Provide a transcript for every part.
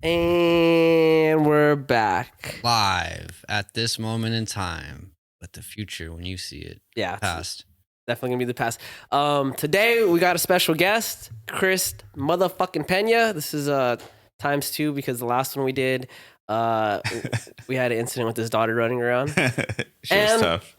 And we're back. Live at this moment in time, but the future when you see it. Yeah, Past. definitely gonna be the past. Today we got a special guest, Chris motherfucking Pena. This is times two because the last one we did, we had an incident with his daughter running around. Shit was tough.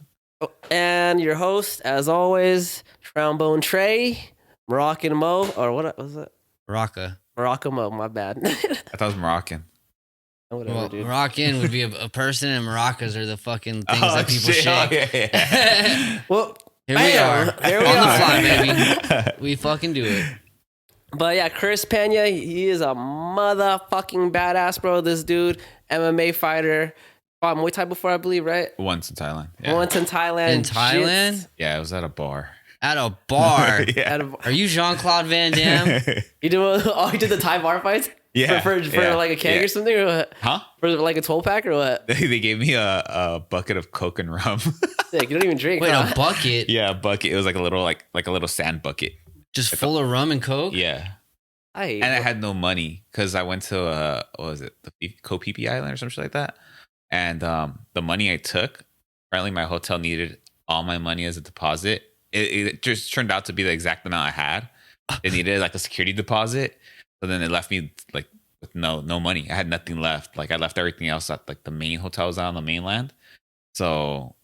And your host, as always, Trombone Trey, Moroccan Mo, or what was it? Morocco Mo, my bad. I thought it was Moroccan. Well, Moroccan would be a person, and maracas are the fucking things that people shake. Oh, yeah. Well, Here we are. Here we On are. the fly, baby. We fucking do it. But yeah, Chris Pena, he is a motherfucking badass, bro. This dude, MMA fighter. Fought Muay Thai before, I believe, right? Once in Thailand. Yeah. Once in Thailand. In Thailand? Yeah, it was at a bar. At a bar. Yeah. Are you Jean-Claude Van Damme? He did the Thai bar fights? Yeah. For like a keg or something? Or what? Huh? For like a 12-pack or what? They gave me a bucket of Coke and rum. Sick. You don't even drink. Wait, huh? a bucket? Yeah, a bucket. It was like a little sand bucket. Just full of rum and Coke? Yeah. And I had no money because I went to what was it, the Koh Phi Phi Island or something like that. And the money I took, apparently my hotel needed all my money as a deposit. It just turned out to be the exact amount I had. It needed like a security deposit. So then it left me like with no money. I had nothing left. Like I left everything else at like the main hotels on the mainland. So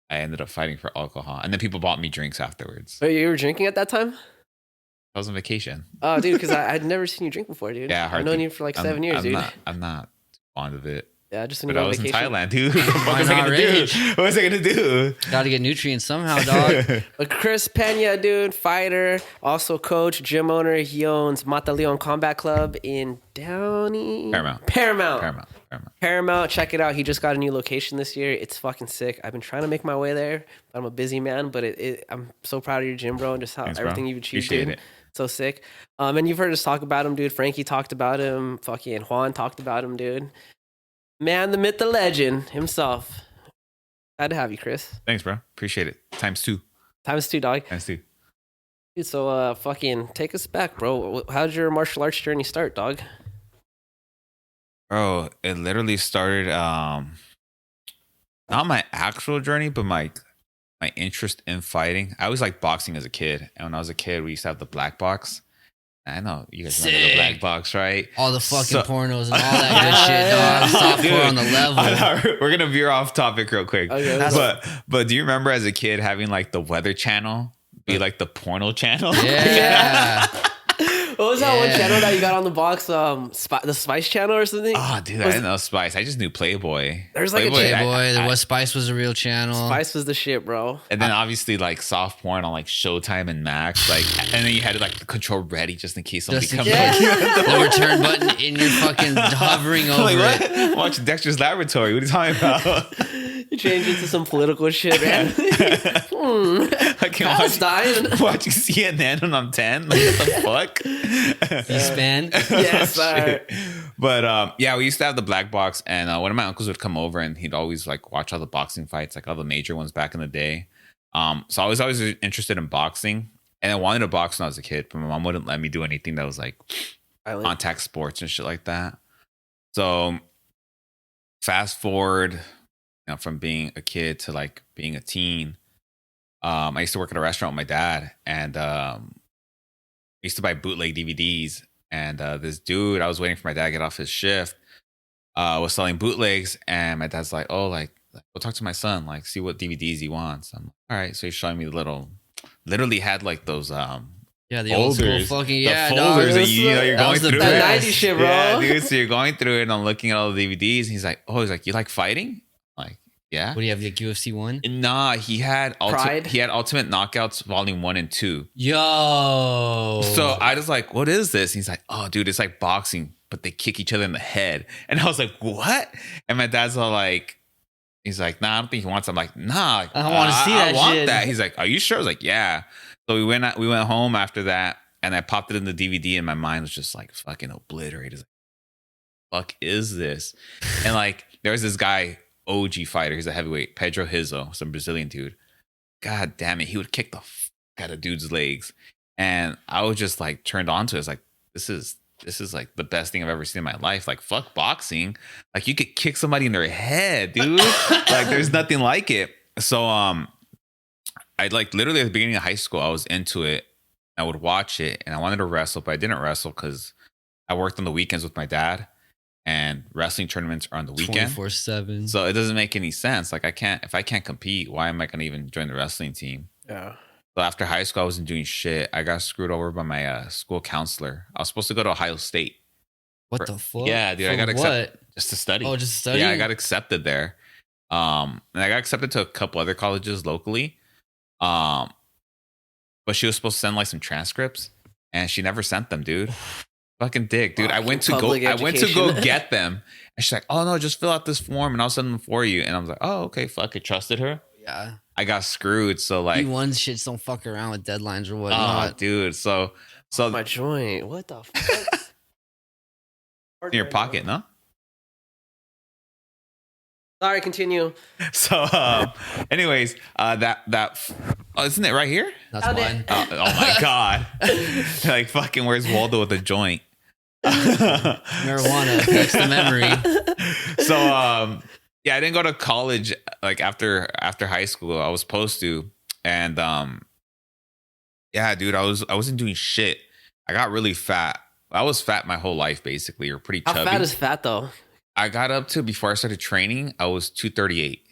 I ended up fighting for alcohol. And then people bought me drinks afterwards. Wait, you were drinking at that time? I was on vacation. Oh, dude, because I'd never seen you drink before, dude. Yeah, I've known you for like 7 years, dude. I'm not fond of it. Yeah, just when But you I go on was in vacation. Thailand, dude. What was I not gonna do? rage? What was I gonna do? Gotta get nutrients somehow, dog. But Chris Pena, dude, fighter, also coach, gym owner. He owns Mata Leon Combat Club in Downey. Paramount. Check it out. He just got a new location this year. It's fucking sick. I've been trying to make my way there. I'm a busy man, but I'm so proud of your gym, bro, and just how Thanks, everything bro. you've achieved, Appreciate dude. it. So sick. And you've heard us talk about him, dude. Frankie talked about him. Fucking Juan talked about him, dude. Man, the myth, the legend himself. Glad to have you, Chris. Thanks, bro. Appreciate it. Times two. Times two, dog. Times two. Dude, so fucking take us back, bro. How did your martial arts journey start, dog? Bro, it literally started not my actual journey, but my interest in fighting. I was like boxing as a kid. And when I was a kid, we used to have the black box. I know you guys remember the black box, right? All the fucking pornos and all that good shit, dog. Softcore on the level. We're gonna veer off topic real quick. Okay, but do you remember as a kid having like the Weather Channel be like the porno channel? Yeah. What was that one channel that you got on the box? The Spice Channel or something? Oh, dude, I didn't know Spice. I just knew Playboy. There's like a Playboy. There was Spice was a real channel. Spice was the shit, bro. And then obviously like soft porn on like Showtime and Max, like, and then you had like the control ready just in case somebody comes. The return button in your fucking hovering over like, it. I'm watching Dexter's Laboratory. What are you talking about? You changed it to some political shit, man. I can Palestine. watching CNN when I'm 10. Like, what the fuck? C-SPAN. Yes, sir. But yeah, we used to have the black box, and one of my uncles would come over, and he'd always like watch all the boxing fights, like all the major ones back in the day. So I was always interested in boxing, and I wanted to box when I was a kid, but my mom wouldn't let me do anything that was like contact sports and shit like that. So fast forward, from being a kid to like being a teen. I used to work at a restaurant with my dad, and I used to buy bootleg DVDs. And this dude, I was waiting for my dad to get off his shift, was selling bootlegs. And my dad's like, "Oh, like, go talk to my son, like, see what DVDs he wants." I'm like, "All right." So he's showing me literally had like those Yeah, the old school fucking the dog. folders that you're going through. That 90s shit, bro. Yeah, dude. So you're going through it, and I'm looking at all the DVDs. And he's like, "You like fighting?" I'm like, yeah. What do you have, like UFC 1? Nah, he had Pride? He had Ultimate Knockouts Volume 1 and 2. Yo. So I was like, "What is this?" He's like, "Oh, dude, it's like boxing, but they kick each other in the head." And I was like, "What?" And my dad's all like, he's like, "Nah, I don't think he wants it." I'm like, "Nah, I want to see that I want shit. that." He's like, "Are you sure?" I was like, "Yeah." So we went home after that, and I popped it in the DVD, and my mind was just like fucking obliterated. Fuck is this? And like, there was this guy, OG fighter. He's a heavyweight, Pedro Rizzo, some Brazilian dude. God damn it, he would kick the fuck out of dude's legs, and I was just like turned on to it. It's like, this is this is like the best thing I've ever seen in my life. Like, fuck boxing. Like, you could kick somebody in their head, dude. Like, there's nothing like it. So, I like literally at the beginning of high school, I was into it. I would watch it and I wanted to wrestle, but I didn't wrestle because I worked on the weekends with my dad, and wrestling tournaments are on the weekend. 24/7. So it doesn't make any sense. Like, if I can't compete, why am I going to even join the wrestling team? Yeah. So after high school, I wasn't doing shit. I got screwed over by my school counselor. I was supposed to go to Ohio State. What the fuck? Yeah, dude, I got accepted just to study. Oh, just to study? Yeah, I got accepted there. And I got accepted to a couple other colleges locally. But she was supposed to send like some transcripts, and she never sent them, dude. Fucking dick, dude. I went to go get them, and she's like, "Oh no, just fill out this form, and I'll send them for you." And I was like, "Oh, okay, fuck it." Trusted her. Yeah. I got screwed. So like, E1 shits don't fuck around with deadlines or whatnot. Oh, dude. So my joint. What the fuck? In your pocket, no? Sorry, continue. So, anyways, isn't it right here? That's mine. Oh my god! Like, fucking, where's Waldo with a joint? Marijuana affects the memory. So, yeah, I didn't go to college like after high school. I was supposed to, and yeah, dude, I wasn't doing shit. I got really fat. I was fat my whole life, basically, or pretty chubby. How fat is fat though? I got up to, before I started training, I was 238.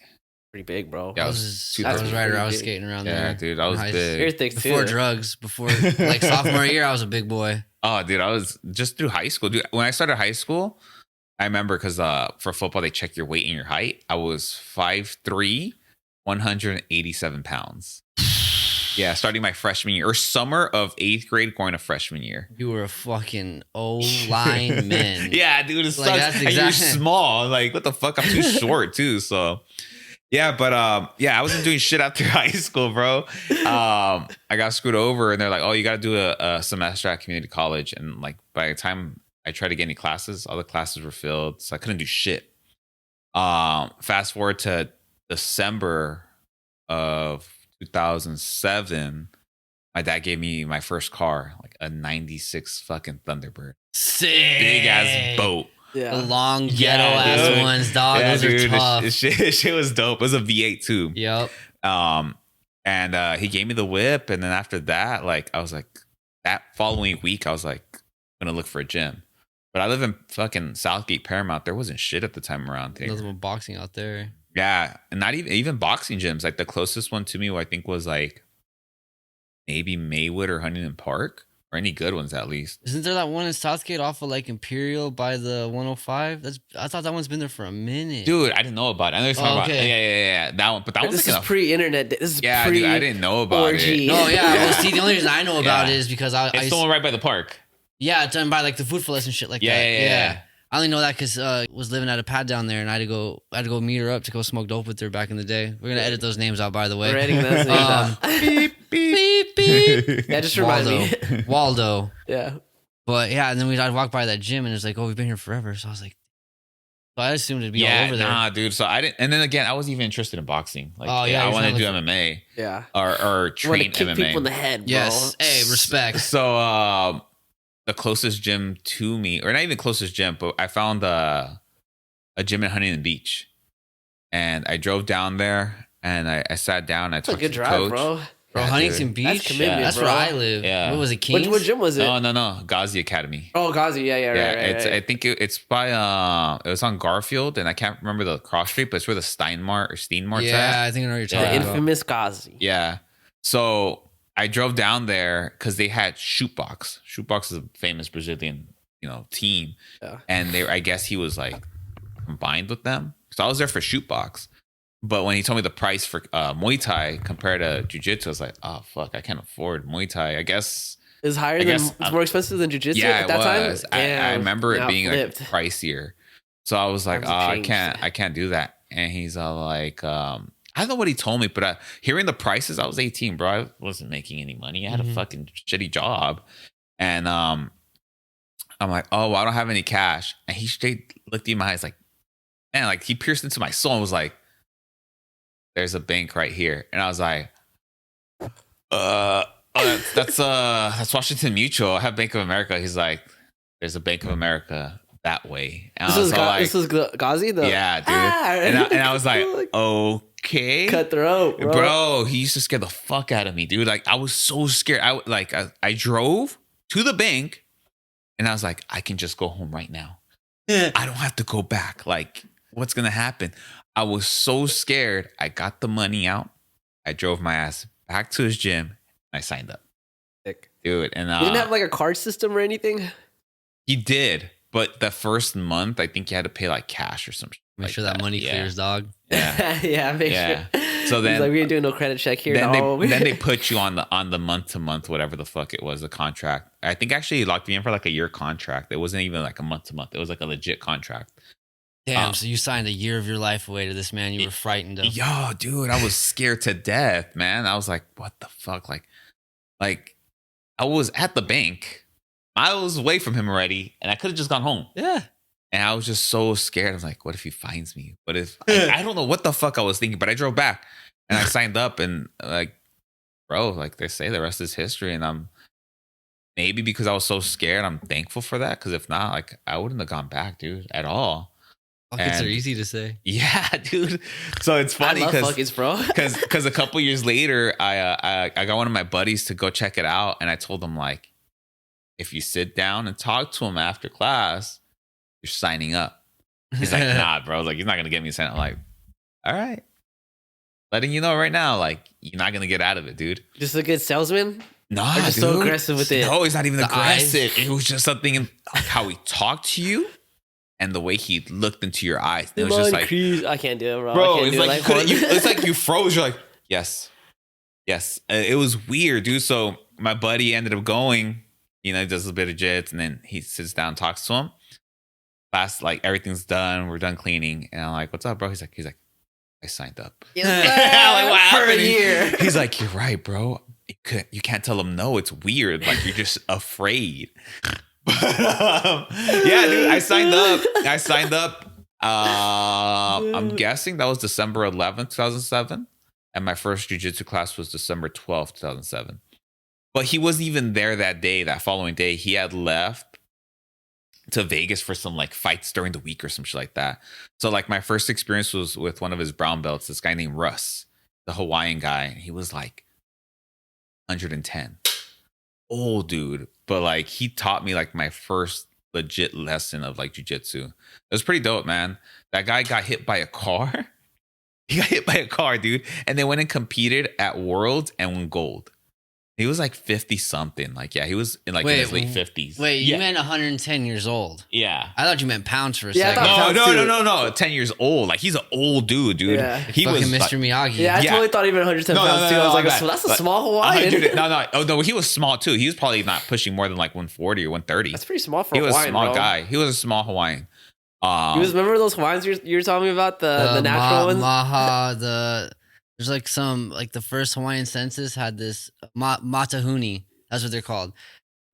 Pretty big, bro. Yeah, I was right around. I was skating around there. Yeah, dude, I was big. You're thick Before too. drugs, before like sophomore year, I was a big boy. Oh, dude, I was just through high school. Dude, when I started high school, I remember because for football, they check your weight and your height. I was 5'3", 187 pounds. Yeah, starting my freshman year, or summer of 8th grade, going to freshman year. You were a fucking O-line man. Yeah, dude, it sucks. Like, And you're small. Like, what the fuck? I'm too short too. So, yeah, but yeah, I wasn't doing shit after high school, bro. I got screwed over, and they're like, "Oh, you got to do a semester at community college." And like, by the time I tried to get any classes, all the classes were filled, so I couldn't do shit. Fast forward to December of 2007, my dad gave me my first car, like a 96 fucking Thunderbird. Sick. Big ass boat. Yeah. The long ghetto ass ones, dog. Yeah, those dude, are tough. Shit was dope. It was a V8 too. Yep. And he gave me the whip, and then after that, like, I was like, that following week, I was like, I'm gonna look for a gym. But I live in fucking Southgate, Paramount. There wasn't shit at the time around here. Nothing but boxing out there. Yeah, and not even boxing gyms. Like, the closest one to me, I think, was like maybe Maywood or Huntington Park, or any good ones at least. Isn't there that one in Southgate off of like Imperial by the 105? I thought that one's been there for a minute. Dude, I didn't know about it. I know you're talking about. Yeah. That one, but that was this is pre-internet. This is dude, I didn't know about it. Oh yeah. Well, see, the only reason I know about it is because it's the one right by the park. Yeah, it's done by like the Food for Less and shit like that. Yeah. I only know that because was living at a pad down there, and I had to go meet her up to go smoke dope with her back in the day. We're gonna edit those names out, by the way. We're editing those names out. Beep beep beep. Yeah, just remind me. Waldo. Yeah. But yeah, and then I'd walk by that gym, and it's like, oh, we've been here forever. So I was like, I assumed it'd be all over there. Nah, dude. So I didn't. And then again, I wasn't even interested in boxing. Like, I wanted to do MMA. Yeah. Or train kick MMA. People in the head, bro. Yes. Hey, respect. So the closest gym to me, or not even closest gym, but I found a gym in Huntington Beach, and I drove down there, and I sat down. I talked to the coach. Bro. Bro, Huntington Beach. That's where I live. Yeah. What was it, Kings? What gym was it? No, Ghazi Academy. Oh, Ghazi. Yeah. Right. I think it's by it was on Garfield, and I can't remember the cross street, but it's where the Steinmart's at. Yeah, I think I know what you're talking about. Infamous Ghazi. Yeah. So I drove down there because they had Shootbox. Shootbox is a famous Brazilian, team. Yeah. And I guess he was like combined with them. So I was there for Shootbox. But when he told me the price for Muay Thai compared to Jiu-Jitsu, I was like, oh, fuck, I can't afford Muay Thai. I guess it's it's more expensive than Jiu-Jitsu at that time? I remember it being like pricier. So I was like, I can't do that. And he's like, I don't know what he told me, but hearing the prices, I was 18, bro. I wasn't making any money. I had a fucking shitty job. And I'm like, oh, well, I don't have any cash. And he straight looked in my eyes like, man, like he pierced into my soul and was like, there's a bank right here. And I was like, that's Washington Mutual. I have Bank of America. He's like, there's a Bank of America that way. And This I is was all like, this is Ghazi, the yeah, dude. And I was like, okay. cutthroat, bro. He used to scare the fuck out of me, dude. Like I was so scared. I drove to the bank, and I was like, I can just go home right now. I don't have to go back. Like, what's gonna happen? I was so scared. I got the money out. I drove my ass back to his gym. And I signed up, Sick. dude. And You didn't have like a card system or anything. he did, but the first month, I think you had to pay like cash or something. Make like sure that money clears, dog. Yeah. Yeah, make Yeah. sure. So then, He's like, we ain't doing no credit check here. then No. they then they put you on the month to month, whatever the fuck it was, the contract. I think actually he locked me in for like a year contract. It wasn't even like a month to month. It was like a legit contract. Damn, so you signed a year of your life away to this man you were frightened of. Yo, dude, I was scared to death, man. I was like, what the fuck? Like I was at the bank. I was away from him already, and I could have just gone home. Yeah. And I was just so scared. I was like, what if he finds me? What if I don't know what the fuck I was thinking, but I drove back and I signed up, and like, bro, like they say the rest is history. And I'm maybe because I was so scared, I'm thankful for that. Cause if not, like I wouldn't have gone back, dude, at all. Buckets are And- easy to say. Yeah, dude. So it's funny I love because buckets, bro. because a couple years later, I got one of my buddies to go check it out, and I told him like, if you sit down and talk to him after class, you're signing up. He's like, nah, bro. Like, he's not gonna get me sent. I'm like, all right, letting you know right now, like, you're not gonna get out of it, dude. Just a good salesman. Nah, Or just dude. so aggressive with it. No, he's not even The aggressive. It was just something in like, how he talked to you and the way he looked into your eyes. It was just like, I can't do it, bro. I bro, can't it's do like, it's like you froze. You're like, yes. It was weird, dude. So my buddy ended up going. You know, he does a bit of jits, and then he sits down, talks to him. Class, like everything's done. We're done cleaning, and I'm like, "What's up, bro?" He's like, I signed up. Yes, Like, what for a happened? year. He's like, you're right, bro. You can't tell him no. It's weird. Like you're just afraid. But yeah, dude, I signed up. I'm guessing that was December 11th, 2007. And my first jiu-jitsu class was December 12th, 2007. But he wasn't even there that day, that following day. He had left to Vegas for some like fights during the week or some shit like that. So like my first experience was with one of his brown belts, this guy named Russ, the Hawaiian guy. He was like 110. Old dude. But like he taught me like my first legit lesson of like jiu-jitsu. It was pretty dope, man. That guy got hit by a car. He got hit by a car, dude. And they went and competed at Worlds and won gold. He was like 50 something. Like, yeah, he was in like in his late 50s. Wait, yeah. you meant 110 years old. Yeah. I thought you meant pounds for a Yeah, I second. thought- No. 10 years old. Like he's an old dude. Yeah. He Fucking was Mr. like, Miyagi. Yeah, I Yeah. totally thought even 110 No, pounds no, too. no, I was like, no, so that's a like, small Hawaiian. 100. No. Oh no, he was small too. He was probably not pushing more than like 140 or 130. That's pretty small for He a was a Hawaiian, small bro. guy. He was a small Hawaiian. You was remember those Hawaiians you were telling me about the natural ones? Maha, there's like some, like the first Hawaiian census had this Matahuni. That's what they're called.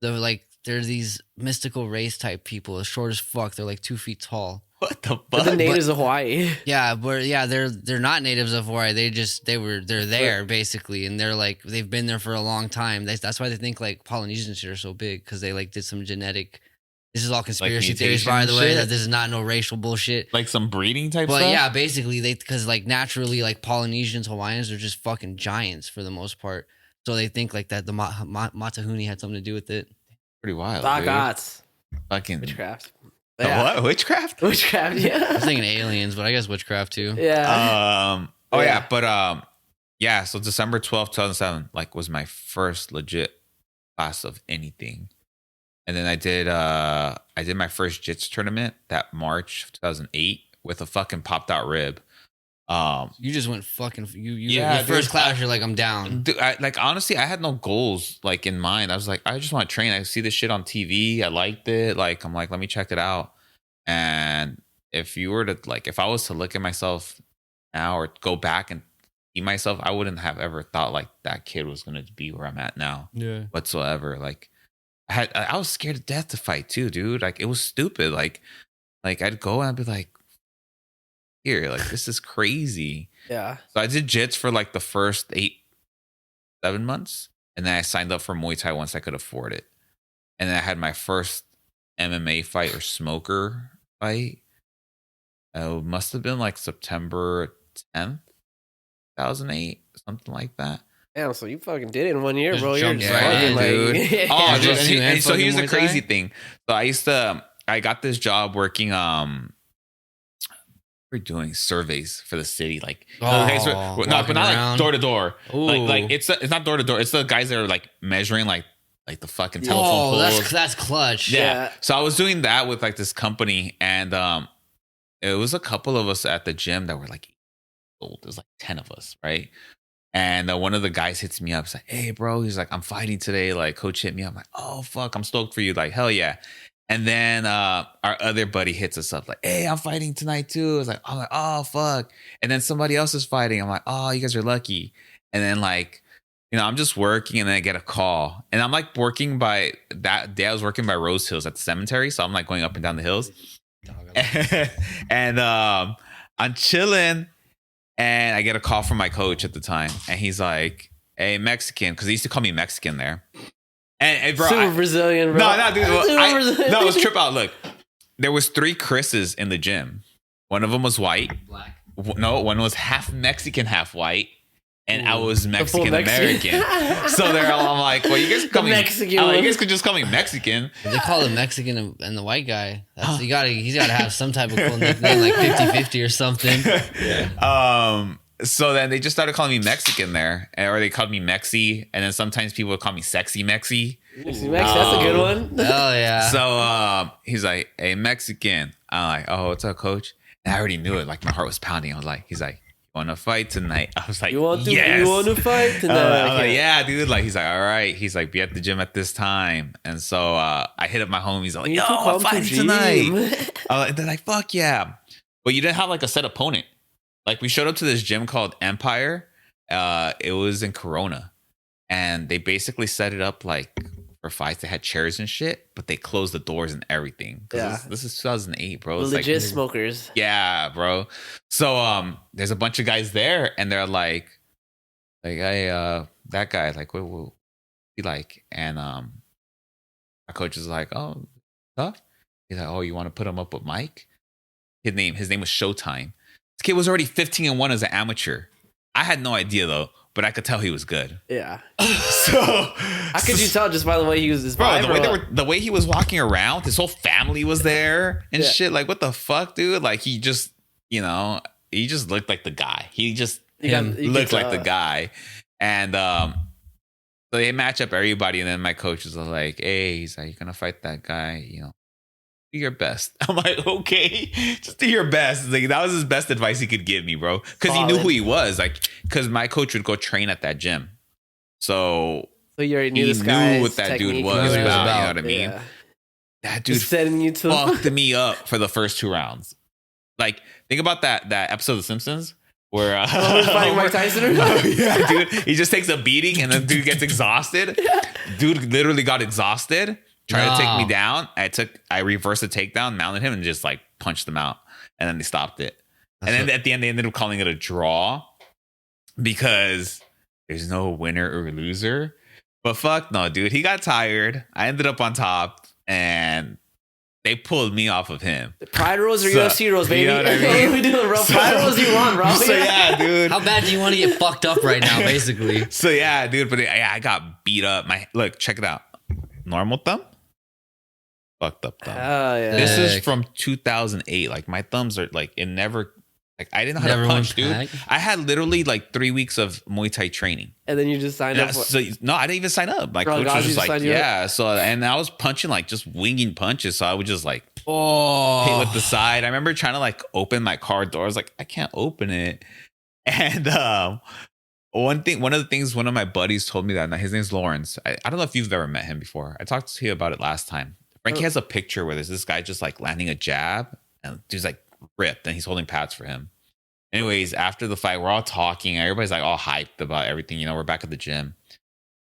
They're these mystical race type people, short as fuck. They're like 2 feet tall. What the But the fuck? natives of Hawaii. Yeah, they're not natives of Hawaii. They're there basically, and they're like they've been there for a long time. That's why they think like Polynesian shit are so big, because they like did some genetic. This is all conspiracy theories, by the mutation way. shit? That this is not no racial bullshit. Like some breeding type But stuff? yeah, basically because like naturally like Polynesians, Hawaiians are just fucking giants for the most part. So they think like that the Matahuni had something to do with it. Pretty wild. Doc Dude. Otts. Fucking Witchcraft. The what? Witchcraft? Witchcraft, I yeah. was thinking aliens, but I guess witchcraft too. Yeah. So December 12th, 2007, like was my first legit class of anything. And then I did my first jits tournament that March of 2008 with a fucking popped out rib. You just went fucking your dude, first class. You're like, I'm down. Dude, honestly, I had no goals like in mind. I was like, I just want to train. I see this shit on TV. I liked it. Like, I'm like, let me check it out. And if I was to look at myself now or go back and see myself, I wouldn't have ever thought like that kid was going to be where I'm at now whatsoever. Like I was scared to death to fight too, dude. Like it was stupid. Like I'd go and I'd be like, here, like this is crazy. Yeah. So I did jits for like the first 7 months. And then I signed up for Muay Thai once I could afford it. And then I had my first MMA fight or smoker fight. It must have been like September 10th, 2008, something like that. Damn, so you fucking did it in 1 year, Just bro. You're jumped just right fucking in, like, dude. Oh, Yeah, dude. just you and So here's the fucking Muay crazy Thai? thing. So I got this job working we're doing surveys for the city, like Oh, but not walking like around. door to door. Like Ooh. it's not door to door. It's the guys that are like measuring like the fucking telephone Oh, poles. that's clutch. Yeah. So I was doing that with like this company, and it was a couple of us at the gym that were like old. There's like 10 of us, right? And one of the guys hits me up. He's like, "Hey, bro," he's like, "I'm fighting today. Like, coach hit me up." I'm like, "Oh fuck, I'm stoked for you." Like, hell yeah. And then our other buddy hits us up like, "Hey, I'm fighting tonight too." I'm like, "Oh fuck." And then somebody else is fighting. I'm like, "Oh, you guys are lucky." And then like, I'm just working, and then I get a call, and I'm like working by that day. I was working by Rose Hills at the cemetery, so I'm like going up and down the hills, and I'm chilling, and I get a call from my coach at the time, and he's like, "Hey, Mexican," because he used to call me Mexican there. And bro, super Brazilian, bro. no, dude. Super Brazilian. No, it was trip out. Look, there was 3 Chris's in the gym. One of them was white. Black. No, one was half Mexican, half white, and I was full Mexican American. So I'm like, well, you guys could call me Mexican I'm like, you one. guys could just call me Mexican. They call the Mexican and the white guy. He's gotta have some type of cool nickname like 50-50 or something. So then they just started calling me Mexican there, or they called me Mexi, and then sometimes people would call me Sexy Mexi. Mexi, that's a good one. Hell yeah. So he's like, "Hey, Mexican." I'm like, "Oh, what's up, coach?" And I already knew it. Like my heart was pounding. I was like, he's like, "You want to fight tonight?" I was like, You want to? Yes. You want to fight tonight? I'm like, "Yeah, dude." Like he's like, "All right." He's like, "Be at the gym at this time." And so I hit up my homies. I'm like, You "Yo, to I'm come to fighting gym. tonight." They're like, "Fuck yeah!" But you didn't have like a set opponent. Like we showed up to this gym called Empire. It was in Corona, and they basically set it up like for fights. They had chairs and shit, but they closed the doors and everything. Yeah. This is 2008, bro. It's Legit like, smokers. yeah, bro. So there's a bunch of guys there, and they're like, "Hey, that guy, like, what he like?" And my coach is like, "Oh, tough." He's like, "Oh, you want to put him up with Mike?" His name was Showtime. This kid was already 15-1 as an amateur. I had no idea though, but I could tell he was good. Yeah. So How could you tell just by the way he was his bro, vibe? the way he was walking around, his whole family was there and Yeah. shit. Like, what the fuck, dude? Like, he just, he just looked like the guy. He just looked like the guy. And so they match up everybody, and then my coach is like, "Hey," he's like, "You're gonna fight that guy, do your best." I'm like, "Okay, just do your best." Like, that was his best advice he could give me, bro. Because he knew who he was. Like, because my coach would go train at that gym, so you already knew he this guy's knew what that dude technique was and about. You everything. know what I mean? Yeah. That dude Just setting you to fucked me up for the first 2 rounds. Like, think about that episode of The Simpsons where Homer's fighting Mike Tyson. yeah, dude, he just takes a beating and then dude gets exhausted. Dude literally got exhausted, tried to take me down. I reversed the takedown, mounted him, and just like punched him out. And then they stopped it. And then at the end, they ended up calling it a draw because there's no winner or loser. But fuck no, dude. He got tired. I ended up on top, and they pulled me off of him. Pride rolls or UFC rolls, baby. You know what I mean? What are we doing, bro? Pride rolls you want, bro. So yeah, dude. How bad do you want to get fucked up right now, basically? So yeah, dude. But I got beat up. Look, check it out. Normal thumb, fucked up thumb. Oh yeah. This is Sick. from 2008. Like my thumbs are like it never. Like I didn't know how Never to punch, went dude. back? I had literally like 3 weeks of Muay Thai training. And then you just signed up. So no, I didn't even sign up. My Bro, coach God, was you just just like, signed you up? yeah. So and I was punching like just winging punches. So I would just like Oh, hit with the side. I remember trying to like open my car door. I was like, I can't open it. And one of the things one of my buddies told me that night, his name's Lawrence. I don't know if you've ever met him before. I talked to you about it last time. Frankie has a picture where there's this guy just like landing a jab, and dude's like ripped, and he's holding pads for him. Anyways, after the fight, we're all talking. Everybody's like all hyped about everything. We're back at the gym,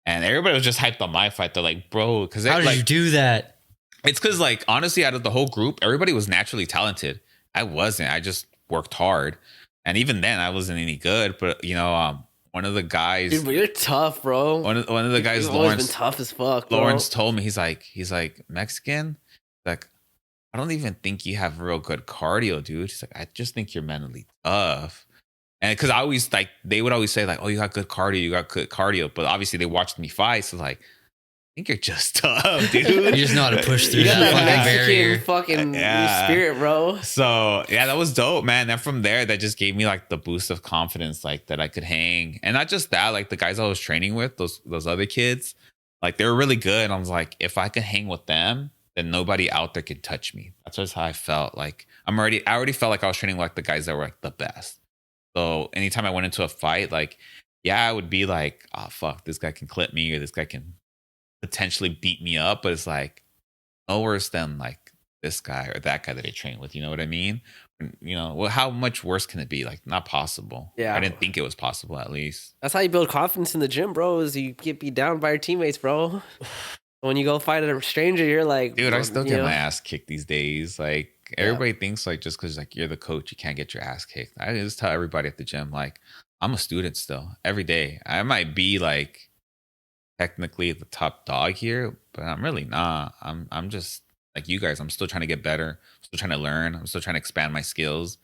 and everybody was just hyped on my fight. They're like, bro, because how did like you do that? it's because like honestly, out of the whole group, everybody was naturally talented. I wasn't. I just worked hard, and even then, I wasn't any good. But one of the guys, Dude, but you're tough, bro. one of the guys, You've always been Lawrence. tough as fuck, bro. Lawrence told me he's like Mexican. Like, I don't even think you have real good cardio, dude. She's like, I just think you're mentally tough. And because I always like, they would always say like, oh, you got good cardio, you got good cardio. But obviously they watched me fight, so like, I think you're just tough, dude. You just know how to push through You got that that fucking Mexican barrier. fucking Yeah. spirit, bro. So yeah, that was dope, man. And from there, that just gave me like the boost of confidence, like that I could hang. And not just that, like the guys I was training with, those other kids, like they were really good. And I was like, if I could hang with them, then nobody out there could touch me. That's just how I felt. Like I already felt like I was training like the guys that were like the best. So anytime I went into a fight, like, yeah, I would be like, oh fuck, this guy can clip me or this guy can potentially beat me up. But it's like no worse than like this guy or that guy that I train with. You know what I mean? You know, well, how much worse can it be? Like, not possible. Yeah. I didn't think it was possible, at least. That's how you build confidence in the gym, bro. Is you get beat down by your teammates, bro. When you go fight a stranger, you're like, Dude, I still you get know? my ass kicked these days. Like, everybody thinks like just because like you're the coach, you can't get your ass kicked. I just tell everybody at the gym, like, I'm a student still. Every day, I might be like technically the top dog here, but I'm really not. I'm just like you guys. I'm still trying to get better. I'm still trying to learn. I'm still trying to expand my skills.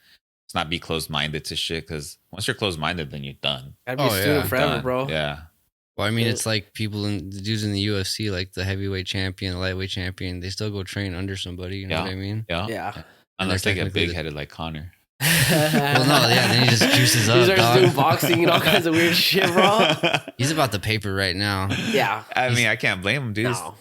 Let's not be closed minded to shit. Because once you're closed minded, then you're done. Gotta be Oh, a student yeah. forever, Done. bro. Yeah. Well, I mean, it's like people in the dudes in the UFC, like the heavyweight champion, the lightweight champion, they still go train under somebody. You know what I mean? Yeah. Yeah. Unless they get technically big the- headed like Connor. Well, no, yeah, then he just juices up, He starts dog. doing boxing and all kinds of weird shit, bro. He's about the paper right now. Yeah. I mean, I can't blame him, dude. It's No.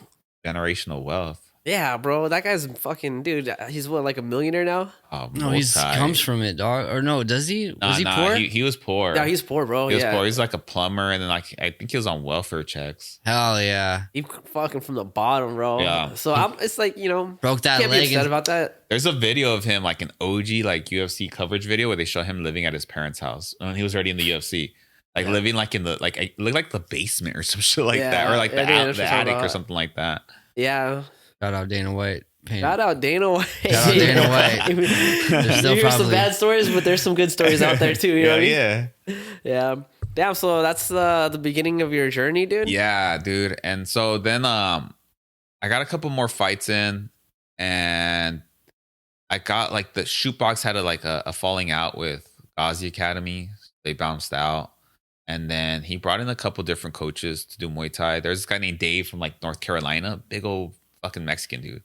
generational wealth. Yeah, bro. That guy's fucking dude. He's what, like a millionaire now? Oh, No, he's comes from it, dog. Or no, does he? Was he poor? He was poor. Yeah, he's poor, bro. He was yeah. poor. He's like a plumber, and then like I think he was on welfare checks. Hell yeah. He fucking from the bottom, bro. Yeah. So it's like, you know, Broke that can't be leg. upset And, about that. There's a video of him, like an OG like UFC coverage video, where they show him living at his parents' house when he was already in the UFC, like living like in the like it looked like the basement or some shit like Yeah, that, or like yeah, the, dude, the that's what I'm attic talking or about. something like that. Yeah. shout out Dana White. Pain. Shout out Dana White. Shout out Dana White. There's still you hear some probably- bad stories, but there's some good stories out there too. You know what I mean? yeah. Yeah. Damn. So that's the beginning of your journey, dude. Yeah, dude. And so then I got a couple more fights in, and I got like the shoot box had a falling out with Ghazi Academy. They bounced out. And then he brought in a couple different coaches to do Muay Thai. There's this guy named Dave from like North Carolina, big old fucking Mexican dude.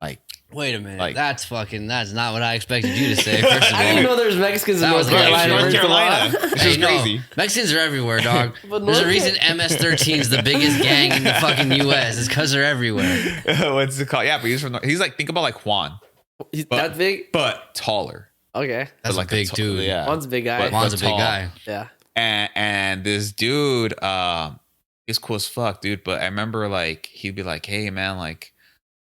Like, Wait a minute. Like- that's not what I expected you to say, first of I didn't all. know there's Mexicans in That was North Carolina. North first of all. Carolina. It's Hey, just no, crazy. Mexicans are everywhere, dog. But There's a North- reason MS-13 is the biggest gang in the fucking U.S. It's because they're everywhere. What's it called? Yeah, but he's like, think about like Juan, He's But- that big? but taller. Okay. That's But like a big dude. Yeah. One's a big guy. But- Juan's a big tall. guy. Yeah. And this dude, he's cool as fuck, dude. But I remember like he'd be like, "Hey man, like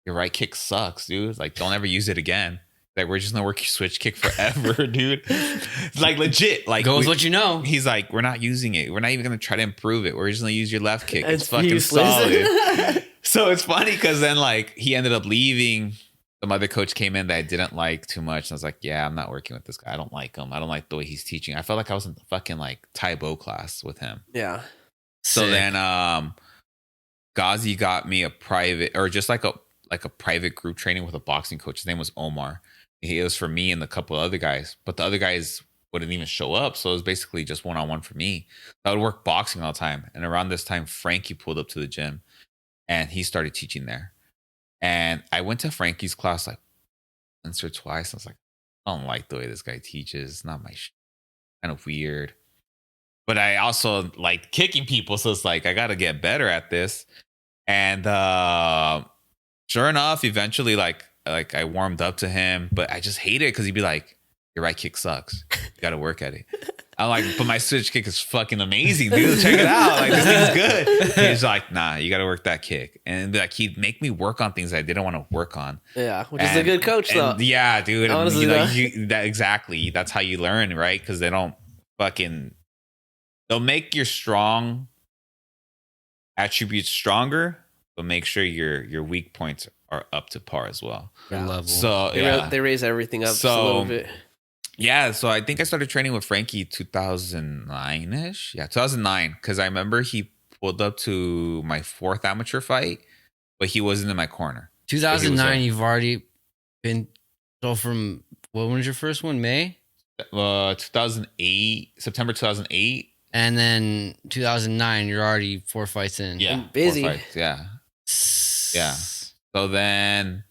your right kick sucks, dude. Like don't ever use it again. Like we're just gonna work your switch kick forever, dude. Like legit. Like Go with what you know. He's like, we're not using it. We're not even gonna try to improve it. We're just gonna use your left kick. It's It's fucking useless. solid." So it's funny because then like he ended up leaving. Some other coach came in that I didn't like too much. And I was like, yeah, I'm not working with this guy. I don't like him. I don't like the way he's teaching. I felt like I was in the fucking like Taibo class with him. Yeah. So Sick. then Ghazi got me a private or just like a private group training with a boxing coach. His name was Omar. It was for me and a couple of other guys, but the other guys wouldn't even show up. So it was basically just one-on-one for me. I would work boxing all the time. And around this time, Frankie pulled up to the gym and he started teaching there. And I went to Frankie's class like once or twice. I was like, I don't like the way this guy teaches. It's not my shit. Kind of weird. But I also like kicking people. So it's like, I got to get better at this. And sure enough, eventually, like I warmed up to him. But I just hate it because he'd be like, your right kick sucks. You got to work at it. I'm like, but my switch kick is fucking amazing, dude. Check it out. Like, this thing's good. He's like, nah, you got to work that kick. And like, he'd make me work on things I didn't want to work on. Yeah. Which is a good coach, though. And yeah, dude. Honestly, You know, though. that exactly. That's how you learn, right? Because they don't they'll make your strong attributes stronger, but make sure your weak points are up to par as well. Your level. So They raise everything up just a So- little bit. yeah, so I think I started training with Frankie 2009-ish. Yeah, 2009. Because I remember he pulled up to my 4th amateur fight, but he wasn't in my corner. 2009, you've already been. So from when was your first one? May? 2008, September 2008. And then 2009, you're already 4 fights in. Yeah, And busy. 4 fights, yeah. So then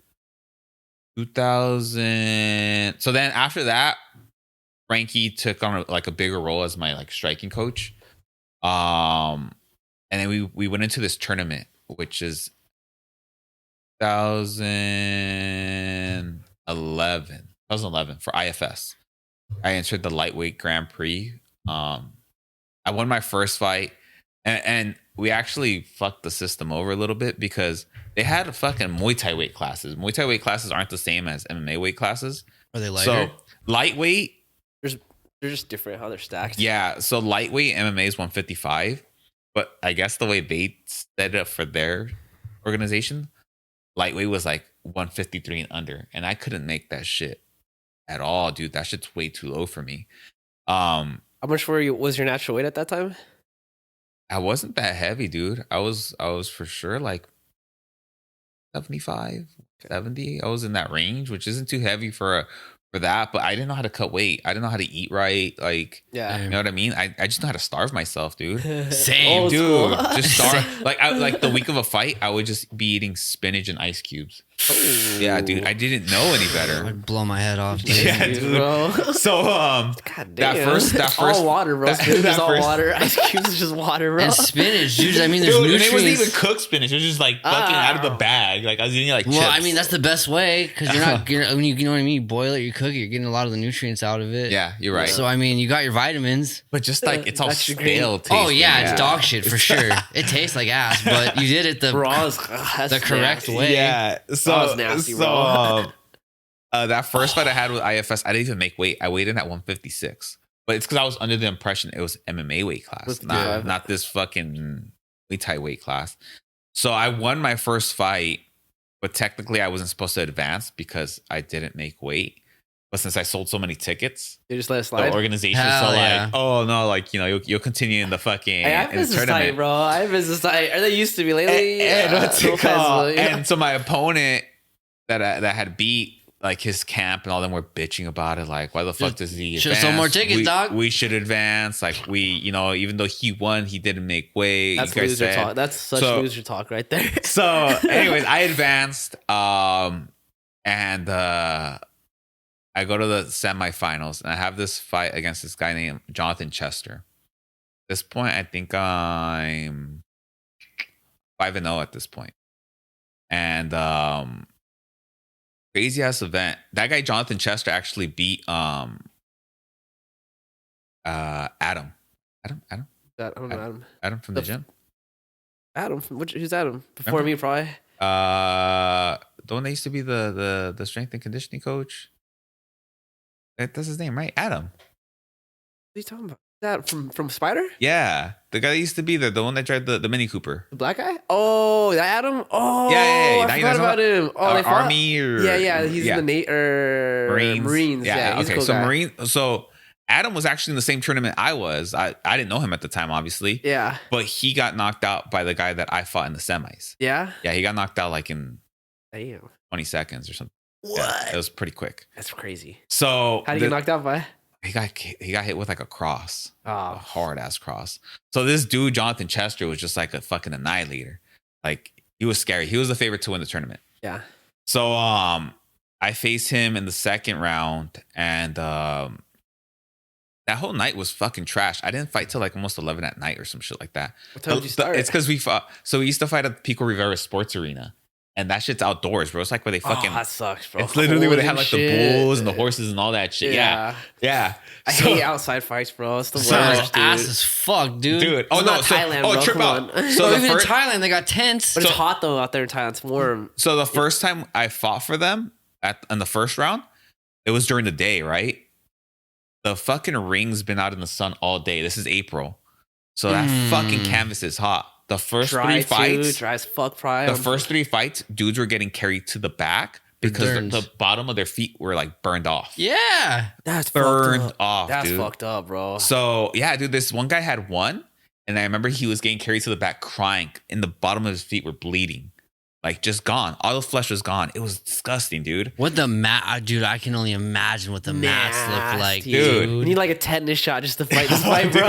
2000. So then after that, Frankie took on like a bigger role as my like striking coach. And then we went into this tournament, which is 2011 for IFS. I entered the lightweight Grand Prix. I won my first fight, and we actually fucked the system over a little bit because they had fucking Muay Thai weight classes. Muay Thai weight classes aren't the same as MMA weight classes. Are they lighter? So lightweight, They're just different how they're stacked. yeah. So lightweight MMA is 155, but I guess the way they set it up for their organization, lightweight was like 153 and under, and I couldn't make that shit at all, dude. That shit's way too low for me. How much was your natural weight at that time? I wasn't that heavy, dude. I was for sure like 75, 70. I was in that range, which isn't too heavy for that, but I didn't know how to cut weight. I didn't know how to eat right. Like, Yeah. you know what I mean? I just know how to starve myself, dude. Same, Old Dude, school. just starve. Like the week of a fight, I would just be eating spinach and ice cubes. Yeah, dude. I didn't know any better. I'd blow my head off, dude. Yeah, Jeez, dude. bro. So God that damn. first all water, bro. Spinach that is all first- water. Ice cubes is just water, bro. And spinach, dude. I mean, there's Dude, and nutrients. it wasn't even cooked spinach. It was just like fucking out of the bag. Like I was eating like Well, chips. I mean, that's the best way because you're not, when you know what I mean, you boil it, you cook it, you're getting a lot of the nutrients out of it. yeah, you're right. So, I mean, you got your vitamins. But just like it's all That's your stale. Oh, tasting. yeah, it's dog shit for sure. It tastes like ass, but you did it the correct way. Yeah. So That was nasty, bro. That first fight I had with IFS, I didn't even make weight. I weighed in at 156. But it's because I was under the impression it was MMA weight class, 55. not this fucking Muay Thai weight class. So I won my first fight, but technically I wasn't supposed to advance because I didn't make weight. But since I sold so many tickets, You just let it the slide. organization Hell so yeah. like, oh no, like you'll continue in the fucking Hey, I have in the business tournament. tight, bro. I have business tight. Or they used to be lately. What's it no called? offense, but, And so my opponent that had beat like his camp and all them were bitching about it. Like, why the fuck does he Should've advance? sold more tickets, dog. We should advance. Like even though he won, he didn't make weight. That's You guys loser said- talk. That's such So- loser talk right there. So, anyways, I advanced. And I go to the semifinals and I have this fight against this guy named Jonathan Chester. At this point, I think I'm 5-0 at this point. And crazy ass event. That guy Jonathan Chester actually beat Adam. Adam Adam from the The- gym. Adam. Who's Adam? Before Remember? me, probably. The one that used to be the strength and conditioning coach. That's his name, right? Adam. What are you talking about? That from Spider? Yeah, the guy that used to be there, the one that drive the Mini Cooper. The black guy? Oh, that Adam? Oh, Yeah. I Now you forgot know about him. Oh, they fought? Army or Yeah. He's in the Marines. Yeah, he's a okay. cool So guy. Marine. So Adam was actually in the same tournament I was. I didn't know him at the time, obviously. Yeah. But he got knocked out by the guy that I fought in the semis. Yeah. Yeah, he got knocked out like in Damn. 20 seconds or something. What? Yeah, it was pretty quick. That's crazy. So How did you get knocked out by? he got hit with like a cross. A Oh, hard ass cross. So this dude, Jonathan Chester, was just like a fucking annihilator. Like he was scary. He was the favorite to win the tournament. yeah. So I faced him in the second round, and that whole night was fucking trash. I didn't fight till like almost 11 at night or some shit like that. What time did you start? It's because we fought. So we used to fight at the Pico Rivera Sports Arena, and that shit's outdoors, bro. It's like where they fucking. Oh, that sucks, bro. It's literally where they have Cold like and the shit. bulls and the horses and all that shit. Yeah. I So- hate outside fights, bro. It's the So- worst, dude. Ass as fuck, dude. Dude. It's not Thailand, bro. trip Come out. on. So So the even first, in Thailand, they got tents. But it's hot though out there in Thailand. It's warm. So the first time I fought for them in the first round, it was during the day, right? The fucking ring's been out in the sun all day. This is April. So that fucking canvas is hot. The first Dry three fights, dry as fuck. Probably. the first three fights, dudes were getting carried to the back because Burns. the bottom of their feet were like burned off. Yeah. That's Burned fucked up. off, That's dude. fucked up, bro. So yeah, dude, this one guy had one, and I remember he was getting carried to the back crying, and the bottom of his feet were bleeding. like just gone. All the flesh was gone. It was disgusting, dude. What the mat, dude? I can only imagine what the mats look like, Nasty. Dude. You need like a tetanus shot just to fight this fight, bro.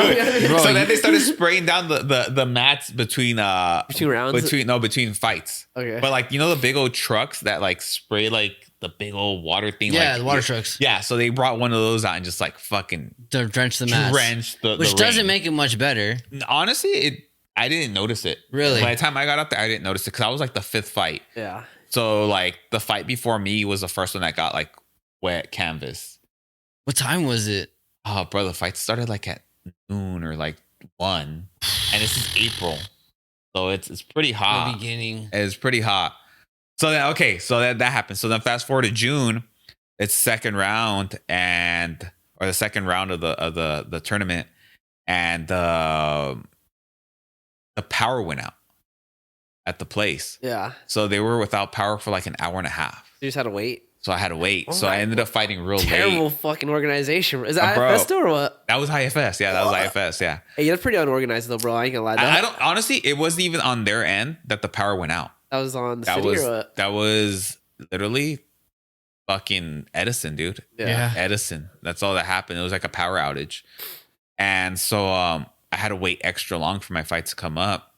Bro, So then they started spraying down the mats between Between rounds? between fights. Okay. But like, you know the big old trucks that like spray like the big old water thing. Yeah, like, the water trucks. Yeah, so they brought one of those out and just like fucking To drench the mats. drenched the Which doesn't ring. make it much better. Honestly, I didn't notice it. Really? By the time I got up there, I didn't notice it because I was like the 5th fight. Yeah. So like the fight before me was the first one that got like wet canvas. What time was it? Oh, bro, the fight started like at noon or like 1, and this is April, so it's pretty The hot. beginning. It's pretty hot. So then, okay, so that happened. So then, fast forward to June, it's second round or the second round of the tournament, and the power went out at the place. Yeah. So they were without power for like an hour and a half. You just had to wait. So I had to wait. Oh So I my ended up fighting real Terrible late. fucking organization. Is that Bro. IFS still or what? That was IFS. Yeah, that was IFS. Yeah. Hey, that's pretty unorganized though, bro. I ain't gonna lie. I don't honestly. It wasn't even on their end that the power went out. That was on the That city was or what? that was literally fucking Edison, dude. Yeah. Edison. That's all that happened. It was like a power outage, and so I had to wait extra long for my fight to come up.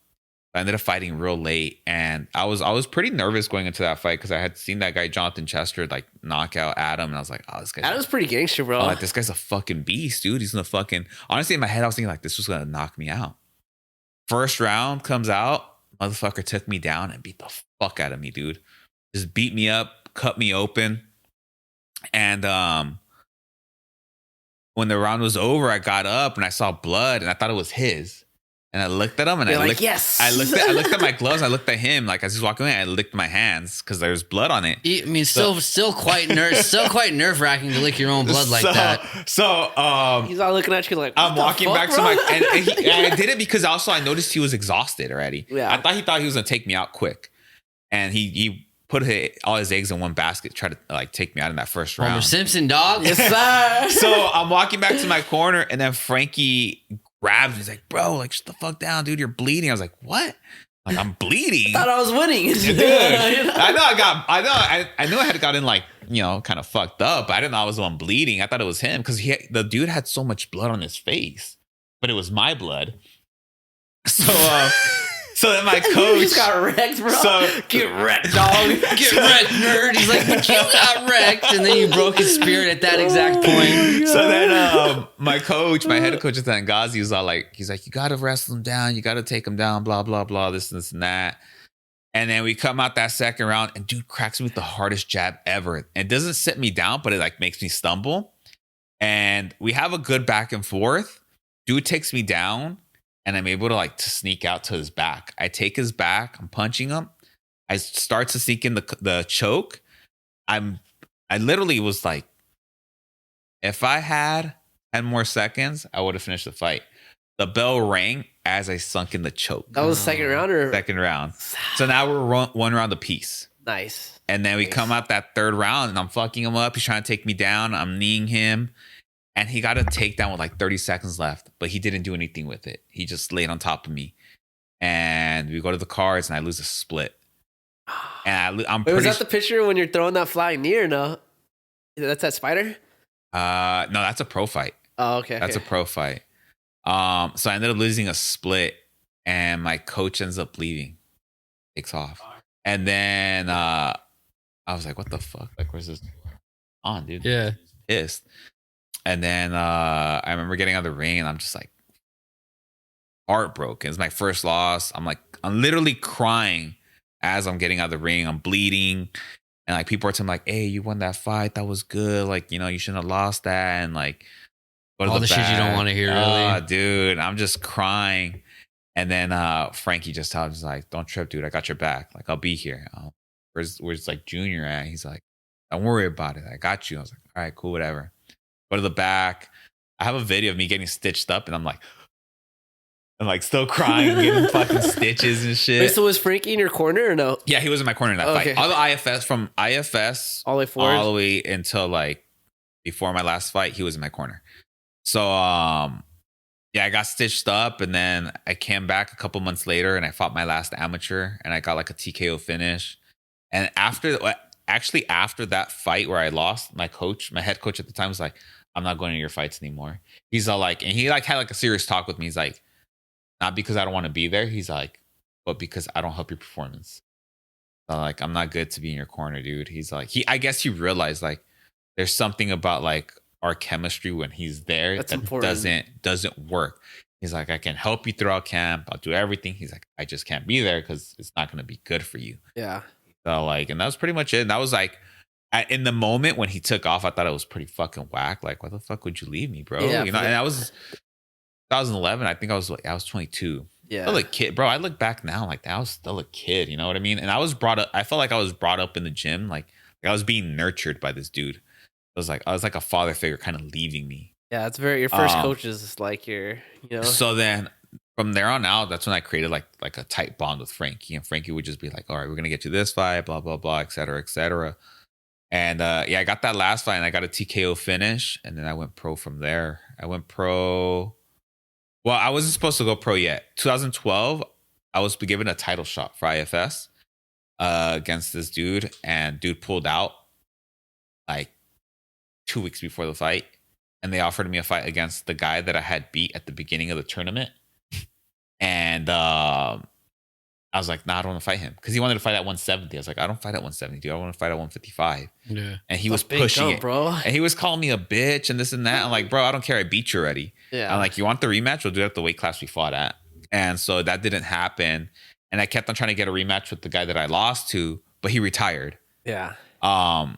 I ended up fighting real late, and I was pretty nervous going into that fight because I had seen that guy Jonathan Chester like knock out Adam, and I was like, oh, this guy. Adam's pretty gangster, bro. Like, this guy's a fucking beast, dude. He's gonna fucking. Honestly, in my head, I was thinking like this was gonna knock me out. First round comes out, motherfucker took me down and beat the fuck out of me, dude. Just beat me up, cut me open, and when the round was over, I got up and I saw blood, and I thought it was his. And I looked at him, and You're I like, licked. yes. I looked at my gloves. I looked at him, like as he's walking away. I licked my hands because there was blood on it. I mean, still quite nerve wracking to lick your own blood like that. So He's all looking at you like, I'm what the walking fuck, back to bro? my and I did it because also I noticed he was exhausted already. Yeah. I thought he was gonna take me out quick, and he put all his eggs in one basket, tried to like take me out in that first Homer round. Simpson, dog. Yes, sir. So I'm walking back to my corner, and then Frankie grabs me. He's like, "Bro, like shut the fuck down, dude. You're bleeding." I was like, "What?" Like, I'm bleeding. Thought I was winning. Dude, I knew I had gotten like, kind of fucked up, but I didn't know I was the one bleeding. I thought it was him because the dude had so much blood on his face, but it was my blood. So then my You coach just got wrecked, bro. So- Get wrecked, dog. Get wrecked, nerd. He's like, but you got wrecked. And then you broke his spirit at that exact point. So then my head coach at Tangazi was all like, he's like, you got to wrestle him down. You got to take him down, blah, blah, blah, this and that. And then we come out that second round, and dude cracks me with the hardest jab ever. It doesn't sit me down, but it like makes me stumble. And we have a good back and forth. Dude takes me down, and I'm able to to sneak out to his back. I take his back. I'm punching him. I start to sneak in the choke. I literally was like, if I had 10 more seconds, I would have finished the fight. The bell rang as I sunk in the choke. That was second round or Second round. So now we're one round apiece. nice. And then we Nice. come out that third round, and I'm fucking him up. He's trying to take me down. I'm kneeing him. And he got a takedown with like 30 seconds left, but he didn't do anything with it. He just laid on top of me. And we go to the cards, and I lose a split. And I'm Wait, pretty was that the picture when you're throwing that flying knee or no? That's that spider? no, that's a pro fight. Oh, okay. That's a pro fight. So I ended up losing a split, and my coach ends up leaving, takes off. And then I was like, what the fuck? Like, where's this on, dude? Yeah. Pissed. And then I remember getting out of the ring, and I'm just like heartbroken. It's my first loss. I'm literally crying as I'm getting out of the ring. I'm bleeding. And like people are telling me like, hey, you won that fight. That was good. Like, you shouldn't have lost that. And like, go to All the shit you don't back. wanna hear, really. Dude, I'm just crying. And then Frankie just tells me like, don't trip, dude. I got your back. Like, I'll be here. Where's like Junior at? He's like, don't worry about it. I got you. I was like, all right, cool, whatever. Go to the back. I have a video of me getting stitched up, and I'm like still crying, getting fucking stitches and shit. Wait, so was Frankie in your corner or no? Yeah, he was in my corner in that Okay. fight. All the IFS from IFS All the way forward? all the way until like before my last fight, he was in my corner. So yeah, I got stitched up, and then I came back a couple months later, and I fought my last amateur, and I got like a TKO finish. And after that fight where I lost, my head coach at the time was like, "I'm not going to your fights anymore." He's all like, and he like had like a serious talk with me. He's like, "Not because I don't want to be there." He's like, "But because I don't help your performance." So like, I'm not good to be in your corner, dude. He's like, I guess he realized like there's something about like our chemistry when he's there That's that important. doesn't work. He's like, I can help you throughout camp. I'll do everything. He's like, I just can't be there because it's not going to be good for you. Yeah. So like, and that was pretty much it. And that was like, in the moment when he took off, I thought it was pretty fucking whack. Like, why the fuck would you leave me, bro? Yeah, You know, and I was 2011. I think I was 22. Yeah. Still a kid, bro. I look back now, like I was still a kid. You know what I mean? And I was brought up. I felt like I was brought up in the gym, like I was being nurtured by this dude. I was like a father figure, kind of leaving me. Yeah, it's very your first coach is like So then from there on out, that's when I created like a tight bond with Frankie. And Frankie would just be like, all right, we're gonna get to this fight, blah, blah, blah, et cetera, et cetera. And yeah, I got that last fight and I got a TKO finish. And then I went pro from there. I went pro. Well, I wasn't supposed to go pro yet. 2012, I was given a title shot for IFS against this dude, and dude pulled out like 2 weeks before the fight, and they offered me a fight against the guy that I had beat at the beginning of the tournament. And I was like, nah, I don't want to fight him, because he wanted to fight at 170. I was like, I don't fight at 170, dude. I want to fight at 155. Yeah. And he was pushing it, bro. and he was calling me a bitch and this and that. I'm like, bro, I don't care. I beat you already. Yeah. I'm like, you want the rematch? We'll do it at the weight class we fought at. And so that didn't happen. And I kept on trying to get a rematch with the guy that I lost to, but he retired. Yeah. And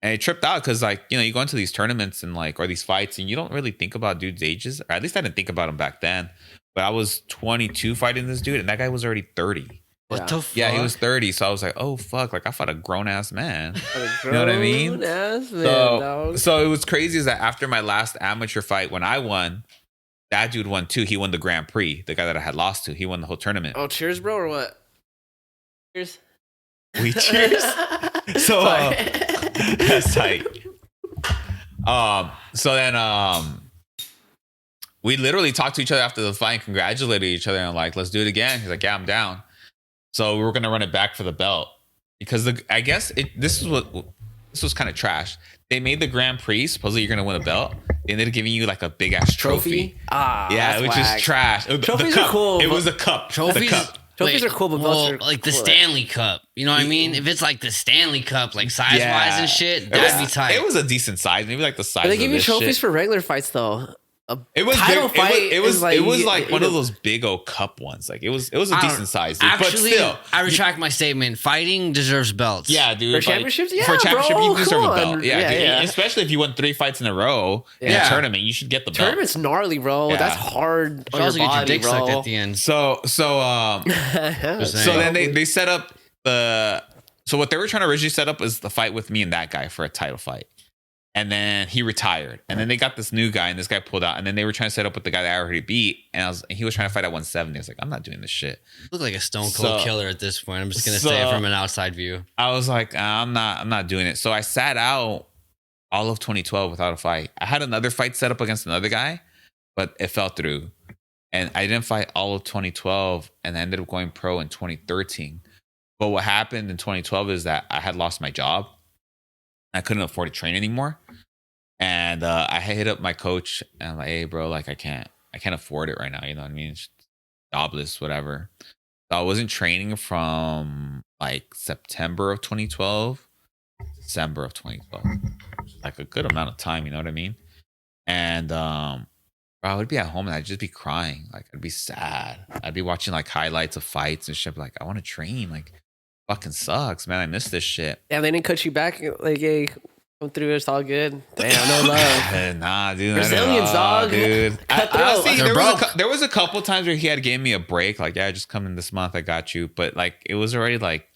it tripped out because, like, you know, you go into these tournaments and like, or these fights, and you don't really think about dudes' ages. Or at least I didn't think about him back then. But I was 22 fighting this dude, and that guy was already 30. What the fuck? Yeah, he was 30. So I was like, oh fuck, like I fought a grown ass man. You know what I mean? Grown-ass man, dog. So it was crazy is that after my last amateur fight, when I won, that dude won too. He won the Grand Prix. The guy that I had lost to, he won the whole tournament. Oh, cheers, bro, or what? Cheers. We cheers. So that's tight. So then we literally talked to each other after the fight and congratulated each other and like, let's do it again. He's like, yeah, I'm down. So we were gonna run it back for the belt because I guess this was kind of trash. They made the Grand Prix supposedly you're gonna win a belt. They ended up giving you like a big ass trophy. Yeah, which is trash. Trophies are cool. It was a cup. Trophies. The cup. Trophies are cool, but belts are like the cooler. Stanley Cup. You know what I mean? If it's like the Stanley Cup, like size wise and shit, that'd be tight. It was a decent size, maybe like the size. But they of give you this trophies shit. for regular fights though. It was title big. fight. It was like one you of know- those big old cup ones. Like it was a decent size, dude. Actually, but still, I retract my statement. Fighting deserves belts. yeah, dude. For like, championships? Yeah, for a championship, bro, you deserve come a belt. on. Yeah, Yeah, dude. yeah. Especially if you won 3 fights in a row in Yeah. a tournament, you should get the belt. Tournament's gnarly, bro. Yeah. That's hard You on also your get your body, dick bro. sucked at the end. So saying. then they set up so what they were trying to originally set up is the fight with me and that guy for a title fight. And then he retired. And then they got this new guy, and this guy pulled out. And then they were trying to set up with the guy that I already beat. And he was trying to fight at 170. I was like, I'm not doing this shit. You look like a stone cold killer at this point. I'm just gonna say it from an outside view. I was like, I'm not doing it. So I sat out all of 2012 without a fight. I had another fight set up against another guy, but it fell through. And I didn't fight all of 2012, and I ended up going pro in 2013. But what happened in 2012 is that I had lost my job. I couldn't afford to train anymore. And I hit up my coach and I'm like, hey bro, like I can't afford it right now. You know what I mean? It's jobless, whatever. So I wasn't training from like September of 2012, December of 2012. Like a good amount of time, you know what I mean? And bro, I would be at home and I'd just be crying. Like I'd be sad. I'd be watching like highlights of fights and shit. Like I want to train. Like fucking sucks, man. I miss this shit. Yeah, they didn't cut you back. Like, hey, come through. It's all good. Damn, no love. Nah, dude. Brazilians, dog. Dude. Cut Honestly, throat. there was a couple times where he had given me a break. Like, yeah, just come in this month. I got you. But like, it was already like,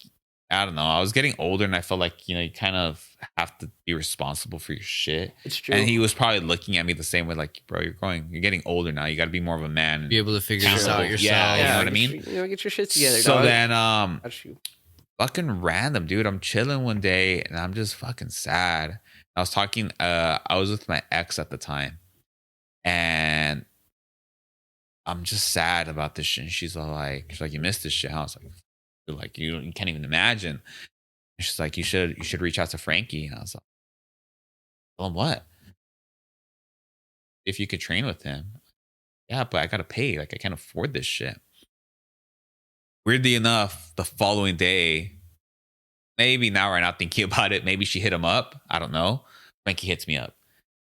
I don't know. I was getting older and I felt like, you know, you kind of have to be responsible for your shit. It's true. And he was probably looking at me the same way, like, bro, you're getting older now. You got to be more of a man. Be able to figure this out yourself. Yeah, you know what I mean? Get your shit together, So dog. then, Got you. fucking random, dude. I'm chilling one day and I'm just fucking sad. I was talking, I was with my ex at the time, and I'm just sad about this shit. And she's like, you missed this shit. I was like, you can't even imagine. And she's like, you should reach out to Frankie. And I was like, tell him what? If you could train with him. Yeah, but I gotta pay. Like, I can't afford this shit. Weirdly enough, the following day, maybe now right now thinking about it, maybe she hit him up. I don't know. Frankie hits me up.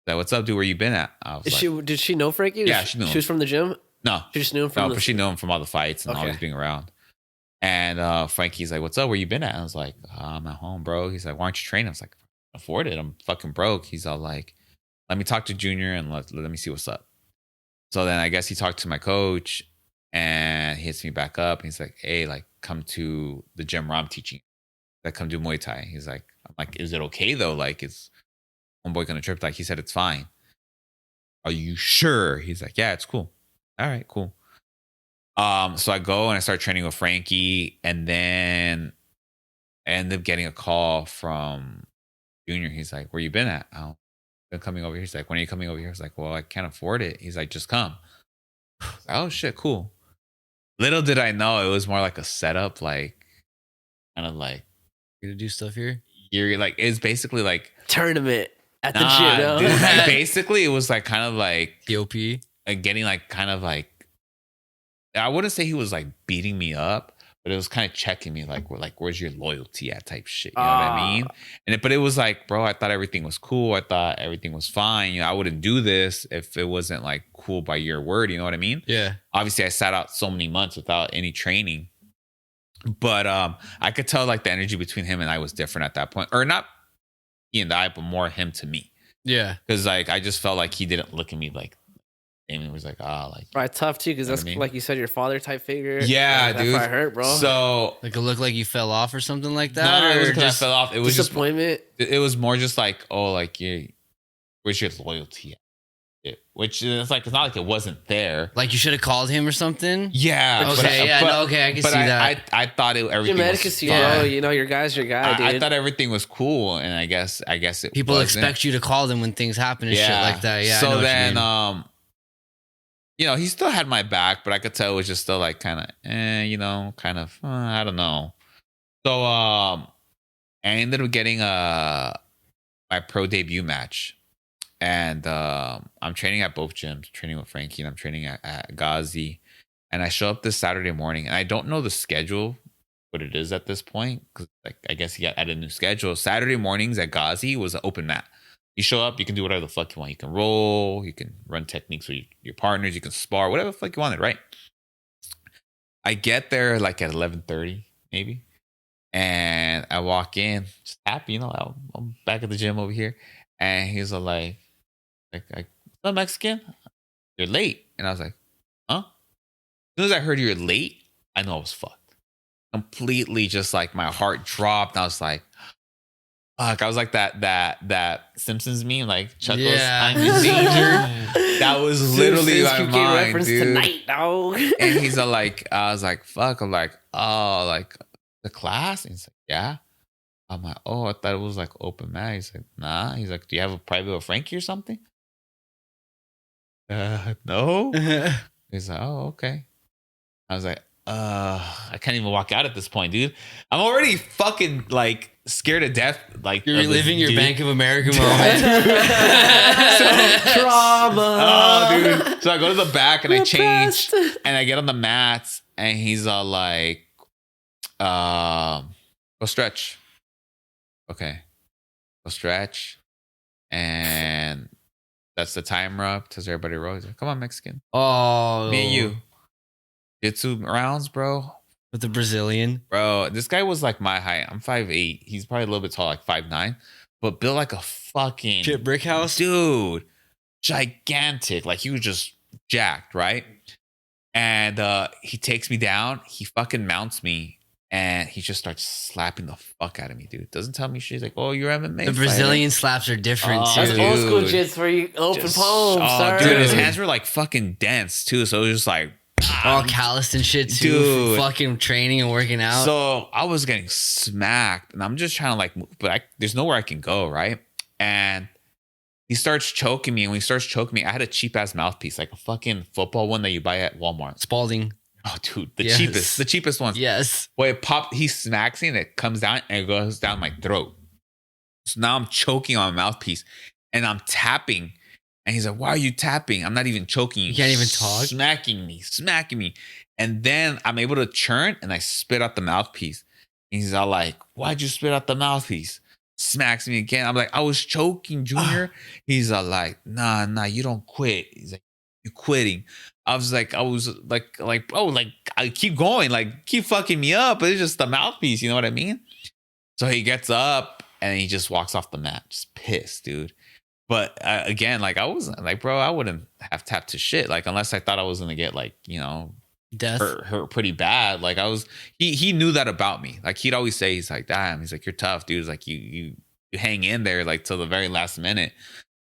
Like, what's up, dude? Where you been at? I was Did she know Frankie? Yeah, she knew him. She was from the gym? No. She just knew him from but she knew him from all the fights and Okay. always being around. And Frankie's like, what's up? Where you been at? And I was like, I'm at home, bro. He's like, why aren't you training? I was like, I can't afford it. I'm fucking broke. He's all like, let me talk to Junior and let me see what's up. So then I guess he talked to my coach and he hits me back up. And he's like, hey, like, come to the gym where I'm teaching. Like, come do Muay Thai. He's like, I'm like, is it okay though? Like, is homeboy gonna trip? Like, he said, it's fine. Are you sure? He's like, yeah, it's cool. All right, cool. So I go and I start training with Frankie, and then I end up getting a call from Junior. He's like, where you been at? Oh, been coming over here. He's like, when are you coming over here? I was like, well, I can't afford it. He's like, just come. Like, oh shit, cool. Little did I know it was more like a setup, like kind of like You're gonna do stuff here? you're like, it's basically like Tournament at the nah, gym. dude, like, basically it was like kind of like TOP? getting like kind of like, I wouldn't say he was like beating me up, but it was kind of checking me like where's your loyalty at type shit. You know what I mean? But it was like, bro, I thought everything was cool. I thought everything was fine. You know, I wouldn't do this if it wasn't like cool by your word. You know what I mean? Yeah. Obviously, I sat out so many months without any training, but I could tell like the energy between him and I was different at that point, or not he and I, but more him to me. Yeah. Because like I just felt like he didn't look at me like. Amy was like, like Right, tough too, because that's like you said, your father type figure. Yeah, that's dude. why I hurt, bro. So Like it looked like you fell off or something like that? no, it or wasn't 'cause just I fell off. It was just disappointment. it was more just like, oh, like where's your loyalty at? Which is like, it's not like it wasn't there. like you should have called him or something? Yeah. Okay, I can see that. I thought everything was Genetic, fine. bro. You know, your guy's your guy, dude. I thought everything was cool, and I guess it People wasn't. expect you to call them when things happen and shit like that. Yeah. I know So what you then, mean. you know, he still had my back, but I could tell it was just still like kind of, you know, kind of, I don't know. So I ended up getting my pro debut match, and I'm training at both gyms, training with Frankie, and I'm training at Ghazi. And I show up this Saturday morning, and I don't know the schedule, what it is at this point, because like I guess he got added a new schedule. Saturday mornings at Ghazi was an open mat. You show up, you can do whatever the fuck you want. You can roll, you can run techniques with your partners, you can spar, whatever the fuck you wanted, right? I get there like at 11:30, maybe. And I walk in, just happy, you know, I'm back at the gym over here. And he's like, what's up, Mexican? You're late. And I was like, huh? As soon as I heard you're late, I know I was fucked. Completely just like my heart dropped. And I was like, fuck. I was like that Simpsons meme, like Chuckles, I'm in danger. That was literally my mind, dude. Tonight, dog. And he's like, I was like, fuck. I'm like, oh, like the class? And he's like, yeah. I'm like, oh, I thought it was like open mat. He's like, nah. He's like, do you have a private with Frankie or something? No. He's like, oh, okay. I was like, I can't even walk out at this point, dude. I'm already fucking like scared to death. Like You're reliving your dude. Bank of America moment. Trauma. Oh, dude. So I go to the back and I change Repressed. and I get on the mats and he's like, go stretch. Okay. Go stretch. And that's the timer up. Tells everybody roll. He's like, come on, Mexican. Oh. Me and you. Did 2 rounds, bro. With the Brazilian. Bro, this guy was like my height. I'm 5'8". He's probably a little bit tall, like 5'9", but built like a fucking Chip brick house? dude. Gigantic. Like he was just jacked, right? And he takes me down. He fucking mounts me. And he just starts slapping the fuck out of me, dude. Doesn't tell me shit. He's like, oh, you're MMA The Brazilian slaps are different Oh, too. That's old school dude. jits where you open Just- palms, sir. dude, his hands were like fucking dense too. So it was just like, All calloused and shit too. Dude. From fucking training and working out. so I was getting smacked, and I'm just trying to like move, but there's nowhere I can go, right? And he starts choking me. And when he starts choking me, I had a cheap ass mouthpiece, like a fucking football one that you buy at Walmart. Spalding. Oh, dude, the cheapest ones. Yes. Boy, it popped. He smacks me and it comes down and it goes down my throat. So now I'm choking on my mouthpiece and I'm tapping. And he's like, "Why are you tapping? I'm not even choking you. You can't even talk." Smacking me. And then I'm able to churn and I spit out the mouthpiece. And he's all like, "Why'd you spit out the mouthpiece?" Smacks me again. I'm like, "I was choking, Junior." He's all like, nah, you don't quit. He's like, "You're quitting." I was like, oh, like, I keep going, like, keep fucking me up. But it's just the mouthpiece, you know what I mean? So he gets up and he just walks off the mat, just pissed, dude. But again, like, I wasn't like, bro, I wouldn't have tapped to shit, like, unless I thought I was gonna get, like, you know, Death. hurt pretty bad. Like, I was, he knew that about me. Like, he'd always say, he's like, "Damn," he's like, "You're tough, dude." He's like, you hang in there, like, till the very last minute.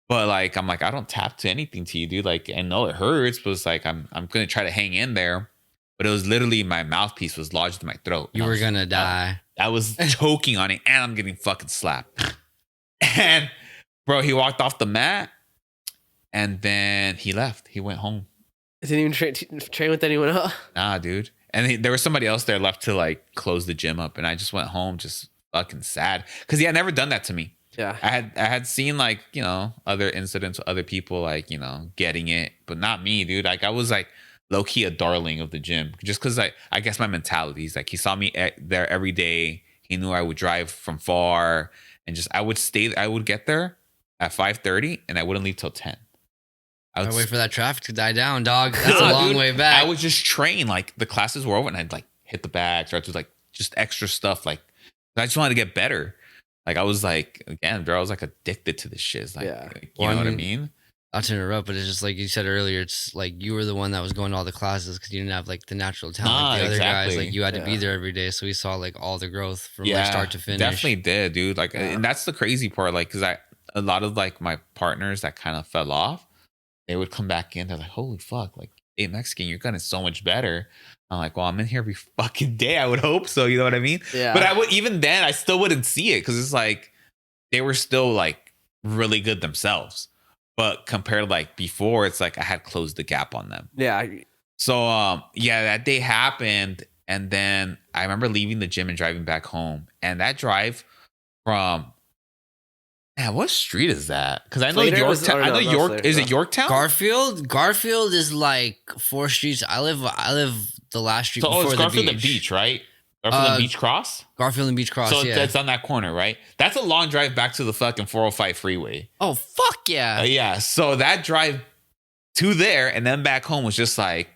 But like, I'm like, I don't tap to anything to you, dude. Like, I know it hurts, but it's like, I'm gonna try to hang in there. But it was literally my mouthpiece was lodged in my throat. You were gonna die. I was choking on it, and I'm getting fucking slapped. And bro, he walked off the mat, and then he left. He went home. Didn't even train with anyone else. Nah, dude. And there was somebody else there left to like close the gym up, and I just went home, just fucking sad, because he had never done that to me. Yeah. I had seen, like, you know, other incidents with other people, like, you know, getting it, but not me, dude. Like, I was like low key a darling of the gym, just because I guess my mentality is like, he saw me there every day. He knew I would drive from far, and just I would get there at 5:30 and I wouldn't leave till 10. I would wait for that traffic to die down, dog. That's a long way back. I would just train, like, the classes were over and I'd like hit the bag, start to like just extra stuff. Like, I just wanted to get better. Like, I was like, again, bro, I was like addicted to this shit. Like, Yeah. You know what I mean? Not to interrupt, but it's just like you said earlier. It's like you were the one that was going to all the classes because you didn't have like the natural talent. Like the other guys, like you had to be there every day. So we saw like all the growth from like start to finish. Definitely did, dude. Like, and that's the crazy part. Like, because a lot of like my partners that kind of fell off, they would come back in. They're like, "Holy fuck! Like, hey, Mexican, you're getting so much better." I'm like, "Well, I'm in here every fucking day. I would hope so." You know what I mean? Yeah. But even then, I still wouldn't see it because it's like they were still like really good themselves. But compared to like before, it's like I had closed the gap on them. Yeah. So that day happened, and then I remember leaving the gym and driving back home. And that drive from, man, what street is that? Because I know Yorktown. I know York. Is it Yorktown? Garfield is like 4 streets. I live the last street before it's the Garfield beach. and Beach, right? Garfield and Beach Cross? Garfield and Beach Cross, so yeah. it's on that corner, right? That's a long drive back to the fucking 405 freeway. Oh, fuck yeah. Yeah. So that drive to there and then back home was just like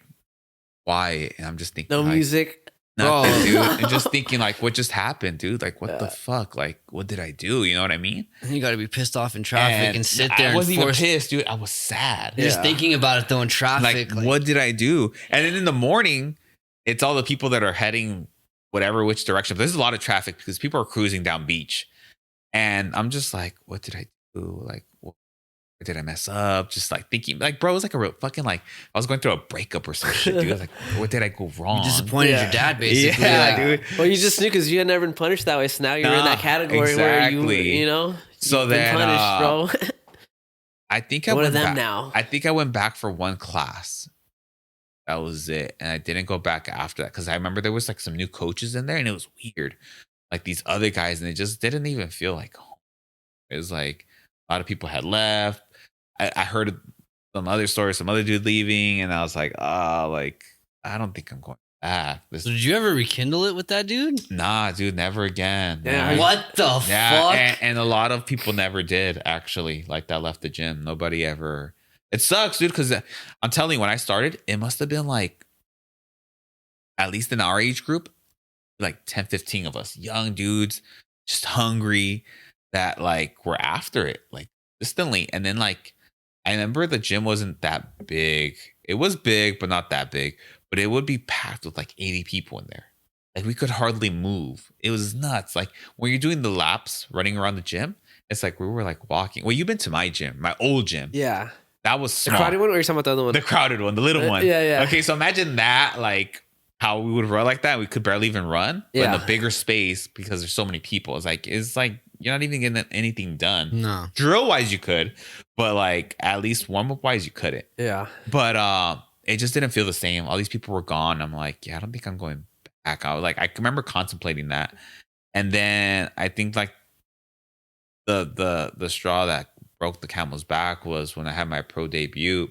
quiet. And I'm just thinking, No like, music. Nothing, dude. And just thinking, like, what just happened, dude? Like, what the fuck? Like, what did I do? You know what I mean? You got to be pissed off in traffic and sit there. I wasn't even pissed, dude. I was sad. Just thinking about it, though, in traffic. Like, what did I do? And then in the morning, it's all the people that are heading which direction. But there's a lot of traffic because people are cruising down beach. And I'm just like, what did I do? Like, what did I mess up? Just like thinking, like, bro, it was like a real fucking, like, I was going through a breakup or some shit, dude. I was like, what did I go wrong? You disappointed your dad, basically. Yeah, dude. Well, you just knew because you had never been punished that way. So now you're in that category where you know, so then, been punished, bro. I think I one went of them back. now. I think I went back for one class. That was it. And I didn't go back after that because I remember there was like some new coaches in there and it was weird. Like these other guys, and it just didn't even feel like home. It was like a lot of people had left. I heard some other stories, some other dude leaving, and I was like, like, I don't think I'm going back. So did you ever rekindle it with that dude? Nah, dude, never again. Yeah. What the fuck? And a lot of people never did, actually, like that left the gym. Nobody ever. It sucks, dude, because I'm telling you, when I started, it must have been like, at least in our age group, like 10, 15 of us, young dudes, just hungry, that like were after it, like instantly. And then like, I remember the gym wasn't that big. It was big, but not that big. But it would be packed with like 80 people in there. Like we could hardly move. It was nuts. Like when you're doing the laps running around the gym, it's like we were like walking. Well, you've been to my gym, my old gym. Yeah. That was small. The crowded one, or you're talking about the other one? The crowded one, the little one. Yeah. Okay, so imagine that, like how we would run like that. We could barely even run. But in Yeah. the bigger space, because there's so many people, it's like you're not even getting anything done. No. Drill wise, you could, but like at least warm up wise, you couldn't. Yeah. But it just didn't feel the same. All these people were gone. I'm like, yeah, I don't think I'm going back. I was like, I remember contemplating that, and then I think like the straw that broke the camel's back was when I had my pro debut.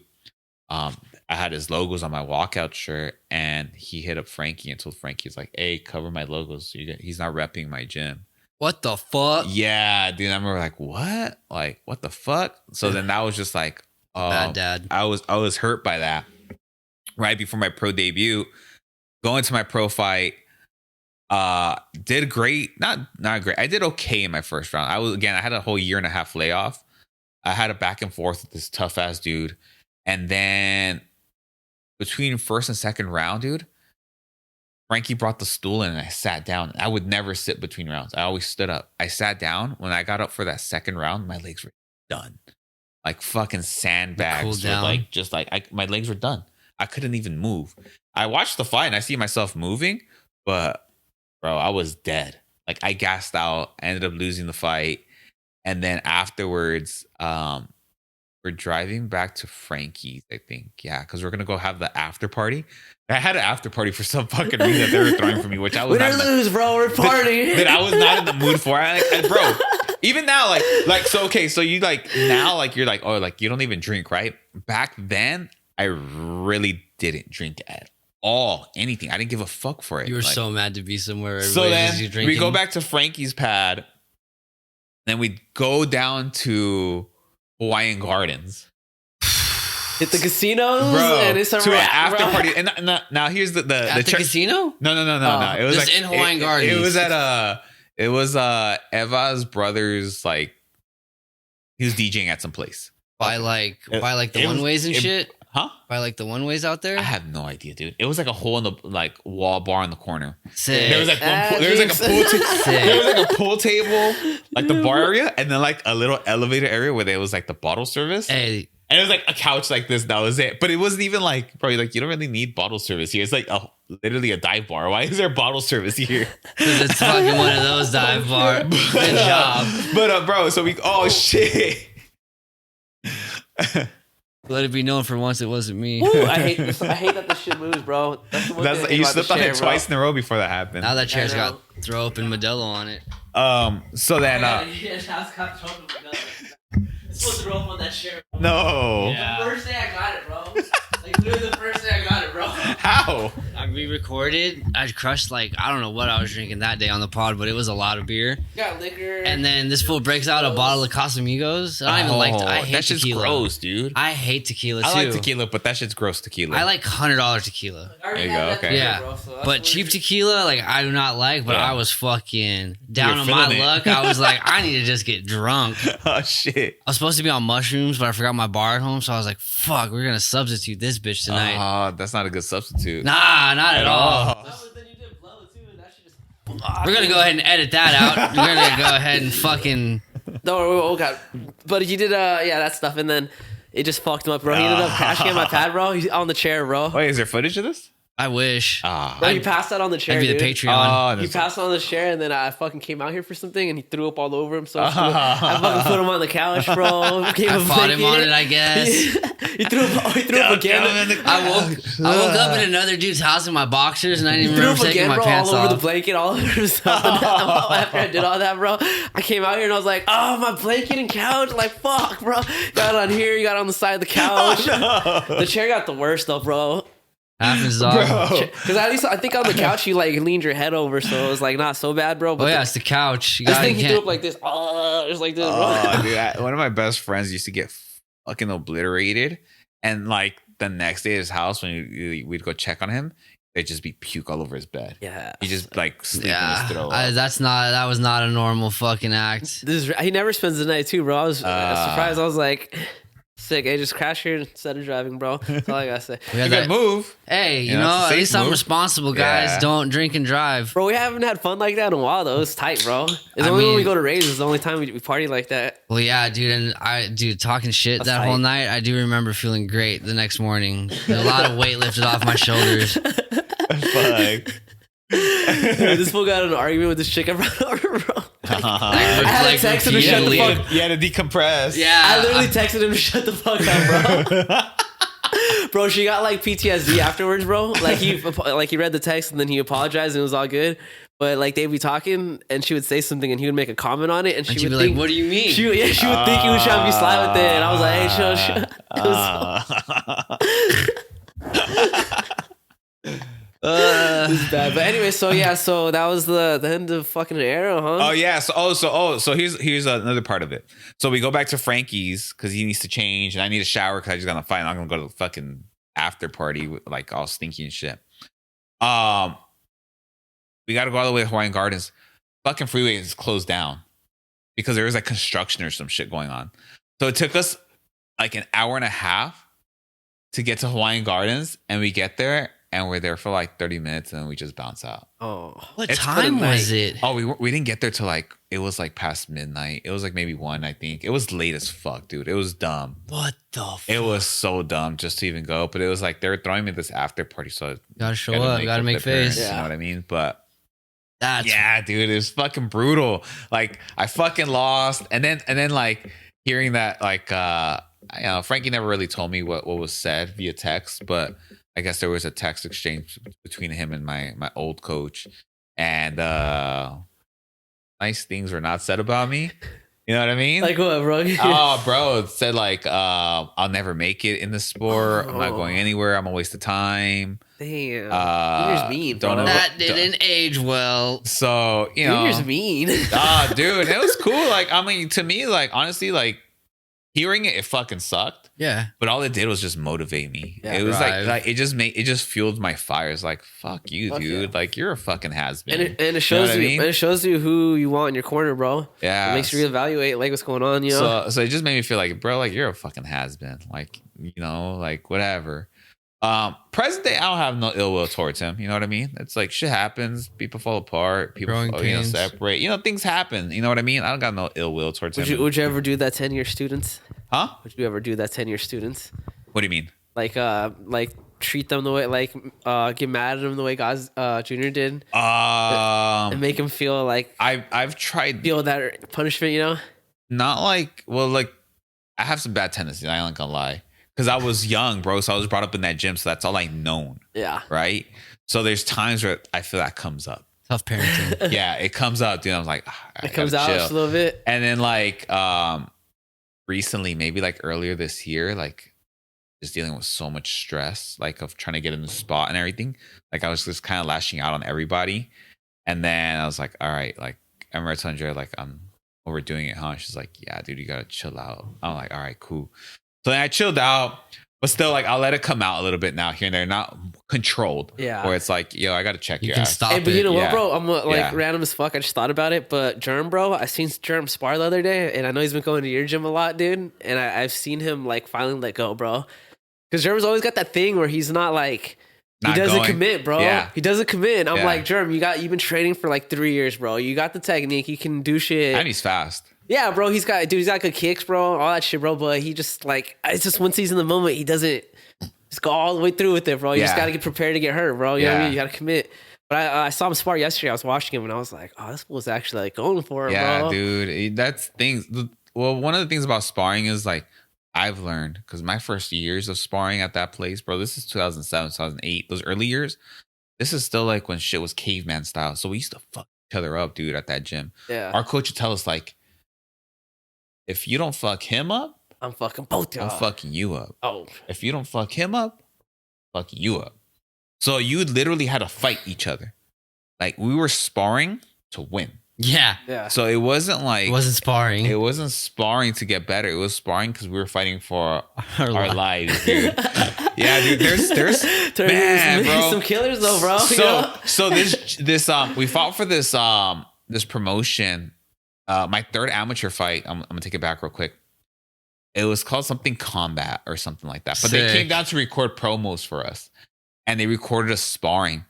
I had his logos on my walkout shirt, and he hit up Frankie and told Frankie, he's like, hey, cover my logos. He's not repping my gym. What the fuck? Yeah, dude. I remember like, what? Like, what the fuck? So then that was just like, Bad dad. I was hurt by that. Right before my pro debut, going to my pro fight, did great. Not great. I did okay in my first round. I had a whole year and a half layoff. I had a back and forth with this tough ass dude. And then between first and second round, dude, Frankie brought the stool in and I sat down. I would never sit between rounds. I always stood up. I sat down. When I got up for that second round, my legs were done. Like fucking sandbags. My legs were done. I couldn't even move. I watched the fight and I see myself moving, but bro, I was dead. Like I gassed out. I ended up losing the fight. And then afterwards, we're driving back to Frankie's, I think. Yeah, because we're going to go have the after party. I had an after party for some fucking reason that they were throwing for me, which I was Win or lose, bro. We're partying. That I was not in the mood for. Bro, even now, so you like, now, like, you're like, oh, like, you don't even drink, right? Back then, I really didn't drink at all. Anything. I didn't give a fuck for it. You were so mad to be somewhere. So then we go back to Frankie's pad. Then we go down to Hawaiian Gardens. Hit the casinos, bro, and it's a to wrap, an after bro. party. And now here's the casino? No. It was just like in Hawaiian Gardens. It was at Eva's brother's, like, he was DJing at some place. By the one ways and shit. Huh? By like the one ways out there. I have no idea, dude. It was like a hole in the like wall bar in the corner. Sick. There was like a pool table, like the bar area, and then like a little elevator area where there was like the bottle service. Hey. And it was like a couch like this. That was it. But it wasn't even like, bro, like, you don't really need bottle service here. It's like literally a dive bar. Why is there bottle service here? Because it's fucking one of those dive bars. Good job. But bro, so oh shit. Let it be known for once it wasn't me. Ooh, I hate that this shit moves, bro. That's the one thing I hate You about slipped the on chair, it twice in a row before that happened. Now that chair's got throw up and Modelo on it. So then It's supposed to roll up on that chair. no. Yeah. The first day I got it, bro. Like literally the first day I got it, bro. How? We recorded. I crushed like I don't know what I was drinking that day on the pod, but it was a lot of beer. Got liquor. And then this fool breaks out a bottle of Casamigos. I don't even like. I hate that shit's tequila. gross, dude. I hate tequila too. I like tequila, but that shit's gross tequila. I like $100 tequila. I already There you had go, that okay. liquor, Yeah, bro, so but cheap tequila, like I do not like. But Yeah. I was fucking down You're on my feeling it. luck. I was like, I need to just get drunk. Oh shit. I was supposed to be on mushrooms, but I forgot my bar at home, so I was like, fuck, we're gonna substitute this bitch tonight. That's not a good substitute. Nah, not at all. No, but then you did blow too, and that shit just. We're gonna go ahead and edit that out. We're gonna go ahead and fucking. No, God. But he did, that stuff, and then it just fucked him up, bro. He ended up crashing on my pad, bro. He's on the chair, bro. Wait, is there footage of this? I wish. Bro, he passed out on the chair, That'd be the dude. Patreon. He passed out on the chair, and then I fucking came out here for something, and he threw up all over him. So I fucking put him on the couch, bro. I fought him on it, I guess. he threw up again. I woke up in another dude's house in my boxers, and I didn't even Threw up remember taking again, my bro, pants all over off. the blanket, all over himself. And after I did all that, bro, I came out here and I was like, oh, my blanket and couch. Like, fuck, bro. Got on here, you got on the side of the couch. The chair got the worst, though, bro. Happens, dog. Because at least I think on the couch you like leaned your head over, so it was like not so bad, bro. Oh But yeah, it's the couch. You I gotta, think he can't- threw up like this. Just like this, bro. Oh, dude, one of my best friends used to get fucking obliterated, and like the next day at his house when we'd go check on him, there'd just be puke all over his bed. Yeah, He just like sleep in his throw. that was not a normal fucking act. he never spends the night too, bro. I was surprised. I was like, sick. Hey, just crash here instead of driving, bro. That's all I gotta say. We You had gotta that, move. hey, you You know, know, it's a at safe least I'm move. responsible, guys. Yeah. Don't drink and drive. Bro, we haven't had fun like that in a while though. It's tight, bro. It's only when we go to raves. It's the only time we party like that. Well, yeah, dude, and talking shit That's that tight. whole night. I do remember feeling great the next morning. A lot of weight lifted off my shoulders. Fuck. Dude, this fool got in an argument with this chick I brought over, bro. I had to text him to shut the fuck. You had to decompress. Yeah. I literally texted him to shut the fuck up, bro. Bro, she got like PTSD afterwards, bro. Like he read the text and then he apologized and it was all good. But like they'd be talking and she would say something and he would make a comment on it and she would be think, like, "What do you mean?" She would think he was trying to be sly with it, and I was like, "Hey, it was bad." But anyway, so that was the end of fucking Arrow, huh? Oh yeah. So here's another part of it. So we go back to Frankie's because he needs to change, and I need a shower because I just got to fight. I'm gonna go to the fucking after party with, like all stinky and shit. We got to go all the way to Hawaiian Gardens. Fucking freeway is closed down because there was like construction or some shit going on. So it took us like an hour and a half to get to Hawaiian Gardens, and we get there and we're there for like 30 minutes and we just bounce out. Oh, What It's time was it? Oh, we didn't get there till like it was like past midnight. It was like maybe 1, I think. It was late as fuck, dude. It was dumb. What the fuck? It was so dumb just to even go. But it was like they were throwing me this after party, so Gotta show up. Gotta make face. You know what I mean? But That's yeah, dude, it was fucking brutal. Like I fucking lost, and then like hearing that, like Frankie never really told me what was said via text, but I guess there was a text exchange between him and my old coach, and nice things were not said about me. You know what I mean? like what, bro? Oh, bro, it said like I'll never make it in the sport. I'm not going anywhere. I'm a waste of time. Damn, Junior's mean, bro. that didn't age well. So you know, Junior's mean. dude, it was cool. Like, I mean, to me, like, honestly, like, hearing it fucking sucked. Yeah. But all it did was just motivate me. Yeah, it was drive. like it just fueled my fires. Like, fuck you, Fuck dude. yeah. Like, you're a fucking has-been. And it shows what I you, mean? and it shows you who you want in your corner, bro. Yeah. It makes you reevaluate like what's going on, you know. So it just made me feel like, bro, like you're a fucking has-been. Like, you know, like whatever. Present day, I don't have no ill will towards him. You know what I mean? It's like shit happens, people fall apart, people Growing pains. separate. You know, things happen. You know what I mean? I don't got no ill will towards him. Would you ever do that 10-year students? Huh? Would you ever do that 10-year students? What do you mean? Like treat them the way, like get mad at them the way God's Junior did, and make him feel like I've tried feel that punishment, you know? not like I have some bad tendencies. I ain't gonna lie, because I was young, bro. So I was brought up in that gym, so that's all I known, Yeah. right? So there's times where I feel that comes up. Tough parenting. Yeah, it comes up, dude. I'm like, I It comes out gotta just a little bit. and then like recently, maybe like earlier this year, like just dealing with so much stress, like of trying to get in the spot and everything. Like I was just kind of lashing out on everybody, and then I was like, all right, like I remember telling Jared, like I'm overdoing it, huh? She's like, yeah, dude, you gotta chill out. I'm like, all right, cool. So then I chilled out, but still, like I'll let it come out a little bit now here and there, not controlled. Yeah. Where it's like, yo, I gotta check You your can ass. stop Hey, but you know it. what, Yeah. bro? I'm like Yeah. random as fuck. I just thought about it, but Germ, bro, I seen Germ spar the other day, and I know he's been going to your gym a lot, dude. And I've seen him like finally let go, bro. Because Germ's always got that thing where he's not like Not he doesn't going. commit, bro. Yeah. He doesn't commit. I'm Yeah. like, Germ, you've been training for like 3 years, bro. You got the technique. You can do shit. And he's fast. Yeah, bro. He's got good kicks, bro. All that shit, bro. But he just like it's just once he's in the moment, he doesn't just go all the way through with it, bro. You just Yeah. gotta get prepared to get hurt, bro. You know what I Yeah. mean? You gotta commit. But I saw him spar yesterday. I was watching him and I was like, oh, this fool's actually like going for it, Yeah, bro. dude. That's things. Well, one of the things about sparring is like I've learned because my first years of sparring at that place, bro. This is 2007, 2008. Those early years. This is still like when shit was caveman style. So we used to fuck each other up, dude, at that gym. Yeah. Our coach would tell us like, if you don't fuck him up, I'm fucking both I'm y'all. fucking you up. Oh, If you don't fuck him up, fucking you up. So you literally had to fight each other. Like we were sparring to win. Yeah. yeah. So it wasn't like It wasn't sparring. it wasn't sparring to get better. It was sparring because we were fighting for our life. lives, dude. Yeah, dude. There's Turn man, into bro. some killers though, bro. you know? So this we fought for this promotion. My third amateur fight. I'm gonna take it back real quick. It was called something combat or something like that. But they Sick. came down to record promos for us, and they recorded us sparring.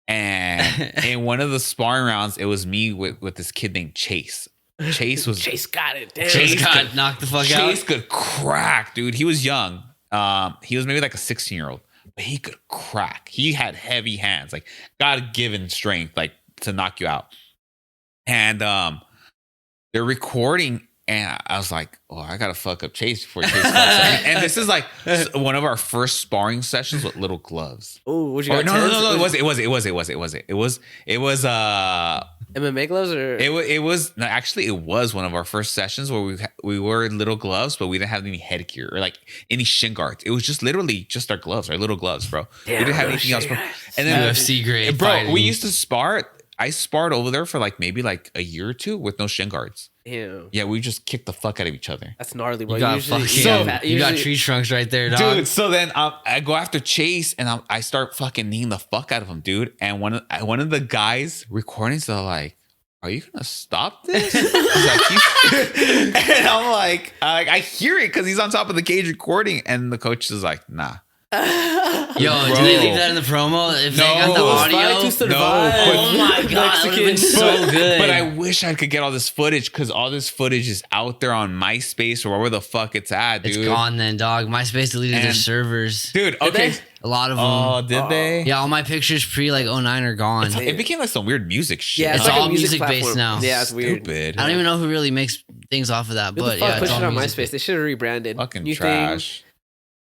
And in one of the sparring rounds, it was me with this kid named Chase. Chase got it. Damn. Chase Chase got could- knocked the fuck Chase out. could crack, dude. He was young. He was maybe like a 16-year-old, but he could crack. He had heavy hands, like God-given strength, like to knock you out. And they're recording, and I was like, oh, I gotta fuck up Chase before Chase fucks up. And this is like one of our first sparring sessions with little gloves. Oh, what you got? No. It was MMA gloves or it was no, actually it was one of our first sessions where we wore little gloves, but we didn't have any headgear or like any shin guards. It was just literally just our gloves, our little gloves, bro. Damn, we didn't have anything else, bro. And then UFC grade, bro, fighting. we used to spar. I sparred over there for like maybe like a year or two with no shin guards. Ew. Yeah, we just kicked the fuck out of each other. That's gnarly, bro. You got you got tree trunks right there, dog. Dude, so then I go after Chase and I start fucking kneeing the fuck out of him, dude. And one of the guys recording, so like, are you gonna stop this? And I'm like, I hear it because he's on top of the cage recording, and the coach is like, nah. Yo, did they leave that in the promo? If they got the audio, oh my god, that would have been so good. But I wish I could get all this footage because all this footage is out there on MySpace or wherever the fuck it's at, dude. It's gone then, dog. MySpace deleted their servers. Dude, okay. A lot of them. Oh, did they? Yeah, all my pictures pre like 09 are gone. It became like some weird music shit. Yeah, it's like all a music music based platform. now. Yeah, it's weird. Stupid. I don't even know who really makes things off of that, Who but the fuck yeah, pushed it's it all on music. MySpace? They should have rebranded. Fucking New trash.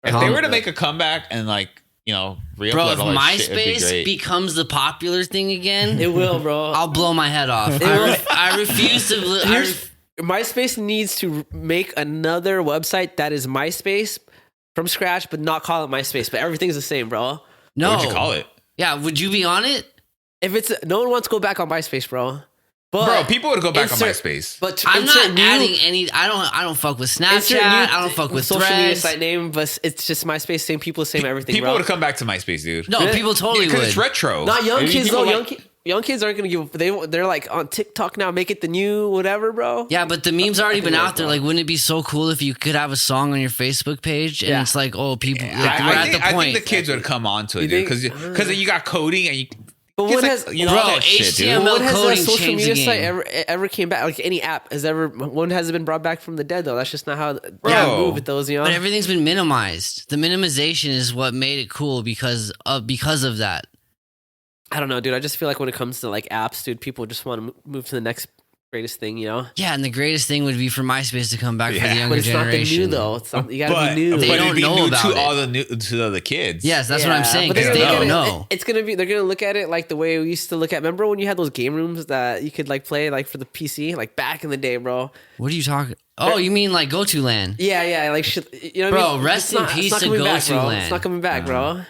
If they were to make a comeback and like, you know, re-upload Bro, if all that shit, it'd be MySpace great. becomes the popular thing again, It will, bro. I'll blow my head off. I refuse to. MySpace needs to make another website that is MySpace from scratch, but not call it MySpace. But everything's the same, bro. No, What would you call it? Yeah, would you be on it? If it's no one wants to go back on MySpace, bro. But Bro, people would go back on insert- MySpace. But I'm not insert new- adding any. I don't fuck with Snapchat. insert new I don't fuck with social media Threads. site name, but it's just MySpace, same people, same everything. People bro. would come back to MySpace, dude. No, people totally Because would. it's retro. Not young Maybe kids people though. like- Young kids aren't gonna give. They're like on TikTok now. Make it the new whatever, bro. Yeah, but the meme's already been out there. bro. Like, wouldn't it be so cool if you could have a song on your Facebook page and Yeah. it's like, oh, people, Yeah, like, we're I at think, the point. I think the kids would come on to it, You dude. think- Because you got coding and you. But kids what like, has you know, bro, all that shit, dude. HTML When has a coding social changed media the site game. ever came back? Like any app has ever one has been brought back from the dead though. That's just not how Bro. you move with those. You know. But everything's been minimized. The minimization is what made it cool because of that. I don't know, dude. I just feel like when it comes to like apps, dude, people just want to move to the next greatest thing. You know. Yeah, and the greatest thing would be for MySpace to come back for Yeah. the younger But it's not the generation. new though. It's not, you gotta be new. But They it'd don't be know new about to it. all to the kids. Yes, that's what I'm saying. but Because they're they gonna- don't know. It's gonna be. They're gonna look at it like the way we used to look at. Remember when you had those game rooms that you could like play like for the PC, like back in the day, bro. What are you talking? Oh, you mean like GoTo Land? Yeah, like shit. You know, what Bro, I mean? rest It's in peace it's to coming back, Go-To bro. Land. It's not coming back, bro.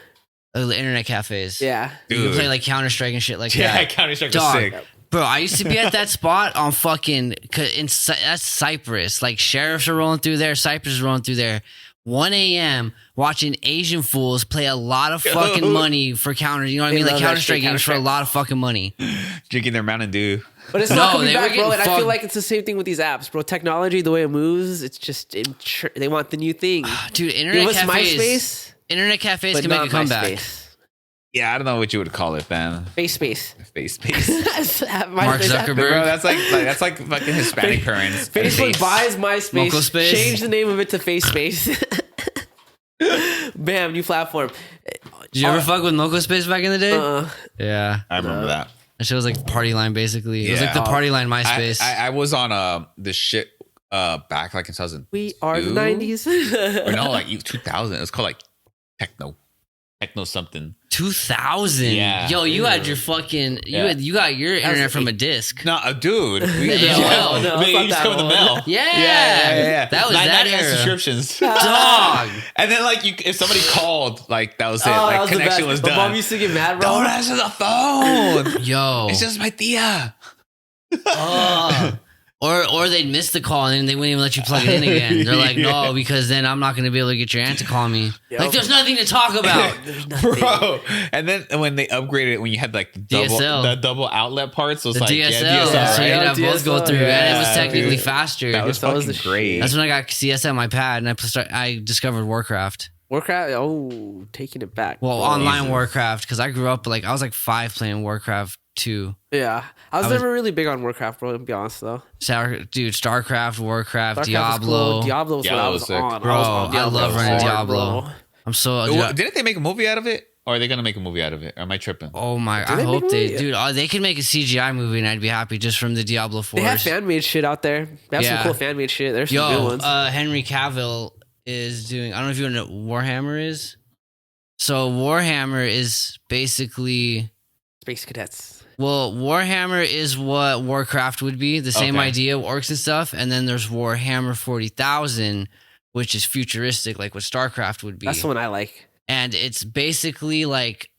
The internet cafes. Yeah, You can Dude. play like Counter Strike and shit like Yeah, that. Counter-Strike was Dog. sick. Bro, I used to be at that spot on fucking that's Cyprus. Like sheriffs are rolling through there, Cyprus is rolling through there. 1 a.m. watching Asian fools play a lot of fucking money for counter. You know what I They mean? Like love that Counter Strike shit, games for a Counter-Strike. lot of fucking money. Drinking their Mountain Dew. but it's No, not coming they were back, bro. getting And I feel fucked. like it's the same thing with these apps, bro. Technology, the way it moves, it's just they want the new thing. Dude, Give internet us cafes. MySpace, Internet cafes but can make not a comeback. MySpace. Yeah, I don't know what you would call it, man. Face. Face. Mark Zuckerberg. Bro, that's like fucking Hispanic parents. Facebook buys MySpace, Moco Space. change the name of it to FaceSpace. Bam, new platform. Did you ever fuck with Moco Space back in the day? Yeah. I remember that. That shit was like Party Line basically. It was Yeah. like the Party Line MySpace. I was on this shit back like in 2000. We are the Two? 90s. Or no, like 2000. It was called like techno something. 2000. Yeah. Yo, you had your fucking Yeah. you got your internet from a disc. No, dude. We AOL. No, we fuck used to that come with the one. mail. Yeah. That was that 99 era. subscriptions. Dog. And then like if somebody called, like that was it. Oh, like that was the connection best. was My done. mom used to get mad, bro. Don't answer the phone. Yo. It's just my tia. Or they'd miss the call and they wouldn't even let you plug it in again. They're like, no, because then I'm not going to be able to get your aunt to call me. Yep. Like, there's nothing to talk about. Bro, and then when they upgraded it, when you had like the DSL. double outlet parts, it was The like DSL. DSL, So right? you'd have both go DSL, through. And it was yeah, technically dude. faster. That was That was fucking the great. shit. That's when I got CS on my pad and I discovered Warcraft. Warcraft, taking it back. Well, bro. online Jesus. Warcraft, because I grew up I was like 5 playing Warcraft 2. Yeah, I was I was- never really big on Warcraft, bro. To be honest, though. StarCraft, Warcraft, StarCraft was Diablo. cool. Diablo was what I Diablo was was sick. on. Bro, I was on I love running hard, Diablo. bro. I'm so. Didn't they make a movie out of it? Or are they gonna make a movie out of it? Or am I tripping? Oh my! Do I they make hope a they, movie? dude. They could make a CGI movie, and I'd be happy just from the Diablo 4s. They have fan made shit out there. They have Yeah. some cool fan made shit. There's some good Yo, ones. Henry Cavill is doing. I don't know if you know what Warhammer is. So Warhammer is basically. Space Cadets. Well, Warhammer is what Warcraft would be, the same Okay. idea, orcs and stuff. And then there's Warhammer 40,000, which is futuristic, like what StarCraft would be. That's the one I like. And it's basically like,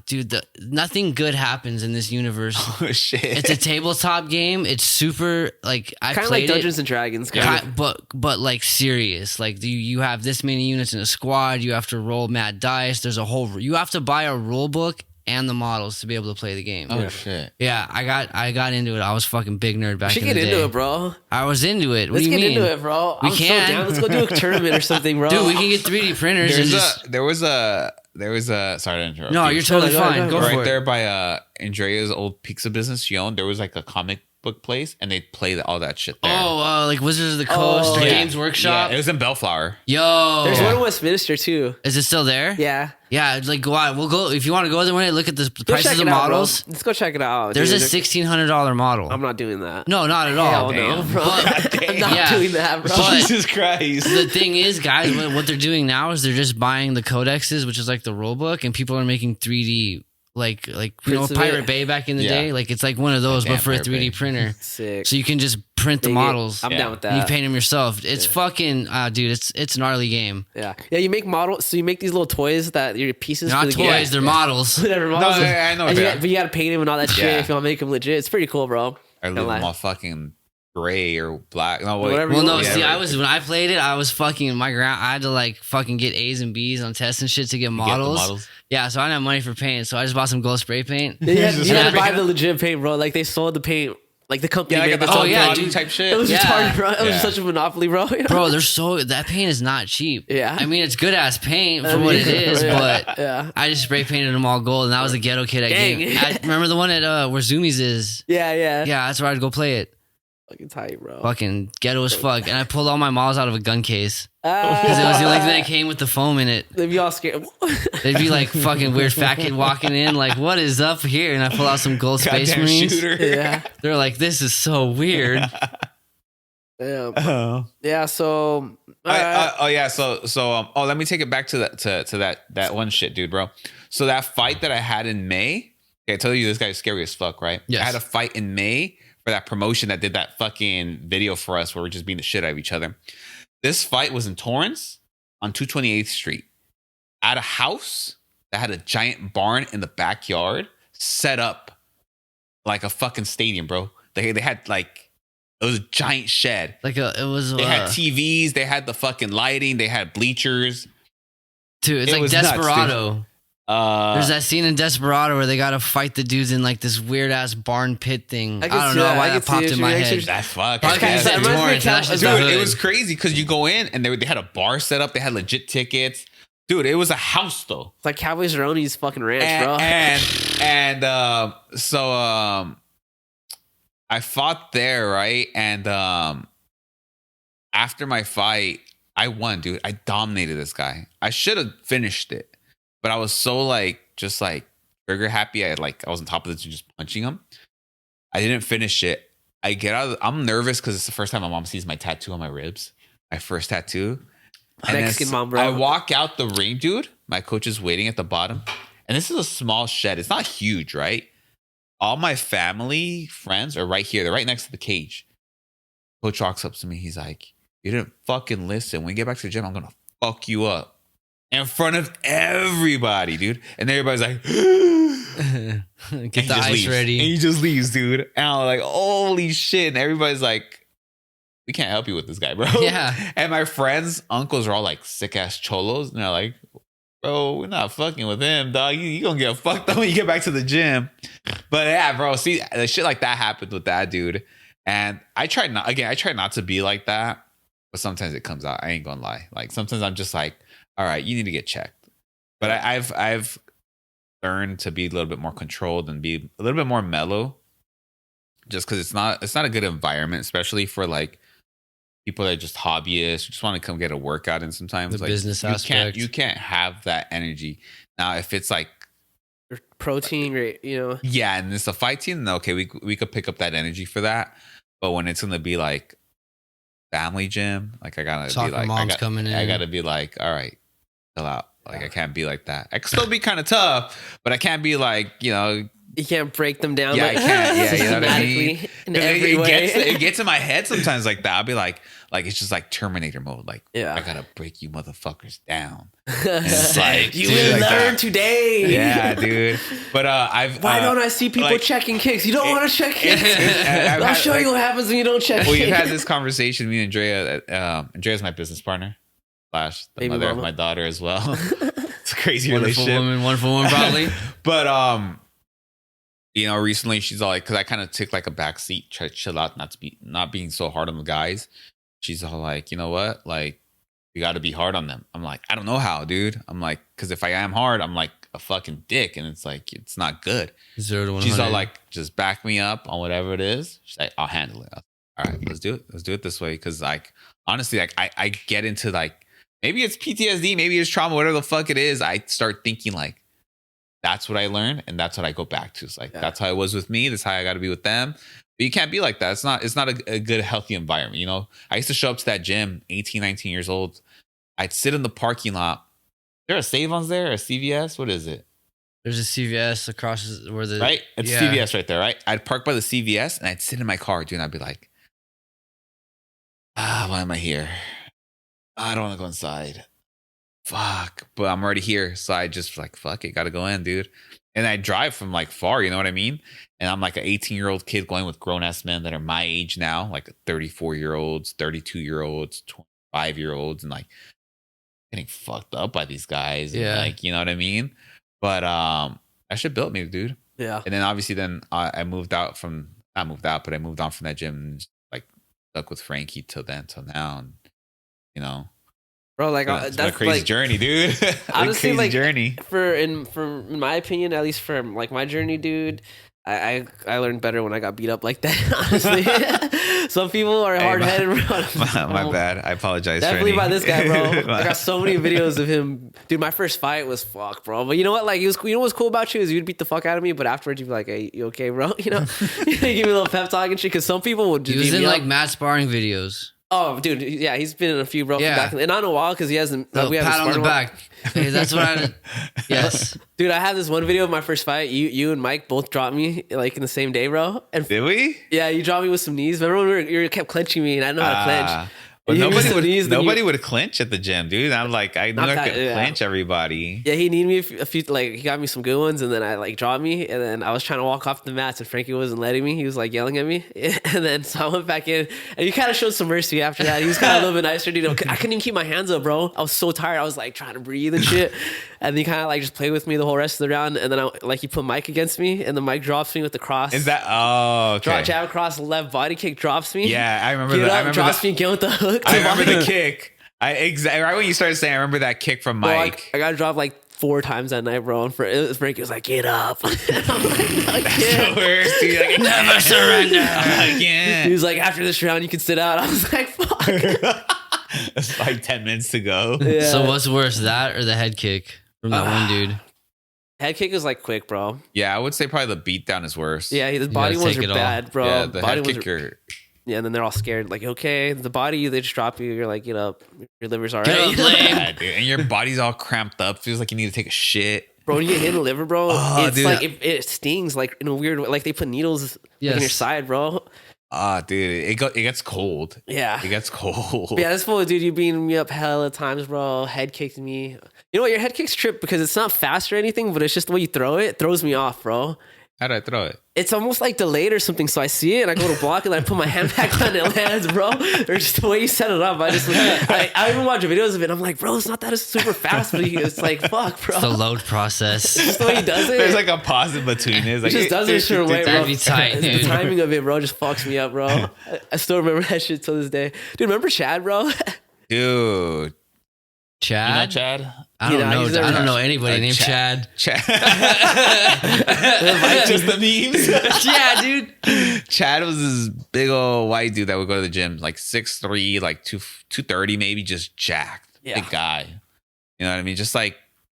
dude, nothing good happens in this universe. Oh shit! It's a tabletop game. It's super, like, I Kind of played like Dungeons and Dragons. Kind of. but like serious. Like you have this many units in a squad. You have to roll mad dice. There's a whole, you have to buy a rule book and the models to be able to play the game. Oh shit! Yeah, I got into it. I was fucking big nerd back We should in the get day. into it, bro. I was into it. What Let's do you get mean? into it, bro. We I'm can. so down. Let's go do a tournament or something, bro. Dude, we can get 3D printers and just. There was a. Sorry to interrupt. No, you. you're totally Go ahead, fine. Go go ahead. for right it. there by Andrea's old pizza business she owned. There was like a comic book place, and they played all that shit there. Oh, like Wizards of the Coast or yeah. Games Workshop. Yeah, it was in Bellflower. Yo, There's one in Westminster too. is it still there? Yeah. Yeah, it's like go out. We'll go if you want to go there one day. Look at the Go prices check of it out, bro. models. Let's go check it out. There's dude. a $1,600 model. I'm not doing that. No, not at all. Hell no, damn. bro. But- I'm not yeah. doing that, bro. But- Jesus Christ! The thing is, guys, what they're doing now is they're just buying the codexes, which is like the rule book, and people are making 3D, like you know, Prints of Pirate it. Bay back in the Yeah. day. Like it's like one of those, Damn, but for a Pirate 3D Bay. printer, Sick. so you can just print the Dig it. models. I'm Yeah. down with And you that. paint them yourself. It's fucking, dude. It's a gnarly game. Yeah. You make models. So you make these little toys that your pieces. They're for not the toys, game. they're models. Whatever No, models. I know. And you Yeah. got- but you got to paint them and all that shit Yeah. if you want to make them legit. It's pretty cool, bro. I Don't leave lie. them all fucking gray or black. No, wait. Whatever Well, you no, want. see, Yeah, I was when I played it, I was fucking my ground. I had to like fucking get A's and B's on tests and shit to get Get the models. Yeah, so I didn't have money for paint, so I just bought some gold spray paint. You had, Jesus you had to Christ. buy the legit paint, bro. Like they sold the paint. Like the company. Yeah, I made got the the Oh, Tom yeah, Brady dude. type shit. It was Yeah. retarded, bro. It was Yeah. such a monopoly, bro. Bro, that paint is not cheap. Yeah. I mean, it's good ass paint for I what mean, it is, yeah. but Yeah. I just spray painted them all gold, and that was a ghetto kid at Dang. game. I remember the one at where Zoomies is. Yeah. Yeah, that's where I'd go play it. Fucking tight, bro. Fucking ghetto as fuck, and I pulled all my models out of a gun case Because because it was the only thing that came with the foam in it. They'd be all scared. They'd be like fucking weird fat kid walking in, like, what is up here? And I pull out some gold Space Goddamn Marines. shooter. yeah. They're like, this is so weird. Yeah. Oh. Yeah. So. Let me take it back to that one shit, dude, bro. So that fight that I had in May, okay, I told you this guy's scary as fuck, right? Yes. I had a fight in May for that promotion that did that fucking video for us where we're just beating the shit out of each other. This fight was in Torrance on 228th Street at a house that had a giant barn in the backyard set up like a fucking stadium, bro. They had like, it was a giant shed. Like it was. They had TVs, they had the fucking lighting, they had bleachers. Dude, it's it like was nuts, dude. Desperado. There's that scene in Desperado where they gotta fight the dudes in like this weird ass barn pit thing. I I can don't see know that. why I that can see popped it. in my Actually, head. that fuck. Fucking Okay, so said it reminds me of Torrance, Cal- that's just Dude, the it hood. was crazy because you go in and they had a bar set up, they had legit tickets. Dude, it was a house though. It's like Cowboys Roni's fucking ranch, bro. So I fought there, right? And after my fight, I won, dude. I dominated this guy. I should have finished it, but I was so like just like trigger happy. I was on top of this just punching him. I didn't finish it. I get out. I'm nervous because it's the first time my mom sees my tattoo on my ribs. My first tattoo. And then Mexican mom, bro. I walk out the ring, dude. My coach is waiting at the bottom. And this is a small shed. It's not huge, right? All my family, friends are right here. They're right next to the cage. Coach walks up to me. He's like, you didn't fucking listen. When we get back to the gym, I'm going to fuck you up. In front of everybody, dude. And everybody's like, Get the ice ready. And he just leaves, dude. And I'm like, holy shit. And everybody's like, we can't help you with this guy, bro. Yeah. And my friends' uncles are all like sick ass cholos. And they're like, bro, we're not fucking with him, dog. You gonna get fucked up when you get back to the gym. But yeah, bro, see, the shit like that happened with that dude. And I try not to be like that. But sometimes it comes out. I ain't gonna lie. Like sometimes I'm just like, all right, you need to get checked. But I've learned to be a little bit more controlled and be a little bit more mellow. Just because it's not a good environment, especially for like people that are just hobbyists, just want to come get a workout. And sometimes The like business you aspect. you can't have that energy. Now, if it's like, Or protein, or, yeah, and it's a fight team, then okay, we could pick up that energy for that. But when it's gonna be like family gym, like I gotta Soccer be like, moms coming in. I gotta be like, all right, chill out. Like I can't be like that. I can still be kind of tough, but I can't be like, you can't break them down. yeah, I can't. Yeah, you know what I mean? systematically in 'Cause every way. it gets in my head sometimes like that. I'll be like it's just like Terminator mode. Like, Yeah. I gotta break you motherfuckers down. And it's like, you dude, will like learn that. today. Yeah, dude. But Why don't I see people like- checking kicks? You don't want to check kicks. I've I'll had, show like- you what happens when you don't check Well, kicks. you've had this conversation, me and Andrea. Andrea's my business partner, / the Baby mother mama. of my daughter as well. It's a crazy Wonderful relationship. wonderful woman, probably. But recently she's all like, because I kind of took like a back seat, try to chill out, not being so hard on the guys. She's all like, you know what, like you got to be hard on them. I'm like, I don't know how, dude. I'm like, because if I am hard, I'm like a fucking dick, and it's like it's not good. 0 to 100. She's all like, just back me up on whatever it is. She's like, I'll handle it. All right, let's do it. Let's do it this way. Because like honestly, like I get into like, maybe it's PTSD, maybe it's trauma, whatever the fuck it is. I start thinking like, that's what I learned, and that's what I go back to. It's like, that's how it was with me. That's how I got to be with them. But you can't be like that. It's not a good, healthy environment. I used to show up to that gym, 18, 19 years old. I'd sit in the parking lot. There a Save-Ons there, a CVS? What is it? There's a CVS across where the Right? It's yeah. CVS right there, right? I'd park by the CVS, and I'd sit in my car, dude, and I'd be like, why am I here? I don't want to go inside. Fuck. But I'm already here. So I just like, fuck it, gotta go in, dude. And I drive from like far, you know what I mean? And I'm like an 18-year-old kid going with grown-ass men that are my age now, like 34-year-olds, 32-year-olds, 25-year-olds, and like getting fucked up by these guys. And, Yeah. like, you know what I mean? But that shit built me, dude. Yeah. And then obviously I moved out from, not moved out, but I moved on from that gym and just, like stuck with Frankie till now. And, Bro, like it's been a that's crazy like journey, dude. honestly, crazy like journey. in my opinion, at least from like my journey, dude, I learned better when I got beat up like that. Honestly, some people are hard headed. My bad. I apologize. Definitely for by any- this guy, bro. I got so many videos of him. Dude, my first fight was fuck, bro. But you know what? Like, you know what's cool about you is you'd beat the fuck out of me, but afterwards you'd be like, "Hey, you okay, bro?" You know, you give me a little pep talk and shit. Because some people would He just was beat in me like up. mad sparring videos. Oh, dude, yeah, he's been in a few, bro. Yeah. Back and not in a while because he hasn't. So we haven't pat on the sparred in a while. back. Hey, that's what I. Yes. Dude, I have this one video of my first fight. You and Mike both dropped me like in the same day, bro. And Did we? yeah, you dropped me with some knees. Remember when you kept clenching me and I didn't know how to clench. But You hit me nobody with would. some knees, then Nobody would clinch at the gym, dude. I'm like, I knew Not I that- could yeah. clinch everybody. Yeah, he needed me a few, like, he got me some good ones, and then I, like, dropped me, and then I was trying to walk off the mats, and Frankie wasn't letting me. He was, like, yelling at me, and then so I went back in, and he kind of showed some mercy after that. He was kind of a little bit nicer, dude. I couldn't even keep my hands up, bro. I was so tired. I was, like, trying to breathe and shit, and then he kind of, like, just played with me the whole rest of the round, and then, he put Mike against me, and then Mike drops me with the cross. Is that? Oh, okay. Drop, jab across, left body kick, drops me. Yeah, I remember Get that. up, I remember drops that. me again with the hook. I remember the kick. Right when you started saying, I remember that kick from Bro, Mike. I got dropped like 4 times that night, bro. And Frankie was like, "Get up!" I'm like, "I That's can't." the worst, dude. Like, Never surrender. I He can't. was like, "After this round, you can sit out." I was like, "Fuck." It's like 10 minutes to go. Yeah. So what's worse, that or the head kick from that one dude? Head kick is like quick, bro. Yeah, I would say probably the beatdown is worse. Yeah, his body gotta ones take are it all. bad, bro. Yeah, the body head ones are- kicker. yeah, and then they're all scared. Like, okay, the body, they just drop you. You're like, "Get up." Your liver's all right. Get up, lame. Yeah, dude. And your body's all cramped up. Feels like you need to take a shit. Bro, when you get hit in the liver, bro, Oh, it's dude. like it stings like in a weird way. Like they put needles like, in your Yes. side, bro. Ah, dude, it gets cold. Yeah. It gets cold. But yeah, this fool, dude, you beating me up hella times, bro. Head kicked me. You know what? Your head kicks trip because it's not fast or anything, but it's just the way you throw it. It throws me off, bro. How do I throw it? It's almost like delayed or something. So I see it and I go to block and I put my hand back on it lands, bro. Or just the way you set it up. I even watch videos of it. I'm like, bro, it's not that it's super fast, but it's like, fuck, bro. It's the load process. Just the way he does it. There's like a pause in between. It's He like, just does it a certain way, bro. That'd be tight, It's the dude. timing of it, bro, just fucks me up, bro. I still remember that shit till this day. Dude, remember Chad, bro? Dude. Chad. You know Chad? I don't know. he's never I don't know Chad. anybody named Chad. Chad. Just the memes. Yeah, dude. Chad was this big old white dude that would go to the gym, like 6'3", like 230 maybe, just jacked. Yeah. Big guy. You know what I mean? Just like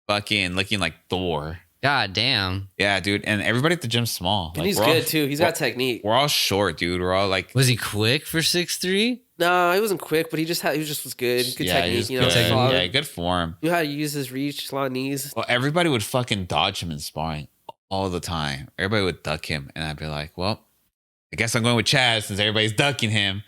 fucking looking like Thor. God damn. Yeah, dude. And everybody at the gym's small. And Like, he's we're good all- too. He's got technique. We're all short, dude. We're all like, Was he quick for 6'3"? No, he wasn't quick, but he just was good. Good yeah, technique. he's You know, good. solid. Yeah, good form. Knew how to use his reach, a lot of knees. Well, everybody would fucking dodge him in sparring all the time. Everybody would duck him, and I'd be like, well, I guess I'm going with Chad since everybody's ducking him.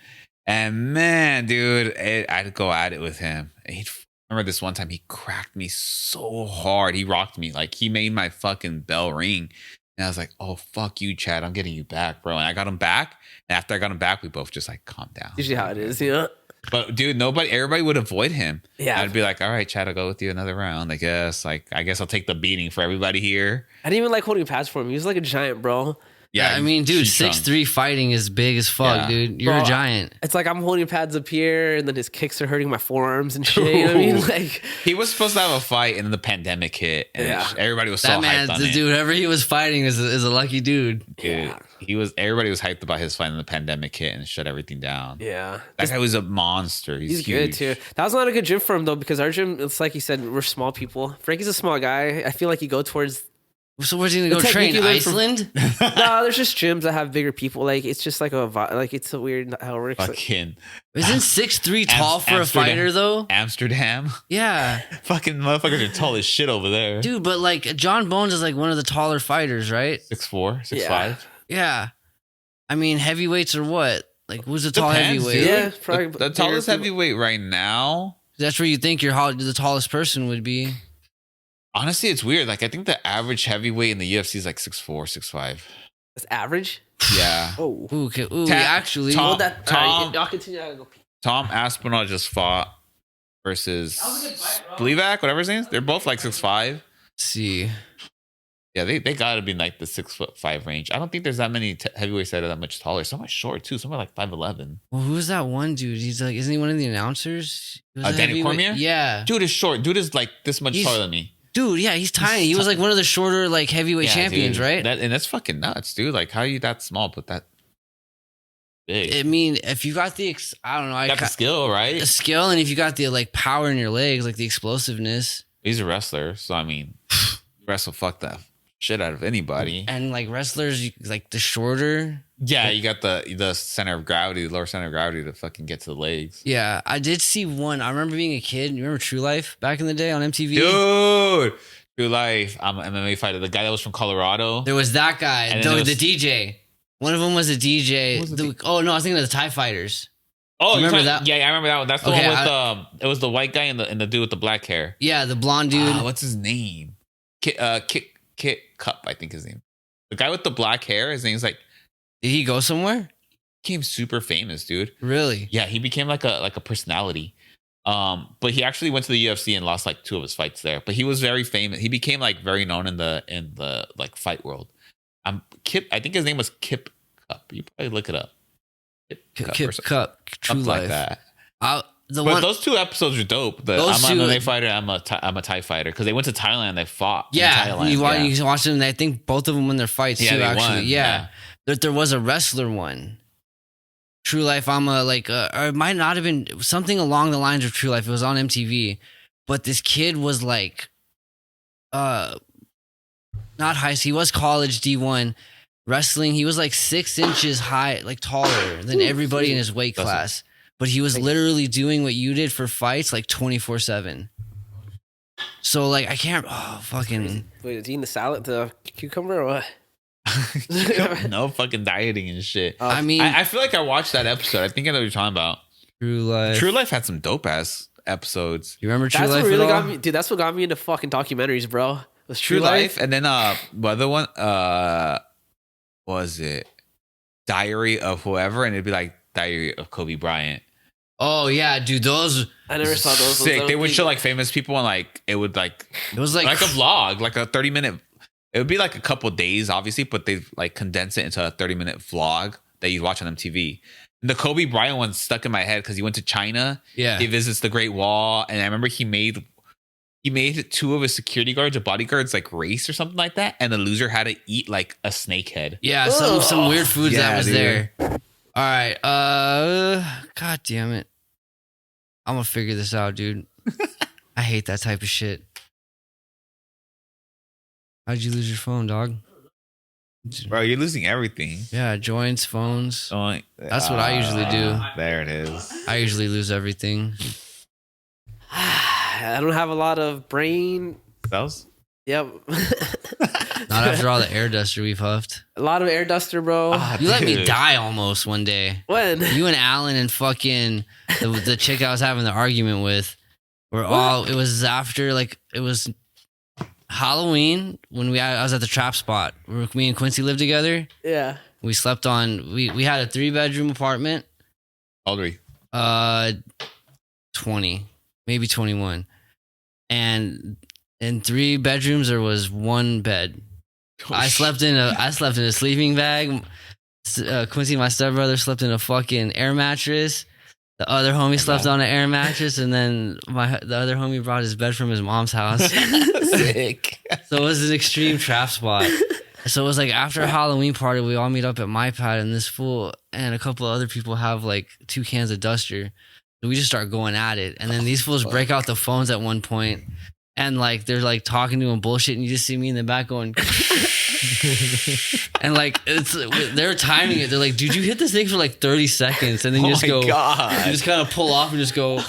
And man, dude, I'd go at it with him. And remember this one time he cracked me so hard. He rocked me. Like he made my fucking bell ring. And I was like, oh, fuck you, Chad. I'm getting you back, bro. And I got him back. And after I got him back, we both just like calmed down. Usually how it is, you know? But dude, everybody would avoid him. Yeah. I'd be like, all right, Chad, I'll go with you another round. I guess I'll take the beating for everybody here. I didn't even like holding pads for him. He was like a giant, bro. Yeah, I mean, dude, she drunk. 6'3" fighting is big as fuck, Yeah. dude. You're Bro, a giant. It's like I'm holding pads up here, and then his kicks are hurting my forearms and shit. You know what I mean? Like, He was supposed to have a fight, and then the pandemic hit, and Yeah. everybody was so That man, hyped on the it. dude, whoever he was fighting is a lucky dude. Dude, everybody was hyped about his fight, and the pandemic hit and shut everything down. yeah. That guy was a monster. He's good huge. too. That was not a good gym for him though, because our gym, it's like you said, we're small people. Frankie's a small guy. I feel like you go towards. So where's he gonna The go train? technique you learn from- Iceland? No, there's just gyms that have bigger people. Like it's just like it's so weird how it works. Like, Fucking Isn't 6'3" tall for a Amsterdam. fighter though? Amsterdam. Yeah, Fucking motherfuckers are tall as shit over there. dude. But like John Bones is like one of the taller fighters, right? 6'4", 6'5". Yeah. Yeah. I mean, heavyweights or what? Like, who's the tall Depends, heavyweight? dude. Yeah, probably The tallest bigger people. heavyweight right now. That's where you think the tallest person would be. Honestly, it's weird. Like I think the average heavyweight in the UFC is like 6'4", 6'5". That's average. Yeah. Oh, Ooh, okay. Ooh, Ta- actually. Tom- hold that. Tom- All right, I'll continue. I'll go pee. Tom Aspinall just fought versus was a good fight, bro. Spivak, whatever his name is. They're both like 6'5". Let's see. Yeah, they gotta be in like the 6'5" range. I don't think there's that many heavyweights that are that much taller. Some are short too. Some are like 5'11". Well, who's that one dude? He's like, isn't he one of the announcers? He was a Daniel heavyweight- Cormier? Yeah. Dude is short. Dude is like this much He's- taller than me. Dude, yeah, he's tiny. He was like one of the shorter, like heavyweight Yeah, champions, dude. right? And that's fucking nuts, dude. Like, how are you that small but that big? I mean, if you got I don't know, You got the skill, right? the skill, and if you got the like power in your legs, like the explosiveness, He's a wrestler, so I mean, wrestle fuck the shit out of anybody. and like wrestlers, like the shorter. Yeah, you got the center of gravity, the lower center of gravity to fucking get to the legs. Yeah, I did see one. I remember being a kid. You remember True Life back in the day on MTV? Dude, True Life. I'm an MMA fighter. The guy that was from Colorado. There was that guy, And then the there was- DJ. One of them was a DJ. Who was the Oh no, I was thinking of the TIE Fighters. Oh, You remember talking- that? Yeah, I remember that one. That's the Okay, one with it was the white guy and the dude with the black hair. Yeah, the blonde dude. What's his name? Kit Cup, I think his name. The guy with the black hair. His name's like Did he go somewhere? became super famous, dude. Really? Yeah, he became like a personality. But he actually went to the UFC and lost like 2 of his fights there. But he was very famous. He became like very known in the like fight world. Kip. I think his name was Kip Cup. You probably look it up. Kip or Kip something. Cup, True Something Life. like that. The But one. those 2 episodes are dope. Those I'm an two- MMA fighter. I'm a Thai fighter because they went to Thailand. And they fought. in Yeah, Thailand. you can watch them. And I think both of them win their fights Yeah, too. they Actually, won, yeah. There was a wrestler one. True Life. I'm a like, or it might not have been something along the lines of True Life. It was on MTV, but this kid was like, not high. He was college D1 wrestling. He was like 6 inches high, like taller than everybody in his weight That's class. But he was literally doing what you did for fights, like 24/7. So like, I can't. Oh, fucking. Wait, is he eating the salad, the cucumber, or what? No fucking dieting and shit. I mean, I feel like I watched that episode. I think I know what you're talking about. True Life. True Life had some dope ass episodes. You remember True That's Life what really at all? got me, dude. That's what got me into fucking documentaries, bro. Was True Life, and then the other one, was it Diary of Whoever, and it'd be like Diary of Kobe Bryant. Oh yeah, dude, those I never saw those. Sick. Those They would show like famous people and like it would like it was like, a vlog, like a 30-minute. It would be like a couple days, obviously, but they like condense it into a 30-minute vlog that you'd watch on MTV. The Kobe Bryant one stuck in my head because he went to China. Yeah. He visits the Great Wall, and I remember he made two of his security guards or bodyguards like race or something like that, and the loser had to eat like a snake head. Yeah, some weird foods that was dude. there. All right. God damn it. I'm gonna figure this out, dude. I hate that type of shit. How'd you lose your phone, dog? Bro, you're losing everything. Yeah, joints, phones. That's what I usually do. There it is. I usually lose everything. I don't have a lot of brain. Cells? Yep. Not after all the air duster we've huffed. A lot of air duster, bro. You let me die almost one day. When? You and Alan and fucking the chick I was having the argument with were all. It was after like it was Halloween when I was at the trap spot. Me and Quincy lived together. Yeah. We slept on. We had a 3-bedroom apartment. How old are you? 20, maybe 21, and in 3 bedrooms there was 1 bed. I slept in a sleeping bag. Quincy, my stepbrother, slept in a fucking air mattress. The other homie slept on an air mattress, and then the other homie brought his bed from his mom's house. Sick. So it was an extreme trap spot. So it was like after a Halloween party, we all meet up at my pad, and this fool and a couple of other people have like 2 cans of duster. So we just start going at it, and then these fools break out the phones at one point, and like they're like talking to him bullshit, and you just see me in the back going. And like they're timing it. They're like, dude, you hit this thing for like 30 seconds, and then you just go, God. you just kind of pull off and just go, and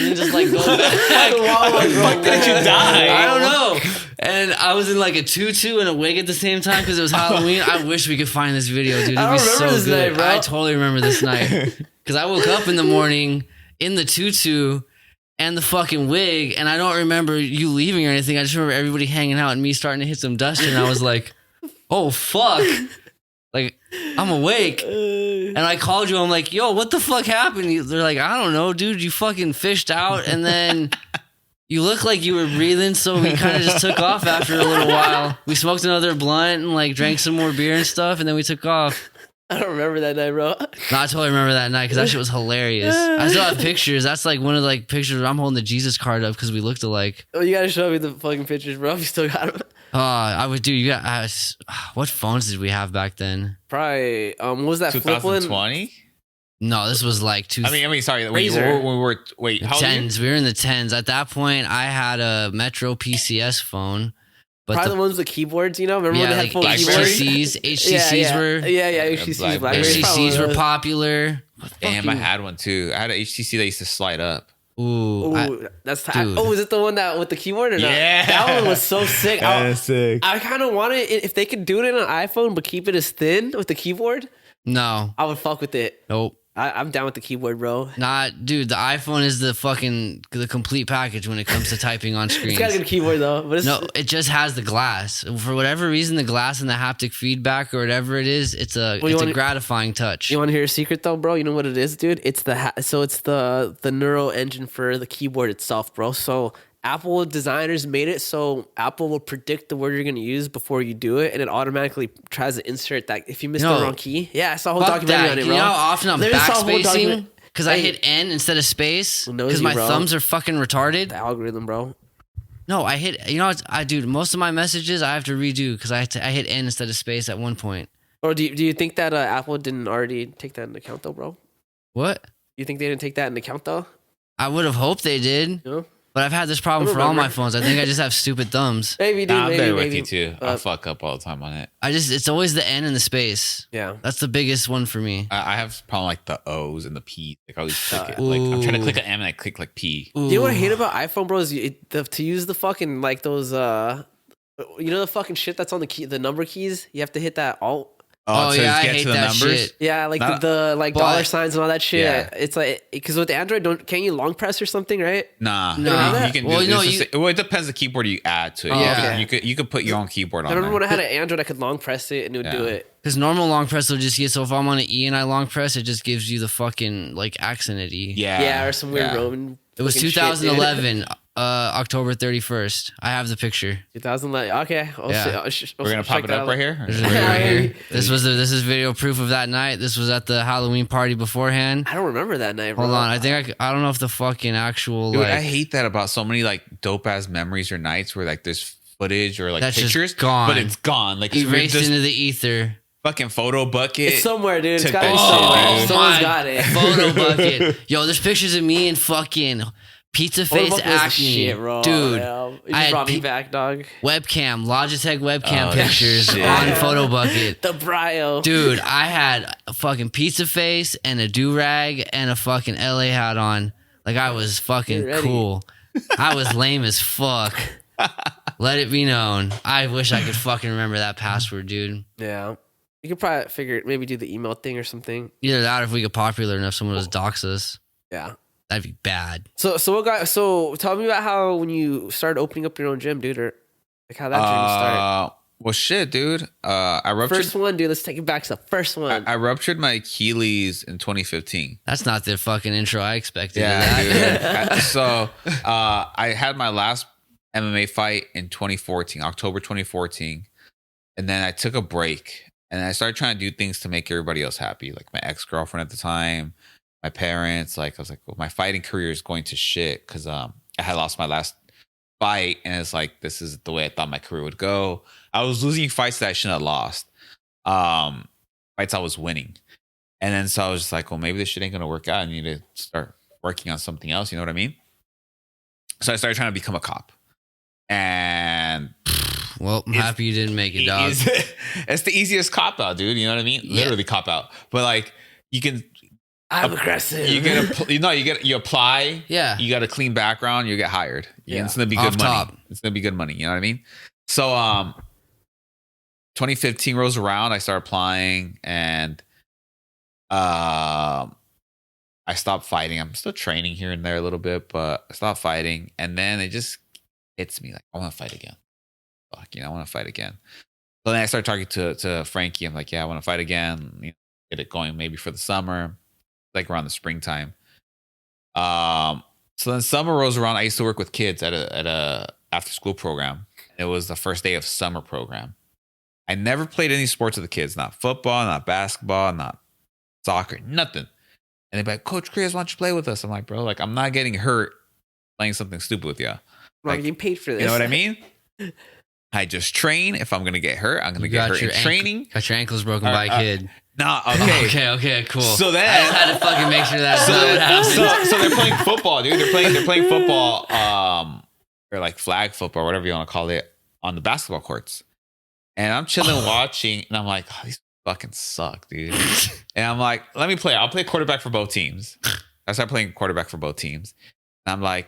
then just like go back. Fuck, did you die? I don't know. And I was in like a tutu and a wig at the same time because it was Halloween. I wish we could find this video, dude. It'd be so this good. night, bro. I totally remember this night because I woke up in the morning in the tutu and the fucking wig, and I don't remember you leaving or anything. I just remember everybody hanging out and me starting to hit some dust, and I was like, oh fuck, like I'm awake. And I called you. I'm like, yo, what the fuck happened? They're like, I don't know, dude. You fucking fished out, and then you look like you were breathing, so we kind of just took off after a little while. We smoked another blunt and like drank some more beer and stuff, and then we took off. I don't remember that night, bro. No, I totally remember that night because that shit was hilarious. I still have pictures. That's like one of the like pictures where I'm holding the Jesus card up because we looked alike. Oh, you gotta show me the fucking pictures, bro. You still got them. I would do. You got what phones did we have back then? Probably. What was that flip one? 2020? No, this was like I mean, sorry. Razor. When we were wait, how old are you? tens. We were in the tens at that point. I had a Metro PCS phone, but Probably the ones with keyboards, you know? Remember when they had like full keyboards? HTCs were HTCs, Blackberry. HTCs were popular. Damn, I had one too. I had an HTC that used to slide up. Ooh, That's dude. Oh, is it the one that with the keyboard or not? Yeah. That one was so sick. Sick. I kind of want it if they could do it on an iPhone, but keep it as thin with the keyboard. no, I would fuck with it. nope. I'm down with the keyboard, bro. Dude, the iPhone is the complete package when it comes to typing on screens. It's got a good keyboard though, but it's No, it just has the glass. For whatever reason, the glass and the haptic feedback or whatever it is, it's a gratifying touch. You want to hear a secret though, bro? You know what it is, dude? It's it's the neural engine for the keyboard itself, bro. So Apple designers made it so Apple will predict the word you're going to use before you do it, and it automatically tries to insert that if you miss the wrong key. Yeah, I saw a whole documentary on it, bro. You know how often I'm Literally saw a whole backspacing document- because I hit N instead of space Who knows because you, my bro? thumbs are fucking retarded. The algorithm, bro. No, I hit. You know, dude. Most of my messages I have to redo because I hit N instead of space at one point. Or do you think that Apple didn't already take that into account though, bro? What? You think they didn't take that into account though? I would have hoped they did, You know? but I've had this problem for all my phones. I think I just have stupid thumbs. Maybe, dude. I'm maybe, there maybe. with you too. I fuck up all the time on it. It's always the N and the space. Yeah. That's the biggest one for me. I have a problem like the O's and the P's. Like I always click it. Like I'm trying to click an M and I click like P. Ooh. You know what I hate about iPhone, bro? Is to use the fucking like those you know the fucking shit that's on the number keys. You have to hit that alt. Oh, to yeah, I get hate to the that numbers. shit. Yeah, like Not- the like but- dollar signs and all that shit. Yeah. It's like because with Android, can't you long press or something, right? Nah, Nah. You can. Well, do, no, well, it depends the keyboard you add to it. Oh, Yeah. You could put your own keyboard on I remember there. when I had an Android, I could long press it and it would do Yeah. it. Because normal long press will just get, so if I'm on an E and I long press, it just gives you the fucking like accent at E. Yeah, Yeah, or some weird Roman. It was fucking shit, dude. 2011. October 31st. I have the picture. 2011. Okay. Yeah. We're gonna pop it up right here. There's a video right here. This is video proof of that night. This was at the Halloween party beforehand. I don't remember that night, bro. Hold on. I think I don't know if the fucking actual Dude, like I hate that about so many like dope ass memories or nights where like there's footage or like that's pictures, just gone. but it's gone. Like it's erased just into the ether. fucking photo bucket. It's somewhere, dude. It's Took gotta be that somewhere. shit, dude. Someone's got it. Photo bucket. Yo, there's pictures of me and fucking pizza Photo face bucket was the acne. shit, bro. Dude, Yeah. It I just had brought me back, dog. webcam, Logitech webcam Oh, pictures shit. on photo bucket. The brio. Dude, I had a fucking pizza face and a do-rag and a fucking LA hat on. Like I was fucking Get ready. cool. I was lame as fuck. Let it be known. I wish I could fucking remember that password, dude. Yeah. You could probably figure maybe do the email thing or something. Either that or if we get popular enough, someone was dox us. Yeah. That'd be bad. So tell me about how when you started opening up your own gym, dude, or like how that journey started. Well, shit, dude. I ruptured. First one, dude. Let's take it back to the first one. I ruptured my Achilles in 2015. That's not the fucking intro I expected. Yeah, to that. dude. So I had my last MMA fight in 2014, October 2014, and then I took a break and I started trying to do things to make everybody else happy, like my ex-girlfriend at the time, my parents. Like I was like, well, my fighting career is going to shit because I had lost my last fight, and it's like this is the way I thought my career would go. I was losing fights that I shouldn't have lost, fights I was winning, and then so I was just like, well, maybe this shit ain't gonna work out. I need to start working on something else. You know what I mean? So I started trying to become a cop, and Well, I'm happy you didn't make it, dog. it's the easiest cop out, dude. You know what I mean? Yeah. Literally cop out, but like you can. I'm aggressive. You you apply. Yeah. You got a clean background. You get hired. Yeah. It's gonna be Off good money. top. It's gonna be good money. You know what I mean? So 2015 rolls around. I start applying, and I stopped fighting. I'm still training here and there a little bit, but I stopped fighting, and then it just hits me like I want to fight again. Fuck, I want to fight again. So then I started talking to Frankie. I'm like, yeah, I want to fight again. Get it going maybe for the summer, like around the springtime. So then summer rolls around. I used to work with kids at a after school program. It was the first day of summer program. I never played any sports with the kids, not football, not basketball, not soccer, nothing. And they'd be like, Coach Chris, why don't you play with us? I'm like, bro, like I'm not getting hurt playing something stupid with you. I'm not getting paid for this. You know what I mean? I just train. If I'm gonna get hurt, I'm gonna get hurt in training. Got your ankles broken by a kid. Nah, okay. Okay, cool. So then I just had to fucking make sure that's not what happened. so they're playing football, dude. They're playing football, or like flag football, whatever you want to call it, on the basketball courts. And I'm chilling watching, and I'm like, oh, these fucking suck, dude. And I'm like, let me play. I'll play quarterback for both teams. I start playing quarterback for both teams. And I'm like,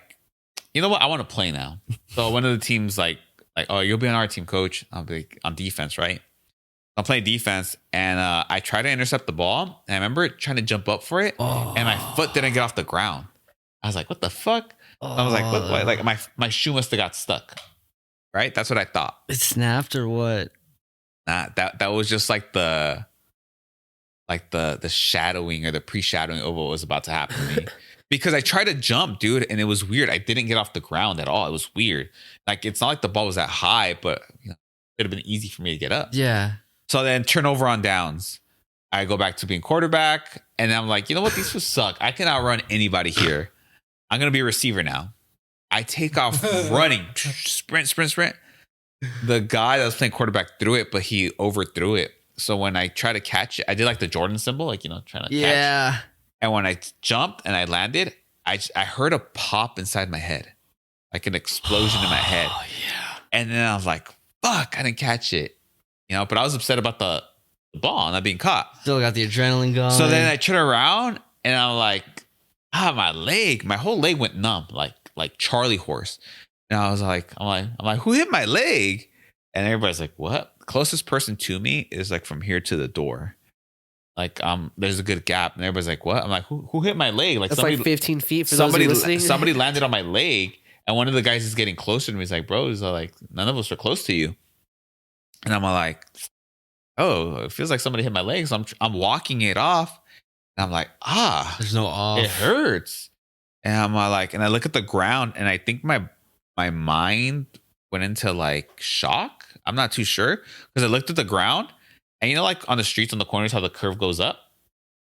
you know what? I want to play now. So one of the teams like, oh, you'll be on our team, coach. I'll be on defense, right? I'm playing defense, and I try to intercept the ball. And I remember trying to jump up for it, and my foot didn't get off the ground. I was like, what the fuck? I was like, what? Like my shoe must have got stuck. Right? That's what I thought. It snapped or what? Nah, that was just like the shadowing or the pre-shadowing of what was about to happen to me. Because I tried to jump, dude, and it was weird. I didn't get off the ground at all. It was weird. Like it's not like the ball was that high, but it would have been easy for me to get up. Yeah. So then turnover on downs. I go back to being quarterback, and I'm like, you know what? These fools suck. I can outrun anybody here. I'm gonna be a receiver now. I take off running, sprint. The guy that was playing quarterback threw it, but he overthrew it. So when I try to catch it, I did like the Jordan symbol, like trying to catch. Yeah. And when I jumped and I landed, I heard a pop inside my head, like an explosion in my head. Oh yeah. And then I was like, "Fuck, I didn't catch it," But I was upset about the ball not being caught. Still got the adrenaline going. So then I turn around and I'm like, my whole leg went numb, like Charlie horse. And I was like, I'm like, who hit my leg? And everybody's like, what? The closest person to me is like from here to the door. Like, there's a good gap. And everybody's like, what? I'm like, who hit my leg? Like, that's somebody, like 15 feet for those who are listening. Somebody landed on my leg. And one of the guys is getting closer to me. He's like, bro, like, none of us are close to you. And I'm like, oh, it feels like somebody hit my leg. So I'm walking it off. And I'm like, there's no off. It hurts. And I'm like, and I look at the ground, and I think my mind went into like shock. I'm not too sure because I looked at the ground, and you know, like on the streets on the corners, how the curve goes up.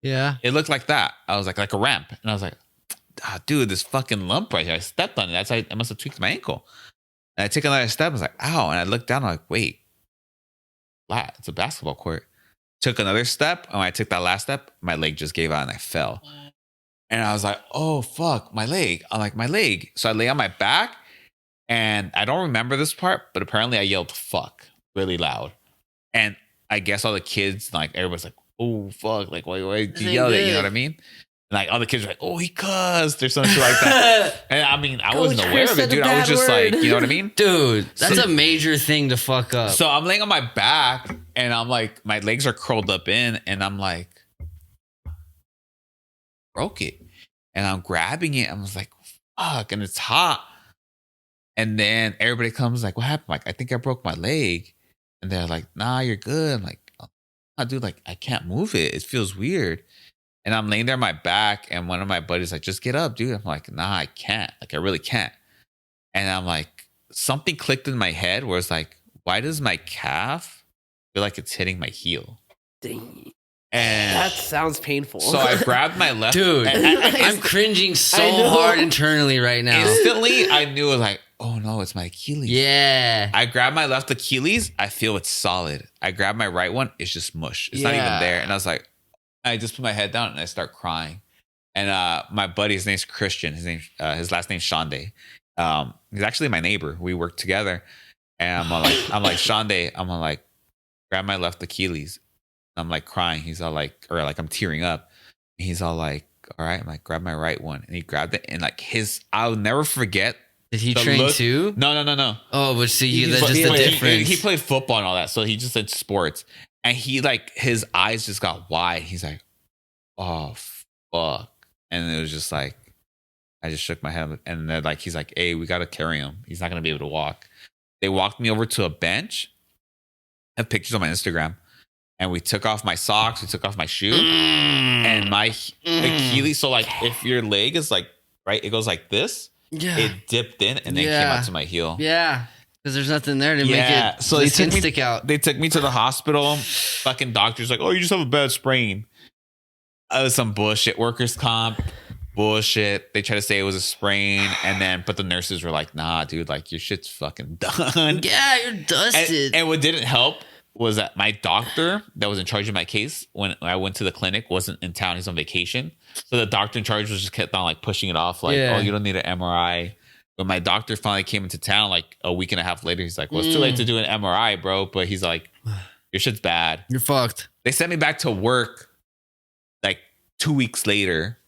Yeah. It looked like that. I was like a ramp, and I was like, dude, this fucking lump right here. I stepped on it. That's how I must have tweaked my ankle. And I take another step. I was like, ow. And I looked down. I'm like, wait, flat. It's a basketball court. Took another step. And when I took that last step, my leg just gave out and I fell. And I was like, oh, fuck, my leg. I'm like, my leg. So I lay on my back. And I don't remember this part, but apparently I yelled fuck really loud. And I guess all the kids, like, everybody's like, oh, fuck. Like, why did you yell it? You know what I mean? And like all the kids were like, oh, he cussed or something like that. And I mean, I wasn't aware of it, dude. I was just like, you know what I mean? Dude, that's a major thing to fuck up. So I'm laying on my back and I'm like, my legs are curled up in and I'm like, broke it. And I'm grabbing it. I was like, fuck. And it's hot. And then everybody comes like, what happened? Like, I think I broke my leg. And they're like, nah, you're good. I'm like, oh, dude, like, I can't move it. It feels weird. And I'm laying there on my back, and one of my buddies like, just get up, dude. I'm like, nah, I can't. Like, I really can't. And I'm like, something clicked in my head where it's like, why does my calf feel like it's hitting my heel? Dang. And That sounds painful. so I grabbed my left. Dude, and I'm cringing so hard internally right now. instantly, I knew it was like, oh no, it's my Achilles. Yeah. I grabbed my left Achilles. I feel it's solid. I grabbed my right one. It's just mush. It's not even there. And I was like, I just put my head down and I start crying. And my buddy, his name's Christian. His last name's Shande. He's actually my neighbor. We work together. And I'm like Shande. I'm like, grab my left Achilles. I'm like crying. He's all like, or like I'm tearing up. He's all like, all right. I'm like, grab my right one. And he grabbed it. And like I'll never forget. Did he train too? No. Oh, but see, that's just the difference. He played football and all that. So he just did sports. And he like, his eyes just got wide. He's like, oh, fuck. And it was just like, I just shook my head. And then like, he's like, hey, we got to carry him. He's not going to be able to walk. They walked me over to a bench. I have pictures on my Instagram. And we took off my socks. We took off my shoe. And my Achilles. So like, if your leg is like, right, it goes like this. Yeah. It dipped in and then came out to my heel. Yeah. Because there's nothing there to make it so they took stick out. They took me to the hospital. Fucking doctor's like, oh, you just have a bad sprain. It was some bullshit. Workers' comp bullshit. They tried to say it was a sprain. But the nurses were like, nah, dude, like your shit's fucking done. Yeah, you're dusted. And what didn't help was that my doctor that was in charge of my case when I went to the clinic wasn't in town. He's on vacation. So the doctor in charge was just kept on like pushing it off. Like, oh, you don't need an MRI. When my doctor finally came into town, like a week and a half later, he's like, well, it's too late to do an MRI, bro. But he's like, your shit's bad. You're fucked. They sent me back to work like 2 weeks later.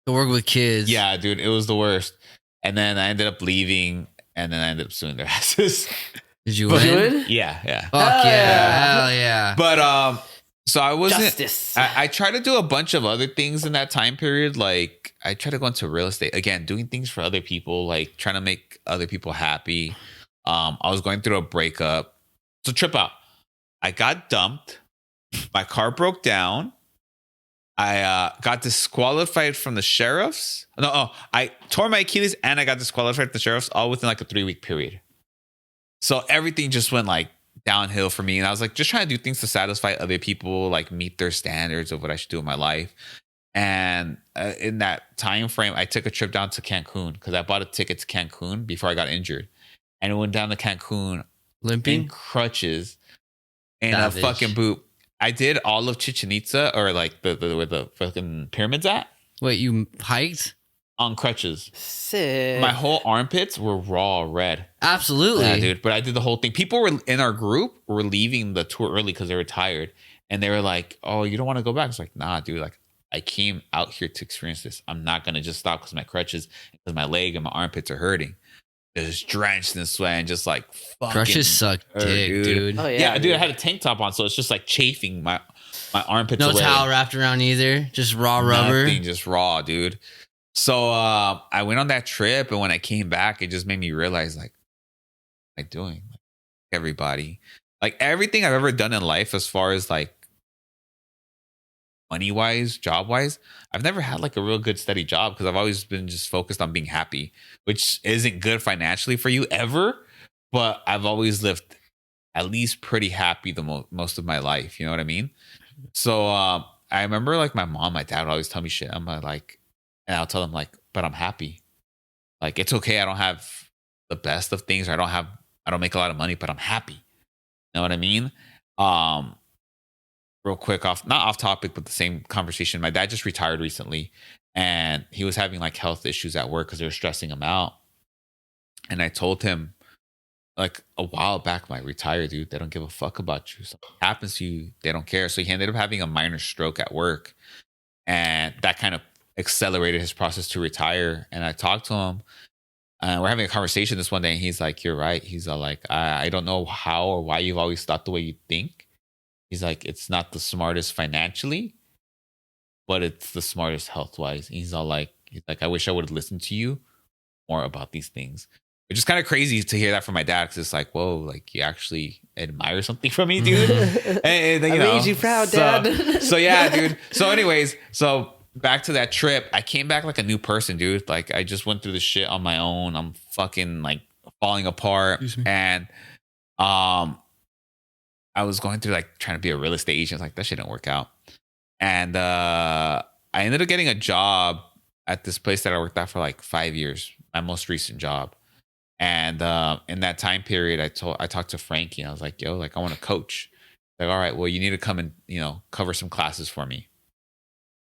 To work with kids. Yeah, dude, it was the worst. And then I ended up leaving and then I ended up suing their asses. Did you win? Yeah. Fuck yeah. Hell yeah. But so I wasn't. Justice. I tried to do a bunch of other things in that time period. Like I tried to go into real estate again, doing things for other people, like trying to make other people happy. I was going through a breakup. So trip out. I got dumped. My car broke down. I got disqualified from the sheriffs. I tore my Achilles and I got disqualified from the sheriffs all within like a 3-week period. So everything just went like downhill for me. And I was like, just trying to do things to satisfy other people, like meet their standards of what I should do in my life. And in that time frame, I took a trip down to Cancun because I bought a ticket to Cancun before I got injured. And I went down to Cancun limping in crutches and a fucking boot. I did all of Chichen Itza or like where the fucking pyramids at. Wait, you hiked? On crutches. Sick. My whole armpits were raw red. Absolutely. Yeah, dude. But I did the whole thing. People were in our group were leaving the tour early because they were tired. And they were like, oh, you don't want to go back? It's like, nah, dude. Like, I came out here to experience this. I'm not going to just stop because my crutches, because my leg and my armpits are hurting. It was drenched in sweat and just like fucking. Crutches suck dick, dude. Oh, yeah, dude. I had a tank top on, so it's just like chafing my armpits No away. towel wrapped around either. Just raw rubber. Nothing, just raw, dude. So I went on that trip, and when I came back, it just made me realize, like, what am I doing? Like, everybody, like everything I've ever done in life, as far as like money wise, job wise, I've never had like a real good steady job because I've always been just focused on being happy, which isn't good financially for you ever. But I've always lived at least pretty happy the most of my life. You know what I mean? So I remember like my mom, my dad would always tell me shit. I'm like, and I'll tell them like, but I'm happy. Like it's okay. I don't have the best of things, or I don't make a lot of money, but I'm happy. You know what I mean? Real quick, not off topic, but the same conversation. My dad just retired recently, and he was having like health issues at work because they were stressing him out. And I told him like a while back, like, retire, dude. They don't give a fuck about you. Something happens to you, they don't care. So he ended up having a minor stroke at work, and that kind of accelerated his process to retire. And I talked to him. We're having a conversation this one day, and he's like, "You're right." He's all like, I don't know how or why you've always thought the way you think." He's like, "It's not the smartest financially, but it's the smartest health wise." He's like, "I wish I would have listened to you more about these things." Which is kind of crazy to hear that from my dad, because it's like, whoa, like you actually admire something from me, dude. and, I made you proud, Dad. So yeah, dude. So anyways, so back to that trip, I came back like a new person, dude. Like I just went through this shit on my own. I'm fucking like falling apart. And I was going through like trying to be a real estate agent. Like that shit didn't work out. And I ended up getting a job at this place that I worked at for like 5 years, my most recent job. And in that time period, I talked to Frankie, and I was like, "Yo, like I want to coach." Like, all right, well, you need to come and cover some classes for me.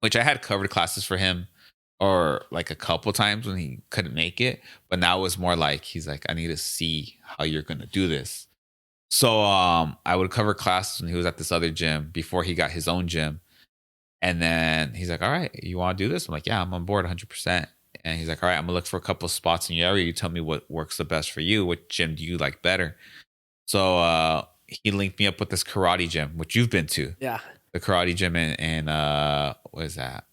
Which I had covered classes for him, or like a couple times when he couldn't make it, but now it was more like he's like, "I need to see how you're gonna do this." So I would cover classes when he was at this other gym before he got his own gym, and then he's like, "All right, you want to do this?" I'm like, "Yeah, I'm on board 100%." And he's like, "All right, I'm gonna look for a couple of spots in your area. You tell me what works the best for you. What gym do you like better?" So he linked me up with this karate gym, which you've been to. Yeah. The karate gym in what is that?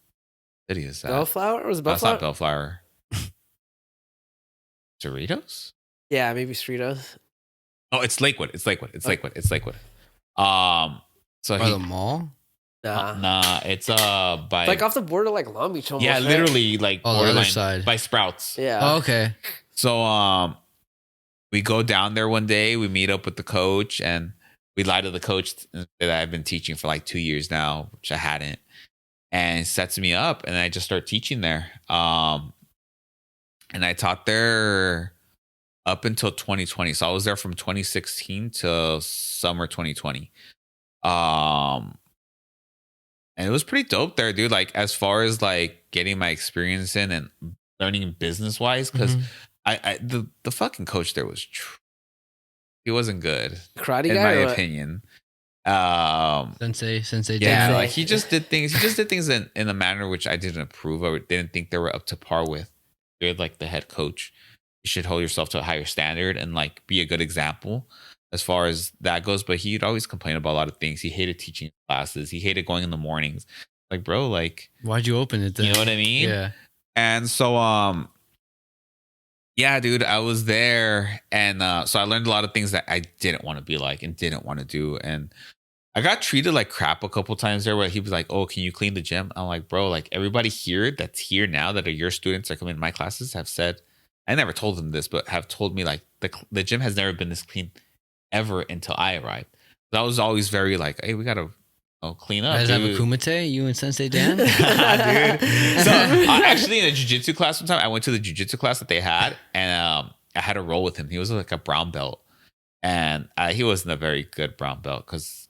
What city is that? Bellflower? Was it Bellflower? That's not Bellflower. Doritos? Yeah, maybe Cerritos. Oh, it's Lakewood. It's Lakewood. So By the mall? Nah, it's by It's like off the border, like Long Beach almost. yeah, right? literally like the other borderline side by Sprouts. Yeah. Oh, okay. So we go down there one day, we meet up with the coach, and we lie to the coach that I've been teaching for like 2 years now, which I hadn't. And he sets me up, and I just start teaching there. And I taught there up until 2020. So I was there from 2016 to summer 2020. And it was pretty dope there, dude. Like as far as like getting my experience in and learning business wise, because the fucking coach there was he wasn't good. Karate in guy, my or what? opinion. Sensei Yeah, Dan. like he just did things in a manner which I didn't approve of. I didn't think they were up to par with. You're like the head coach. You should hold yourself to a higher standard and like be a good example as far as that goes. But he'd always complain about a lot of things. He hated teaching classes. He hated going in the mornings. Like, bro, like Why'd you open it then? you know what I mean? Yeah. And so yeah, dude, I was there, and so I learned a lot of things that I didn't want to be like and didn't want to do. And I got treated like crap a couple times there, where he was like, "Oh, can you clean the gym?" I'm like, "Bro, like everybody here that's here now that are your students that come in my classes have said," I never told them this, but have told me like the gym has never been this clean ever until I arrived. So I was always very like, "Hey, we gotta clean up." You guys have a dude. kumite, you and Sensei Dan? Dude. So actually in a jiu-jitsu class one time, I went to the jiu-jitsu class that they had, and I had a roll with him. He was like a brown belt, and he wasn't a very good brown belt because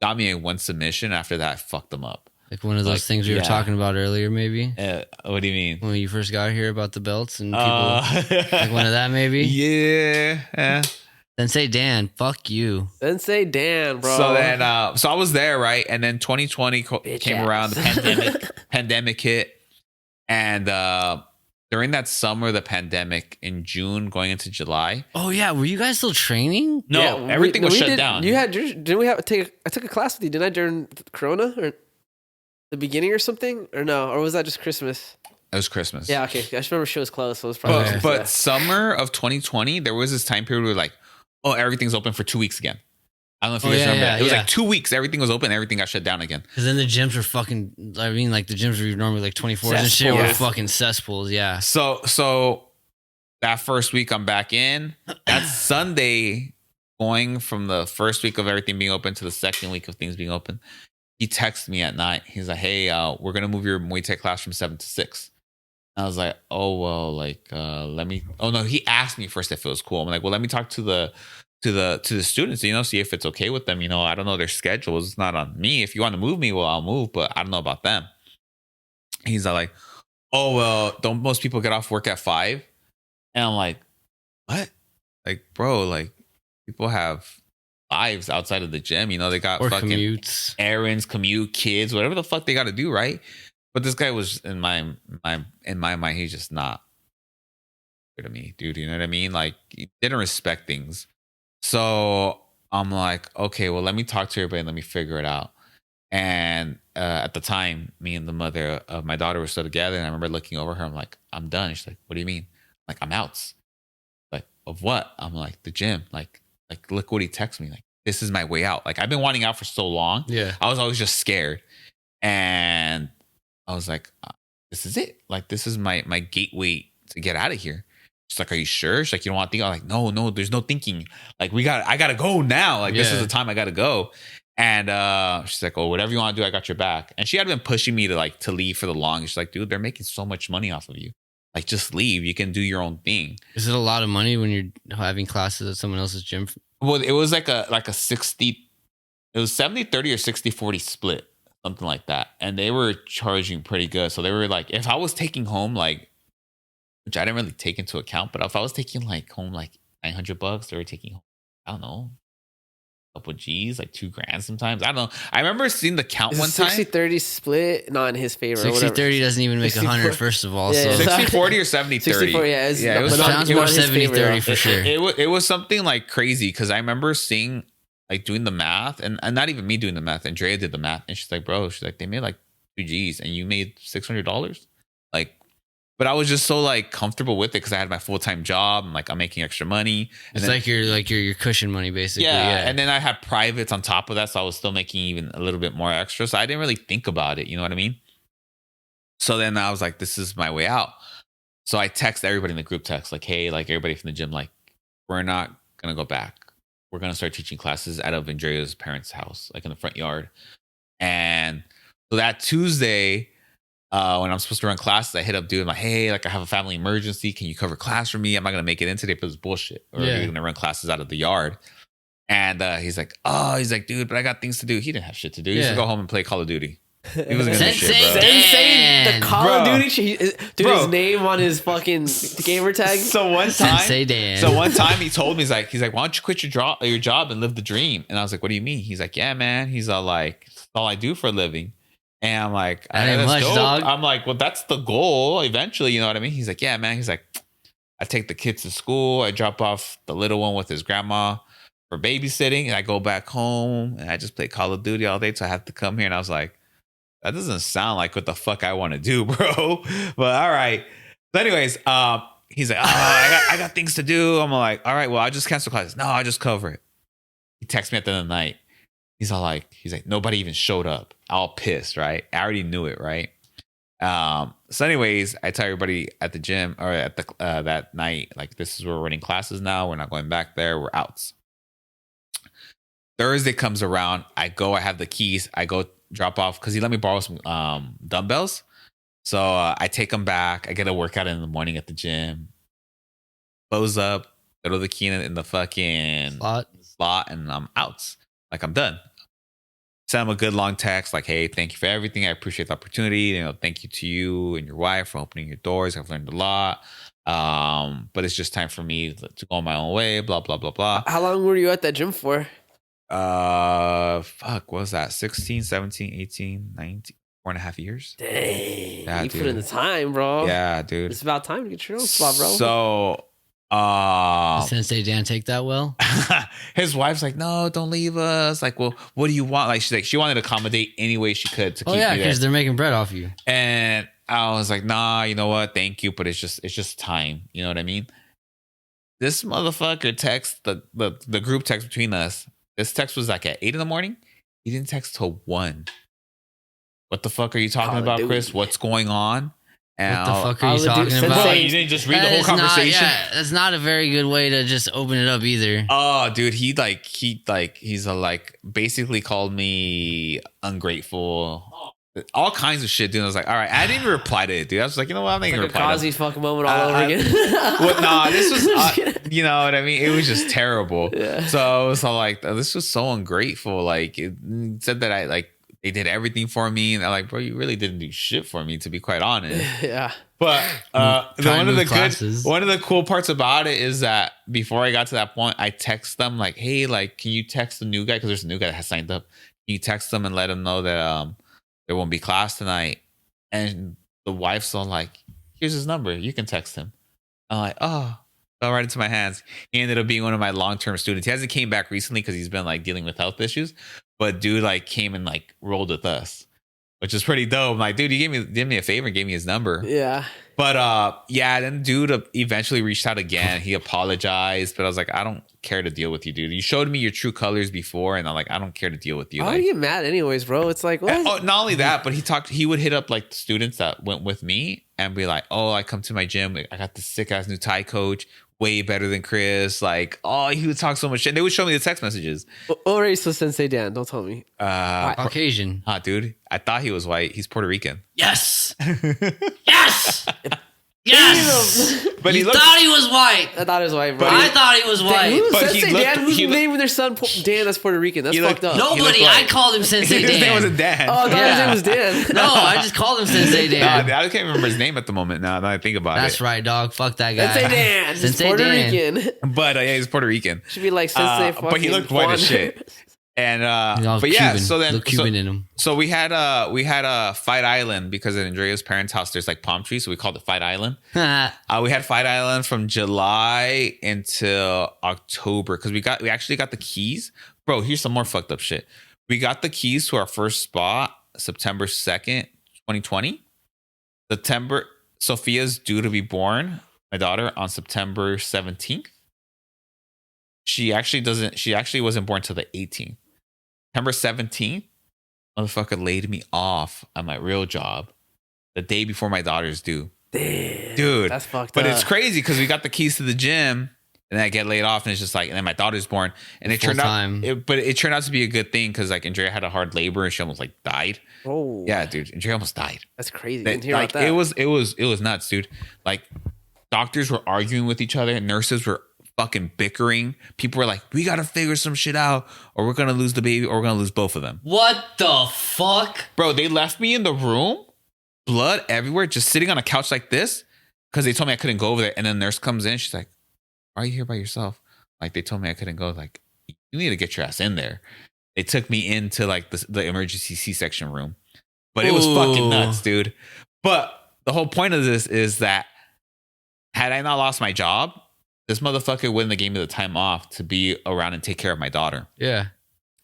got me in one submission. After that, I fucked him up. Like one of those things we were talking about earlier, maybe? What do you mean? When you first got here about the belts and people, like one of that maybe? Yeah. Sensei Dan, fuck you. Sensei Dan, bro. So then, so I was there, right? And then 2020 came ass. around, the pandemic hit. And during that summer of the pandemic, in June, going into July. Oh, yeah. Were you guys still training? No, everything was shut down. You had, didn't we have to take, I took a class with you, didn't I, during Corona or the beginning or something? Or no? Or was that just Christmas? It was Christmas. Yeah, okay. I just remember she was closed, so it was probably But summer of 2020, there was this time period where like, oh, everything's open for 2 weeks again. I don't know if you guys remember that. It was yeah. like 2 weeks. Everything was open. Everything got shut down again. Because then the gyms were fucking. I mean, like the gyms were normally like 24s and shit. Were fucking cesspools. Yeah. So that first week I'm back in. That Sunday, going from the first week of everything being open to the second week of things being open, he texted me at night. He's like, "Hey, we're gonna move your Muay Thai class from 7 to 6." I was like, "Oh well, like let me." Oh no, he asked me first if it was cool. I'm like, "Well, let me talk to the students, see if it's okay with them. I don't know their schedules. It's not on me. If you want to move me, well, I'll move, but I don't know about them." He's like, "Oh well, don't most people get off work at 5?" And I'm like, "What? Like, bro, like people have lives outside of the gym. They got fucking commutes, errands, kids, whatever the fuck they got to do, right?" But this guy was in my mind, he's just not good to me, dude. You know what I mean? Like, he didn't respect things. So I'm like, okay, well, let me talk to everybody and let me figure it out. And at the time, me and the mother of my daughter were still together. And I remember looking over her. I'm like, "I'm done." She's like, "What do you mean?" I'm like, "I'm out." Like, "Of what?" I'm like, "The gym." Like, look what he texted me. Like, this is my way out. Like, I've been wanting out for so long. Yeah. I was always just scared. And I was like, this is it. Like, this is my gateway to get out of here. She's like, "Are you sure?" She's like, "You don't want to think?" I'm like, no, there's no thinking. Like, I gotta go now. Like, this is the time I gotta go. And she's like, "Oh, whatever you want to do, I got your back." And she had been pushing me to leave for the long. She's like, "Dude, they're making so much money off of you. Like, just leave. You can do your own thing." Is it a lot of money when you're having classes at someone else's gym? Well, it was like a 60, it was 70-30 or 60-40 split, something like that. And they were charging pretty good. So they were like, if I was taking home which I didn't really take into account, but if I was taking home like $900, they were taking home, I don't know, a couple of G's, like $2,000 sometimes. I don't know. I remember seeing the count one time. 60-30 split, not in his favor. 60-30 doesn't even make 100, first of all. Yeah, so 60-40 or 70-30. 64, it was sounds more 70-30 for sure. It was something like crazy because I remember seeing, like, doing the math, and not even me doing the math. Andrea did the math, and she's like, "Bro," she's like, "they made like $2,000 and you made $600." Like, but I was just so like comfortable with it because I had my full-time job and like I'm making extra money. And it's then, your cushion money, basically. Yeah. And then I had privates on top of that, so I was still making even a little bit more extra. So I didn't really think about it. You know what I mean? So then I was like, this is my way out. So I text everybody in the group text, like, "Hey, like everybody from the gym, like, we're not gonna go back. We're gonna start teaching classes out of Andrea's parents' house, like in the front yard." And so that Tuesday, when I'm supposed to run classes, I hit up dude. I'm like, "Hey, like I have a family emergency. Can you cover class for me? I'm not gonna make it in today for this bullshit. Or we're gonna run classes out of the yard." And he's like, "Dude, but I got things to do." He didn't have shit to do. He used to go home and play Call of Duty. He wasn't gonna do shit, bro. Sensei, the Call of Bro. Duty, dude, his name on his fucking gamer tag. So one time, Sensei Dan. he told me, he's like, "Why don't you quit your job and live the dream?" And I was like, "What do you mean?" He's like, "Yeah, man." He's all like, "That's all I do for a living." And I'm like, That ain't "That's much, dope." dog. I'm like, "Well, that's the goal eventually." You know what I mean? He's like, "Yeah, man." He's like, "I take the kids to school. I drop off the little one with his grandma for babysitting, and I go back home and I just play Call of Duty all day. So I have to come here." And I was like, that doesn't sound like what the fuck I want to do, bro. But all right. So anyways, he's like, "Oh, I got things to do." I'm like, "All right, well, I'll just cancel classes." "No, I'll just cover it." He texts me at the end of the night. He's like, "Nobody even showed up." All pissed, right? I already knew it, right? So anyways, I tell everybody at the gym or at the that night, like, this is where we're running classes now. We're not going back there. We're out. Thursday comes around. I have the keys. I go drop off because he let me borrow some dumbbells. So I take them back. I get a workout in the morning at the gym. Close up, go to the key in the fucking slot, and I'm out. Like, I'm done. Send him a good long text like, "Hey, thank you for everything. I appreciate the opportunity. Thank you to you and your wife for opening your doors. I've learned a lot. But it's just time for me to go my own way, blah, blah, blah, blah." How long were you at that gym for? What was that? 16, 17, 18, 19, 4.5 years. Dang. Yeah, you dude. put in the time, bro. Yeah, dude. It's about time to get your own spot, bro. So, Did Sensei Dan take that well? his wife's like, "No, don't leave us." Like, "Well, what do you want?" Like, she's like, she wanted to accommodate any way she could to keep me there. because they're making bread off you. And I was like, "Nah, you know what? Thank you, but it's just time." You know what I mean? This motherfucker texts the group text between us. This text was like at 8 in the morning. He didn't text till 1. What the fuck are you talking Call of about, Duty. Chris? What's going on? And What the fuck are Call you of Duty talking about? Bro, you didn't just read the That whole is not- conversation. that's not a very good way to just open it up either. Oh, dude, he's basically called me ungrateful. All kinds of shit, dude. I was like, all right. I didn't even reply to it, dude. I was like, you know what? I'm not It's even like a reply to Kazi it. fucking moment all over again. Well, nah, this was, you know what I mean? It was just terrible. Yeah. So I was all like, oh, this was so ungrateful. Like, it said that they did everything for me. And I'm like, bro, you really didn't do shit for me, to be quite honest. Yeah. But Trying to move classes. one of the cool parts about it is that before I got to that point, I text them like, hey, like, can you text the new guy? Because there's a new guy that has signed up. Can you text them and let him know that there won't be class tonight? And the wife's all like, here's his number. You can text him. I'm like, oh, fell right into my hands. He ended up being one of my long-term students. He hasn't came back recently because he's been like dealing with health issues. But dude, like, came and like rolled with us, which is pretty dope. I'm like, dude, you did me a favor and gave me his number. Yeah. But yeah, then dude eventually reached out again. He apologized, but I was like, I don't care to deal with you, dude. You showed me your true colors before, and I'm like, I don't care to deal with you. Why are Like, you mad anyways, bro? It's like, what? oh, not only that, but he would hit up like the students that went with me and be like, oh, I come to my gym. I got this sick ass new Thai coach, way better than Chris. Like, oh, he would talk so much shit. And they would show me the text messages. What race was Sensei Dan? Don't tell me. Caucasian. Dude, I thought he was white. He's Puerto Rican. Yes. Yes. Yes. But you he looked, thought he was white. I thought it was white, bro. But he- I thought he was white. Who's But he Sensei looked- Dan? Who's he looked- naming their son Dan? That's Puerto Rican. That's He fucked looked- up. No. Nobody. He looked I like- called him Sensei his Dan. name wasn't Dan. Oh, I thought his Yeah. name was Dan. No, I just called him Sensei Dan. I can't remember his name at the moment now that I think about That's it. right, dog. Fuck that guy. Sensei Dan. He's Sensei Puerto Dan. Rican. But yeah, he's Puerto Rican. Should be like Sensei fucking But he looked white as Juan. shit. And He's all but yeah, Cuban. so then Little Cuban in him. so we had a Fight Island because at Andrea's parents' house there's like palm trees, so we called it Fight Island. We had Fight Island from July until October because we actually got the keys. Bro, here's some more fucked up shit. We got the keys to our first spot September 2nd, 2020. Sophia's due to be born, my daughter, on September 17th. She actually wasn't born till the 18th. September 17th, motherfucker laid me off at my real job the day before my daughter's due. Damn, Dude, that's fucked but up. it's crazy because we got the keys to the gym and then I get laid off and it's just like, and then my daughter's born and it turned Full-time. out, it turned out to be a good thing because like Andrea had a hard labor and she almost like died. Oh, Yeah, dude, Andrea almost died. that's crazy. That- Didn't hear like about that. it was nuts, dude. Like doctors were arguing with each other, nurses were fucking bickering. People were like, "We gotta figure some shit out, or we're gonna lose the baby, or we're gonna lose both of them." What the fuck? Bro, they left me in the room, blood everywhere, just sitting on a couch like this, because they told me I couldn't go over there. And then the nurse comes in, she's like, "Why are you here by yourself?" Like they told me I couldn't go. Like, you need to get your ass in there. They took me into like the emergency C-section room, but it was fucking nuts, dude. But the whole point of this is that had I not lost my job, this motherfucker wouldn't have gave me the time off to be around and take care of my daughter. Yeah.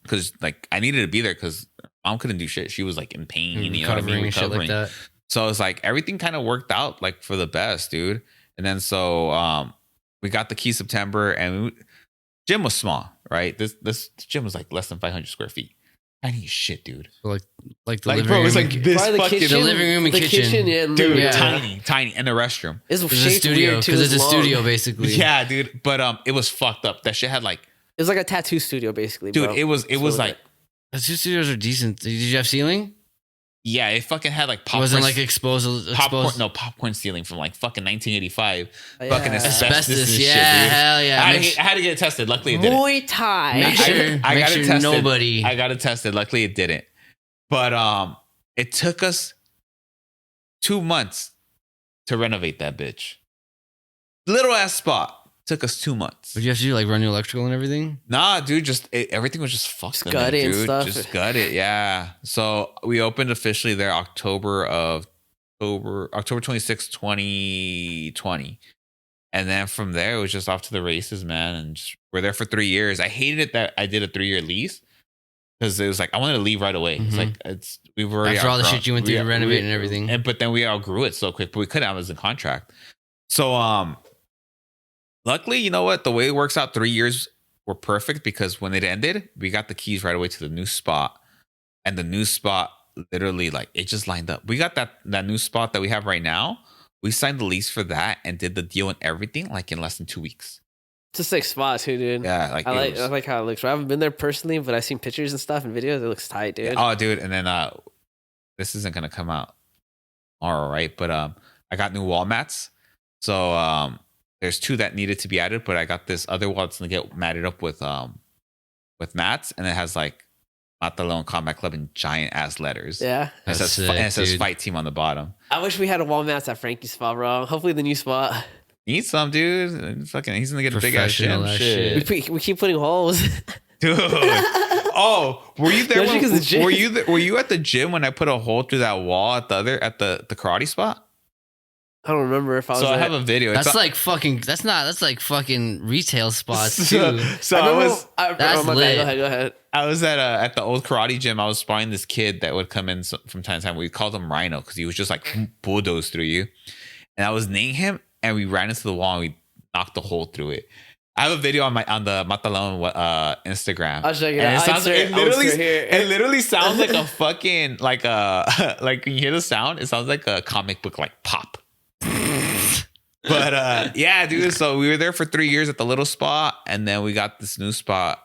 Because like I needed to be there because mom couldn't do shit. She was like in pain, you know what I mean? And shit like that. So it's like everything kind of worked out like for the best, dude. And then so we got the key September and gym was small, right? This gym was like less than 500 square feet. Tiny shit, dude. So like the Like living bro, room. it's like this Probably fucking The living room and the kitchen. yeah, and dude, living room. Yeah. tiny, and the restroom. It's It's a shaped studio weird, too. because it's a long. studio basically. Yeah, dude. But it was fucked up. That shit had like, It was like a tattoo studio, basically, dude, bro. it was That's what like, The two studios are decent. Did you have ceiling? yeah, it fucking had like It popcorn. wasn't like exposed. Popcorn ceiling from like fucking 1985. Yeah. Fucking asbestos and shit, Yeah, dude. hell yeah. I Make had to get it tested. Luckily, it didn't. Muay Thai. Make sure, I make got it sure tested. nobody. I got it tested. Luckily, it didn't. But it took us 2 months to renovate that bitch. Little ass spot. Took us 2 months. What do you have to do? Like run your electrical and everything? Nah, dude, everything was just fucked. Just in gut there, it and dude. stuff. Just gut it, yeah. So we opened officially there October 26, 2020. And then from there, it was just off to the races, man. And just, we're there for 3 years. I hated it that I did a 3-year lease because it was like I wanted to leave right away. It's Mhm. like we've already After all the outgrown- shit you went through to renovate and everything. but then we outgrew it so quick, but we couldn't have it as a contract. So luckily, you know what? The way it works out, 3 years were perfect because when it ended, we got the keys right away to the new spot, and the new spot literally like it just lined up. We got that new spot that we have right now. We signed the lease for that and did the deal and everything like in less than 2 weeks. It's a sick spot too, dude. Yeah, like I like how it looks. I haven't been there personally, but I've seen pictures and stuff and videos. It looks tight, dude. Oh, dude, and then this isn't gonna come out all right, but I got new wall mats. So there's 2 that needed to be added, but I got this other wall that's gonna get matted up with mats, and it has like Matalon Combat Club in giant ass letters. Yeah. And it says fight team on the bottom. I wish we had a wall mats at Frankie's spot, bro. Hopefully the new spot. Need some, dude. Fucking, he's gonna get a big ass gym. Shit. We keep putting holes. Dude. Oh, were you there? Were you at the gym when I put a hole through that wall at the karate spot? I don't remember if I was. So I have a video. That's like fucking. That's like fucking retail spots too. So That's lit. Go ahead. I was at the old karate gym. I was spotting this kid that would come in from time to time. We called him Rhino because he was just like bulldoze through you. And I was nailing him, and we ran into the wall and we knocked a hole through it. I have a video on the Matalon Instagram. I'll check it out. It literally sounds like a fucking like when you hear the sound, it sounds like a comic book like pop. But yeah, dude. So we were there for 3 years at the little spot, and then we got this new spot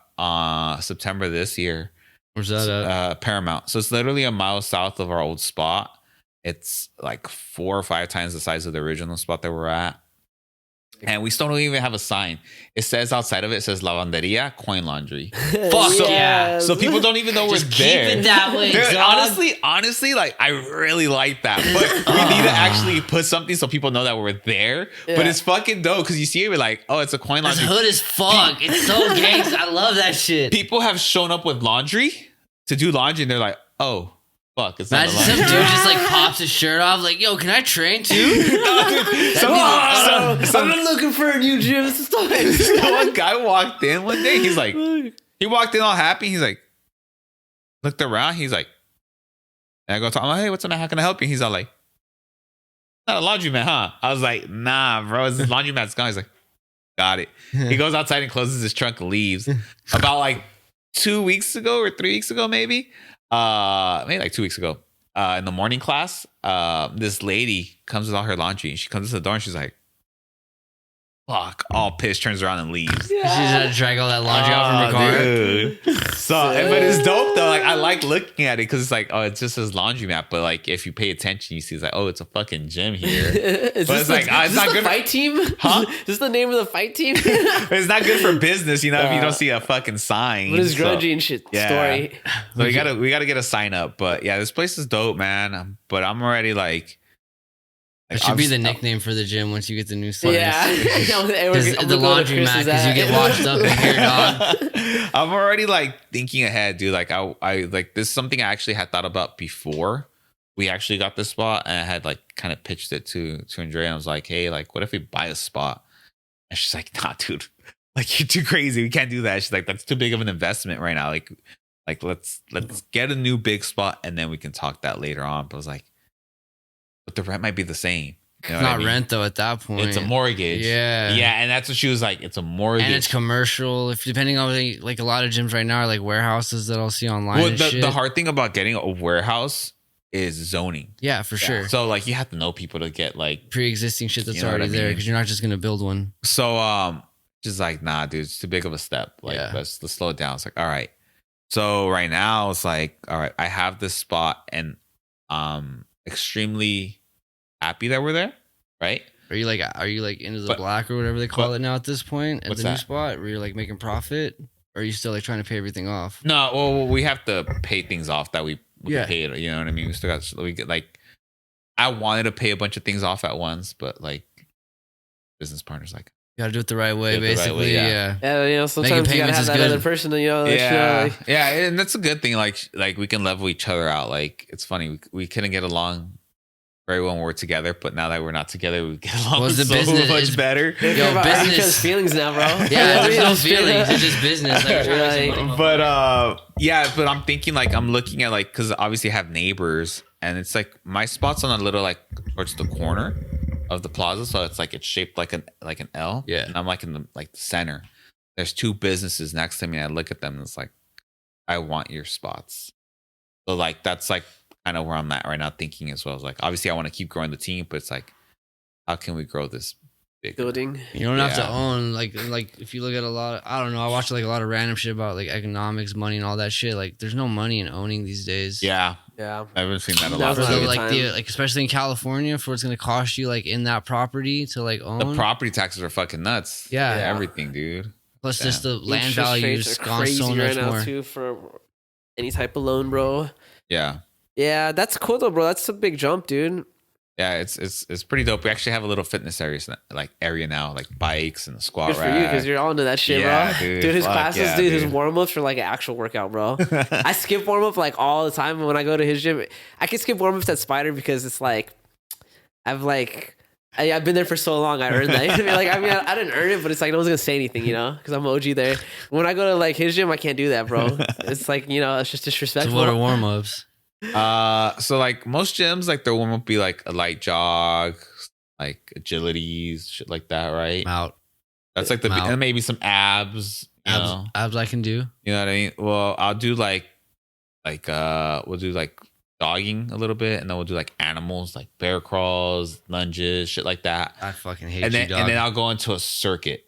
September this year. Where's that at? Paramount. So it's literally a mile south of our old spot. It's like 4 or 5 times the size of the original spot that we're at. And we still don't even have a sign. It says outside of it, it says Lavanderia Coin Laundry. Fuck yeah. So people don't even know we're there. Keep it that way, Dude, dog. honestly, like I really like that. But we need to actually put something so people know that we're there. Yeah. But it's fucking dope because you see it, we're like, oh, it's a coin laundry. That's hood as fuck. It's so gangsta. I love that shit. People have shown up with laundry to do laundry, and they're like, oh. Fuck, it's not some dude just like pops his shirt off, like, yo, can I train too? I'm not looking for a new gym. One guy walked in one day. He's like, he walked in all happy. He's like, looked around. He's like, and I go talk. I'm like, hey, what's up, man? How can I help you? He's all like, not a laundromat, huh? I was like, nah, bro, this laundromat's gone. He's like, got it. He goes outside and closes his trunk and leaves. About like 2 weeks ago or 3 weeks ago, maybe like 2 weeks ago, in the morning class, this lady comes with all her laundry, and she comes to the door and she's like, fuck, all pissed, turns around and leaves. Yeah. She's had to drag all that laundry out from her car. Dude. So, but it's dope though. Like I like looking at it because it's like, oh, it's just his laundromat. But like, if you pay attention, you see it's like, oh, it's a fucking gym here. Is but this it's like, it's not good. Fight team? Huh? Is this the name of the fight team? It's not good for business, you know, if you don't see a fucking sign. What is grungy and shit story? So we gotta get a sign up. But yeah, this place is dope, man. But I'm already like. It should be the nickname for the gym once you get the new sign. Yeah. The laundromat, because you get washed up in here, dog. I'm already like thinking ahead, dude. Like I like this is something I actually had thought about before we actually got this spot, and I had like kind of pitched it to Andrea. And I was like, hey, like, what if we buy a spot? And she's like, nah, dude, like you're too crazy. We can't do that. She's like, that's too big of an investment right now. Like let's get a new big spot, and then we can talk that later on. But I was like, but the rent might be the same. You know it's not rent though at that point. It's a mortgage. Yeah. Yeah, and that's what she was like. It's a mortgage. And it's commercial. If depending on like a lot of gyms right now are like warehouses that I'll see online. Well, the hard thing about getting a warehouse is zoning. Yeah, for sure. So like you have to know people to get like pre-existing shit that's already there because you're not just gonna build one. So just like, nah, dude, it's too big of a step. Like let's slow it down. It's like, all right. So right now it's like, all right, I have this spot and extremely happy that we're there, right? Are you like into the black or whatever they call it now at this point at the new spot where you're like making profit, or are you still like trying to pay everything off? No, well, we have to pay things off that we paid. You know what I mean? We still got like I wanted to pay a bunch of things off at once, but like business partners like. You gotta do it the right way, basically. Yeah, you know, sometimes you gotta have that other person, you know. Yeah, and that's a good thing. Like we can level each other out. Like it's funny, we couldn't get along very well when we're together, but now that we're not together, we get along so much better. Yo, business. Each other's feelings now, bro. Yeah, there's no feelings. It's just business. But I'm thinking like I'm looking at like because obviously I have neighbors, and it's like my spot's on a little like towards the corner of the plaza, so it's like it's shaped like an L. Yeah, and I'm like in the center. there's 2 businesses next to me. I look at them and it's like, I want your spots. So like that's like kind of where I'm at right now, thinking as well. It's like obviously I want to keep growing the team, but it's like, how can we grow this bigger? Building. You don't have to Yeah. own like if you look at a lot of, I don't know, I watch like a lot of random shit about like economics, money, and all that shit. Like there's no money in owning these days. Yeah, Yeah. I haven't seen that a That lot. was So a good like time. like especially in California, for what's gonna cost you like in that property to like own. The property taxes are fucking nuts. Yeah. Yeah. Everything, dude. Plus just the land Interest values rates are gone crazy so right much now more. too for any type of loan, bro. Yeah. Yeah, that's cool though, bro. That's a big jump, dude. Yeah, it's pretty dope. We actually have a little fitness area now, like bikes and squat Good for you because rack. you're all into that shit, Yeah, bro. dude, Dude, his fuck classes, yeah, dude, his dude. warm ups are like an actual workout, bro. I skip warm up like all the time when I go to his gym. I can skip warm ups at Spider because it's like I've been there for so long. I earned that. Like I mean, I didn't earn it, but it's like no one's gonna say anything, you know, because I'm OG there. When I go to like his gym, I can't do that, bro. It's like it's just So disrespectful. what are warm ups? So like most gyms, like their warm up be like a light jog, like agilities, shit like that, right? Out. That's like the Mount. and maybe some abs. Abs I can do. You know what I mean? Well, I'll do like we'll do like jogging a little bit, and then we'll do like animals, like bear crawls, lunges, shit like that. I fucking hate And you, then dog. and then I'll go into a circuit.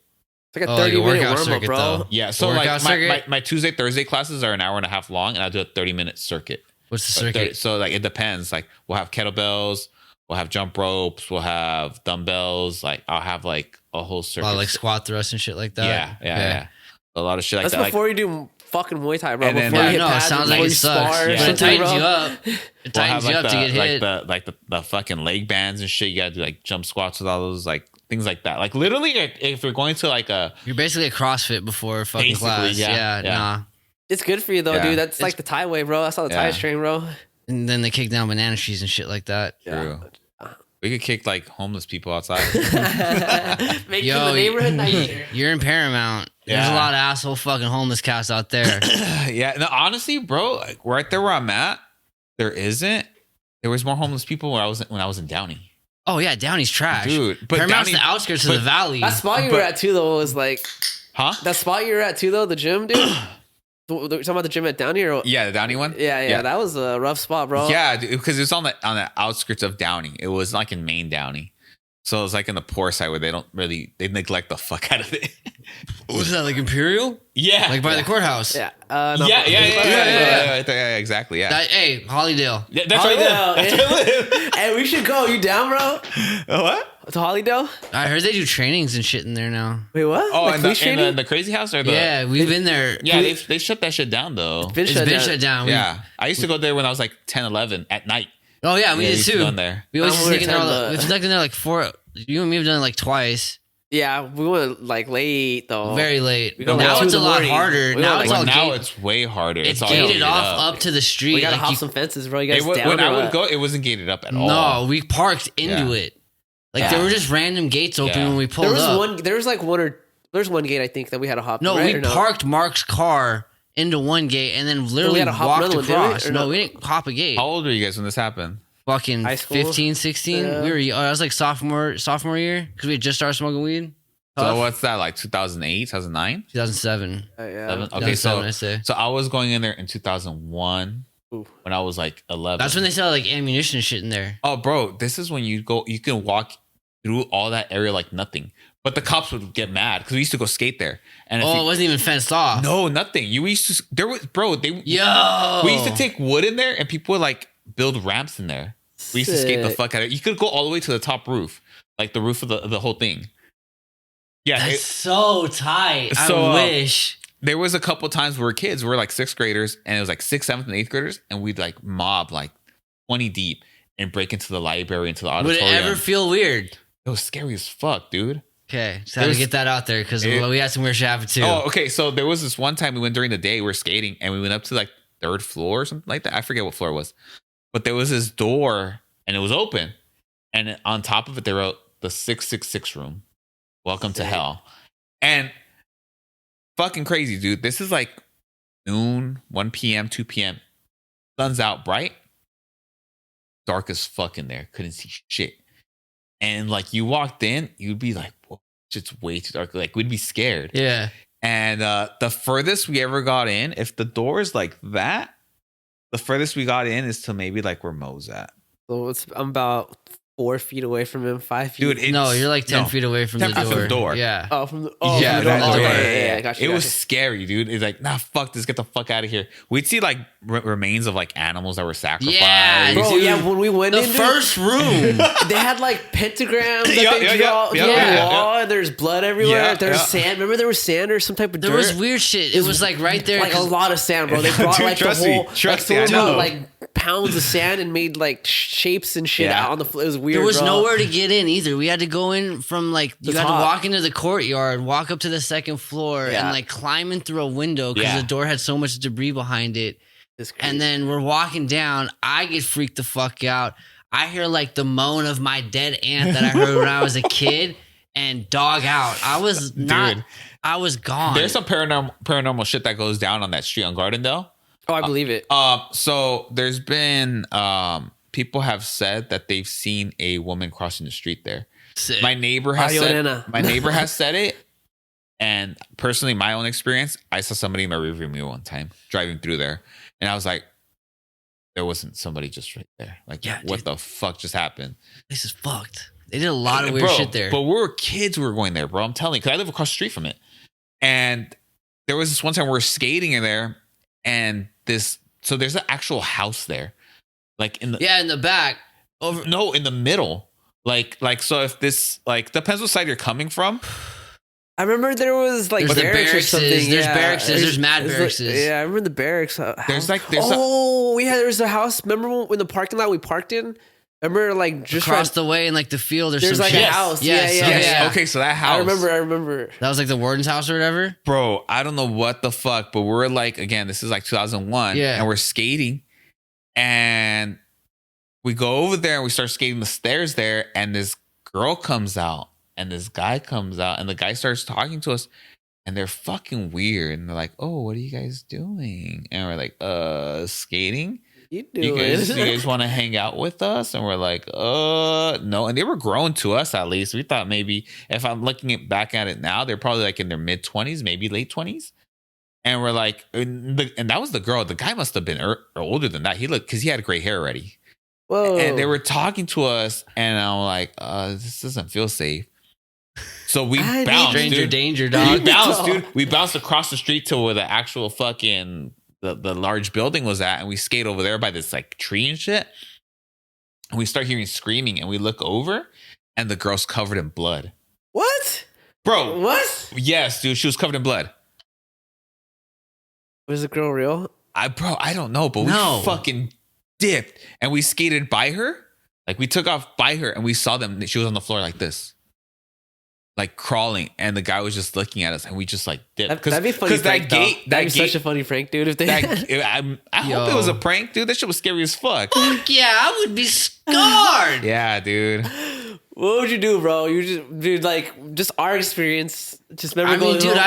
It's like a Oh, like a 30-minute workout warm up, circuit, bro. though. Yeah, so Workout like circuit? my Tuesday Thursday classes are an hour and a half long, and I'll do a 30-minute circuit. What's the Or 30 circuit? So like it depends. Like we'll have kettlebells, we'll have jump ropes, we'll have dumbbells. Like I'll have like a whole A circuit. lot of like squat thrusts and shit like that. yeah. A lot of shit like That's that. before you do fucking Muay Thai, bro. And then, Before like- you Yeah, hit no, it pads, sounds before like you it sucks. spar, Yeah. But it something, tightens bro. you up. It We'll tightens have you like up to get hit. the fucking leg bands and shit. You gotta do like jump squats with all those like things like that. Like literally, if you're going to like a You're basically a CrossFit before a fucking Basically, class. yeah, yeah. Nah. It's good for you though, Yeah. dude. That's like the Thai way, bro. That's how the Yeah. Thais train, bro. And then they kick down banana trees and shit like that. True. We could kick like homeless people outside. Make Yo, the neighborhood nicer. You're in Paramount. There's a Yeah. lot of asshole fucking homeless cats out there. Yeah, no, honestly, bro, like right there where I'm at, there isn't. There was more homeless people when I was in Downey, Oh yeah, Downey's trash. dude. But Paramount's Downey, the outskirts of the but- valley. That spot you But- were at too, though, was like huh? that spot you were at too, though. The gym, dude. You're talking about the gym at Downey, or Yeah, the Downey one. yeah, that was a rough spot, bro. Yeah, because it's on the outskirts of Downey. It was like in Main Downey, so it was like in the poor side where they neglect the fuck out of it. Was that like Imperial? Yeah, Like by the courthouse? yeah, yeah, exactly. Yeah, Hey, Hollydale. yeah that's right there. Hollydale, That's where I live. Hey, we should go. You down, bro? What? To Hollydale? I heard they do trainings and shit in there now. Wait, what? Oh, Like and police the training? crazy house or the Yeah, we've been there. yeah they shut that shit down though. Been It's shut been down. shut down. Yeah, I used to go there when I was like 10, 11 at night. Oh yeah, we Yeah, did used to go in too. there. We always I'm sneak in there. weird, We've snuck in there like 4. You and me have done it like twice. Yeah, we went like late though. Very late. We go Now like 2 it's a in the lot morning. harder. We Now go it's like- all now gated. it's way harder. It's all gated gated off up to the street. We gotta like hop you- some fences, bro. You guys down When or I would what? go, it wasn't gated up at all. No, we parked into Yeah. it. Like there were just random gates open Yeah. when we pulled There was up. there's one gate I think that we had to hop. No, right, we or parked Mark's car into one gate and then literally had to hop walked another one, did we? across. Or No, no? we didn't hop a gate. How old were you guys when this happened? Fucking High school? 15, 16. Yeah. We were. I was like sophomore year because we had just started smoking weed. So Tough. what's that like? 2008, 2009? 2007. Yeah. Okay, 2007, I say. so I was going in there in 2001 Ooh. when I was like 11. That's when they sell like ammunition and shit in there. Oh, bro, this is when you can walk through all that area like nothing. But the cops would get mad because we used to go skate there. And if Oh, you- it wasn't even fenced off. no, nothing. You used to there was bro. Yo. We used to take wood in there and people would like build ramps in there. We used to skate the Sick. fuck out of it. You could go all the way to the top roof, like the roof of the whole thing. Yeah, That's so tight. So, I wish. there was a couple times we were kids. We were like 6th graders, and it was like 6th, 7th, and 8th graders, and we'd like mob like 20 deep and break into the library, into the Would auditorium. it ever feel weird? It was scary as fuck, dude. Okay, just had to was- get that out there because it- we had some weird shit happen too. Oh, okay. So there was this one time we went during the day. We were skating, and we went up to like 3rd floor or something like that. I forget what floor it was, but there was this door, and it was open, and on top of it they wrote the 666 room. Welcome to Sick. hell. And fucking crazy, dude. This is like noon, 1 p.m., 2 p.m. Sun's out bright. Dark as fuck in there. Couldn't see shit. And like you walked in, you'd be like, whoa, it's way too dark. Like we'd be scared. Yeah. And the furthest we ever got in, if the door is like that, the furthest we got in is to maybe like where Mo's at. So I'm about 4 feet away from him, 5 feet. Dude, No, you're like 10 feet away from 10 the feet door. from the door. Yeah. Oh, from the Yeah, from the that door. door. Okay, yeah, gotcha, It was gotcha. scary, dude. It's like, nah, fuck this. Get the fuck out of here. We'd see like remains of like animals that were sacrificed. Yeah, Bro, dude. yeah, when we went The in, dude, first room. they had like pentagrams that Yeah, they yeah, draw yeah, on the yeah, wall, and there's blood everywhere. Yeah, There's yeah. sand. Remember there was sand or some type of There dirt? was weird shit. It was like right there. like a 'cause- lot of sand, bro. They brought Dude, like the trust me. whole, Trust like me, I someone know. like pounds of sand and made like shapes and shit Yeah. out on the floor. It was weird. There was bro. nowhere to get in either. We had to go in from like you The had to top. walk into the courtyard, walk up to the second floor, Yeah. and like climbing through a window because Yeah. the door had so much debris behind it. It's crazy. And then we're walking down. I get freaked the fuck out. I hear like the moan of my dead aunt that I heard when I was a kid, and dog out. I was not. Dude. I was gone. There's some paranormal shit that goes down on that street on Gardendale. oh, I believe it. So there's been people have said that they've seen a woman crossing the street there. Sick. My neighbor has Ayo, said, nena. my neighbor has said it, and personally, my own experience, I saw somebody in my rearview mirror one time driving through there, and I was like, there wasn't somebody just right there. Like, Yeah, what dude. the fuck just happened? This is fucked. They did a lot of weird Bro, shit there. But we were kids. We were going there, bro. I'm telling you, because I live across the street from it, and there was this one time we were skating in there, and so there's an actual house there, like in the Yeah, in the back. Over. no, in the middle. Like so if this like depends what side you're coming from. I remember there was like There's the barracks or barracks, something. there's yeah. barracks, there's mad like- barracks. yeah, I remember the barracks. There's house. there's there was a house. Remember in the parking lot we parked in? Remember like just Across right, the way in like the field or there's some like shit. a house. Yes, yeah, yes. yeah. Okay, so that house. I remember. That was like the warden's house or whatever. Bro, I don't know what the fuck, but we're like, again, this is like 2001, Yeah. and we're skating, and we go over there and we start skating the stairs there, and this girl comes out, and this guy comes out, and the guy starts talking to us, and they're fucking weird, and they're like, "Oh, what are you guys doing?" And we're like, skating." You You do guys, it. you guys want to hang out with us? And we're like, no. And they were grown to us, at least. We thought maybe if I'm looking back at it now, they're probably like in their mid 20s, maybe late 20s. And we're like, and that was the girl. The guy must have been older than that. He looked, because he had gray hair already. Whoa. And they were talking to us, and I'm like, this doesn't feel safe. So we I need bounced, Stranger dude. danger, We dog. bounced, dude. We bounced across the street to where the actual fucking the large building was at, and we skate over there by this like tree and shit. And we start hearing screaming, and we look over, and the girl's covered in blood. What? Bro, What? yes, dude, she was covered in blood. Was the girl real? I don't know, but No. we fucking dipped, and we skated by her. Like we took off by her, and we saw them. She was on the floor like this, like crawling, and the guy was just looking at us, and we just like dipped. That'd be funny. Because that Frank, though. gate, That'd be such a funny prank, dude. If they I hope it was a prank, dude. That shit was scary as fuck. Fuck yeah, I would be scarred. Yeah, dude. what would you do, bro? You just, dude, like just our experience. Just remember I mean, going dude, home.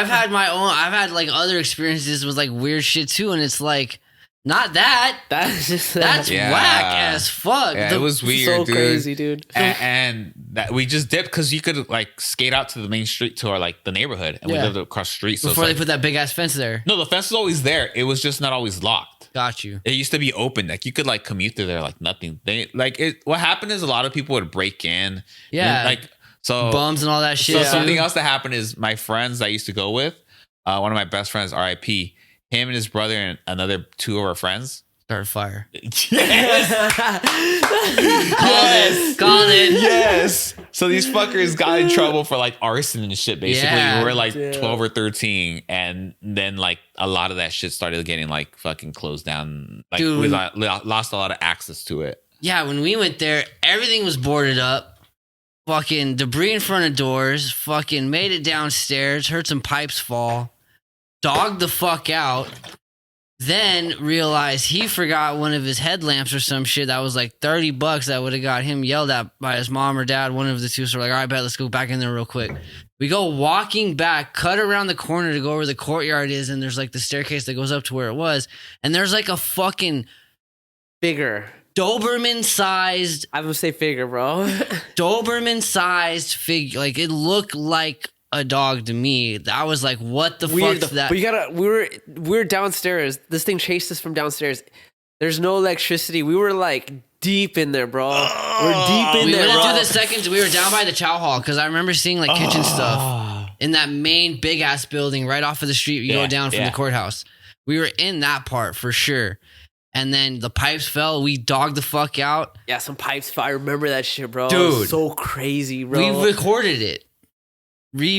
I've had like other experiences with like weird shit too, and it's like not that. That's just That's Yeah. whack as fuck. Yeah, The- it was weird, so dude. crazy, dude. And that we just dipped because you could like skate out to the main street to our like the neighborhood, and we Yeah. lived across the street. So before it's they like, put that big ass fence there. no, the fence was always there. It was just not always locked. Got you. It used to be open. Like you could like commute through there like nothing. They like it. What happened is a lot of people would break in. Yeah. Like so. Bums and all that shit. So too. something else that happened is my friends that I used to go with, one of my best friends, R.I.P. Him and his brother and another two of our friends. Start a fire. Yes. Called it. Yes. So these fuckers got in trouble for like arson and shit. Basically, Yeah. we were like Damn. 12 or 13, and then like a lot of that shit started getting like fucking closed down. Like Dude. we lost a lot of access to it. Yeah, when we went there, everything was boarded up. Fucking debris in front of doors. Fucking made it downstairs. Heard some pipes fall. Dogged the fuck out. Then realized he forgot one of his headlamps or some shit that was like $30 that would have got him yelled at by his mom or dad. One of the two. So we're like, all right, bet, let's go back in there real quick. We go walking back, cut around the corner to go where the courtyard is, and there's like the staircase that goes up to where it was. And there's like a fucking Bigger. Doberman-sized I would say figure, bro. Doberman-sized figure. Like it looked like a dog to me. I was like, what the Weird, fuck's that? but we were downstairs. This thing chased us from downstairs. There's no electricity. We were like deep in there, bro. We're deep in We there, went bro. into the second. We were down by the chow hall because I remember seeing like kitchen stuff in that main big ass building right off of the street. You go down from the courthouse. We were in that part for sure. And then the pipes fell. We dogged the fuck out. Yeah, some pipes fell. I remember that shit, bro. Dude. It was so crazy, bro. We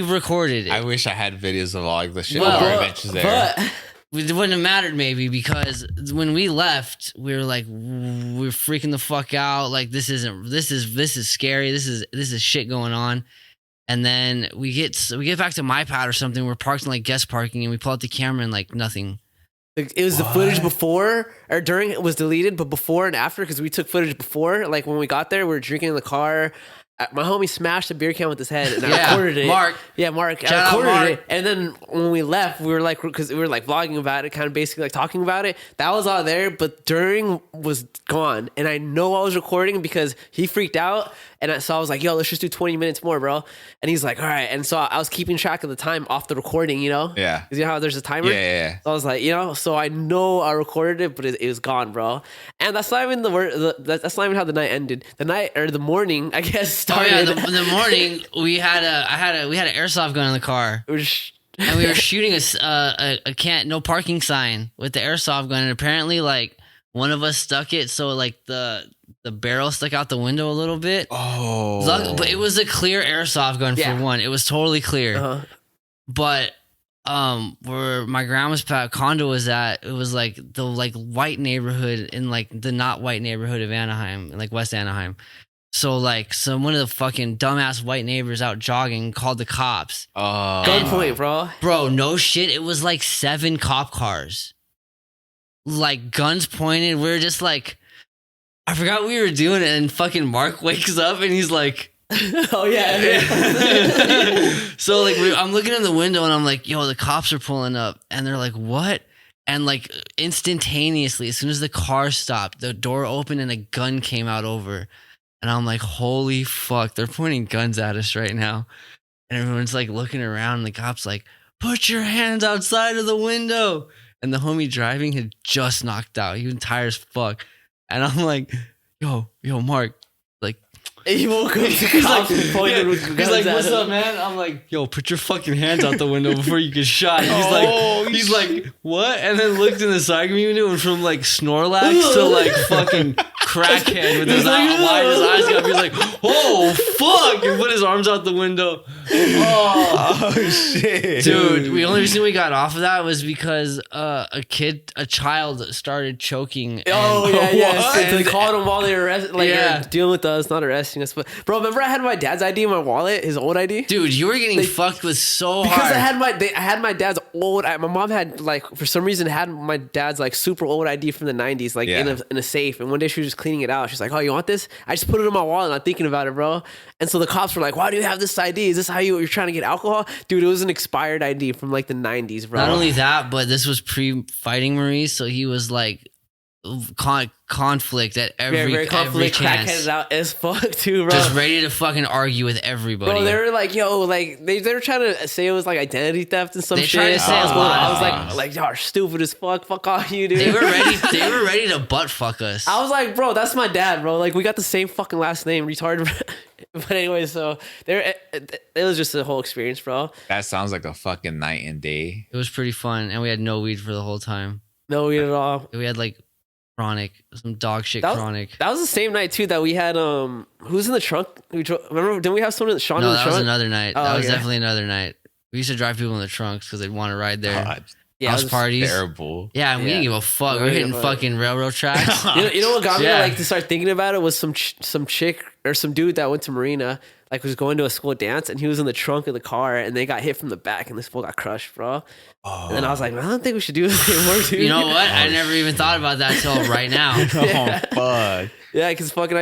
recorded it. I wish I had videos of all like the shit. Well, Well, adventures there. But It wouldn't have mattered maybe because when we left, we were like, we're freaking the fuck out. Like this is scary. This is shit going on. And then we get back to my pad or something. We're parked in like guest parking and we pull out the camera and like nothing. it was the footage before or during it was deleted, but before and after, because we took footage before. Like when we got there, we were drinking in the car. My homie smashed a beer can with his head, and I recorded it. Mark. Yeah, Mark. Shout I out, recorded Mark. it, and then when we left, we were like, because we were like vlogging about it, kind of basically like talking about it. That was all there, but during was gone, and I know I was recording because he freaked out, and so I was like, "Yo, let's just do 20 minutes more, bro." And he's like, "All right," and so I was keeping track of the time off the recording, you know? Yeah. Because you know how there's a timer. Yeah. So I was like, you know, so I know I recorded it, but it was gone, bro. And that's not even that's not even how the night ended. The night or the morning, I guess, started. Oh yeah, the morning we had an airsoft gun in the car, It was and we were shooting a can't no parking sign with the airsoft gun, and apparently like one of us stuck it so like the barrel stuck out the window a little bit. Oh. But it was a clear airsoft gun for one. It was totally clear. Uh-huh. But where my grandma's condo was at, it was like the like white neighborhood in like the not white neighborhood of Anaheim, like West Anaheim. So like one of the fucking dumbass white neighbors out jogging called the cops. Gunpoint, bro. Bro, no shit. It was like 7 cop cars. Like guns pointed. We were just like, I forgot we were doing it, and fucking Mark wakes up and he's like, Oh yeah. so like I'm looking in the window and I'm like, yo, the cops are pulling up, and they're like, what? And like instantaneously, as soon as the car stopped, the door opened and a gun came out over, and I'm like, holy fuck, they're pointing guns at us right now. And everyone's like looking around, and the cops like, put your hands outside of the window. And the homie driving had just knocked out. He was tired as fuck. And I'm like, yo, Mark, like, He woke up. He's like, pointed with he's guns like, at what's him. up, man? I'm like, yo, put your fucking hands out the window before you get shot. He's he's like, what? And then looked in the side window, and from like Snorlax to like fucking crackhead with his eyes up. He's like, oh fuck, and put his arms out the window. Oh shit, Dude, the only reason we got off of that was because a child started choking. Oh yeah. What? So they called him while they were arrested, like Yeah. dealing with us, not arresting us. But bro, remember I had my dad's ID in my wallet, his old ID. Dude, you were getting fucked with so Because hard. I had my dad's old. My mom had like for some reason had my dad's like super old ID from the 90s, like in a safe. And one day she was just cleaning it out. She's like, "Oh, you want this?" I just put it in my wallet. Not thinking about it, bro. And so the cops were like, "Why do you have this ID? Is this how you're trying to get alcohol?" Dude, it was an expired ID from like the 90s, bro. Not only that, but this was pre-fighting Maurice, so he was like conflict at every very conflict, chance. crackheaded out as fuck too, bro. Just ready to fucking argue with everybody. Bro, they were like, yo, like they were trying to say it was like identity theft and some They shit. tried to say a lot I of was things. like, y'all are stupid as fuck. Fuck all you, dude. They were ready to butt fuck us. I was like, bro, that's my dad, bro. Like we got the same fucking last name, retarded. But anyway, so it was just a whole experience, bro. That sounds like a fucking night and day. It was pretty fun, and we had no weed for the whole time. No weed at all. We had like chronic, some dog shit That was- chronic. That was the same night too that we had who's in the trunk? Remember? Didn't we have someone in Sean No, in the that trunk? was another night. Oh, That was okay. definitely another night. We used to drive people in the trunks because they'd want to ride there. God, Yeah, House it was- parties. terrible. Yeah, and we didn't give a fuck. We were Right, hitting right. fucking railroad tracks. You know what got me Yeah. like to start thinking about it was some chick or some dude that went to Marina, like was going to a school dance, and he was in the trunk of the car, and they got hit from the back, and this fool got crushed, bro. And then I was like, man, I don't think we should do this anymore, dude. You know what? I never even thought about that till right now. Oh fuck. Yeah, because fucking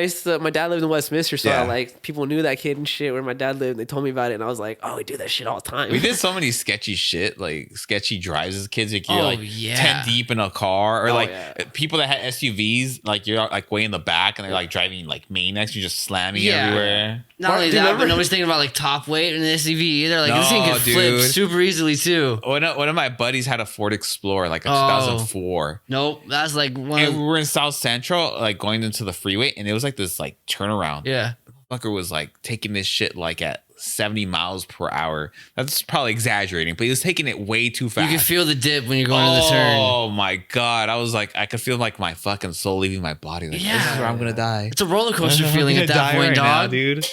my dad lived in Westminster, so Yeah. like people knew that kid and shit where my dad lived. They told me about it, and I was like, oh, we do that shit all the time. We did so many sketchy shit, like sketchy drives as kids. Like you're Oh, like yeah. 10 deep in a car, or Oh, like yeah. people that had SUVs, like you're like way in the back and they're like driving like maniacs. You just slamming Yeah. everywhere. Not only Do you that, but remember- nobody's thinking about like top weight in an SUV either. Like this thing No, can flip dude. super easily too. One of my buddies had a Ford Explorer, like a Oh. 2004. Nope, that's like one. And we were in South Central, like going into the freeway, and it was like this like turnaround. Yeah, Fucker was like taking this shit like at 70 miles per hour. That's probably exaggerating, but he was taking it way too fast. you can feel the dip when you're going to the turn. Oh my god! I was like, I could feel like my fucking soul leaving my body. Like, this is where I'm gonna die. It's a roller coaster feeling at that point, dog. Dude.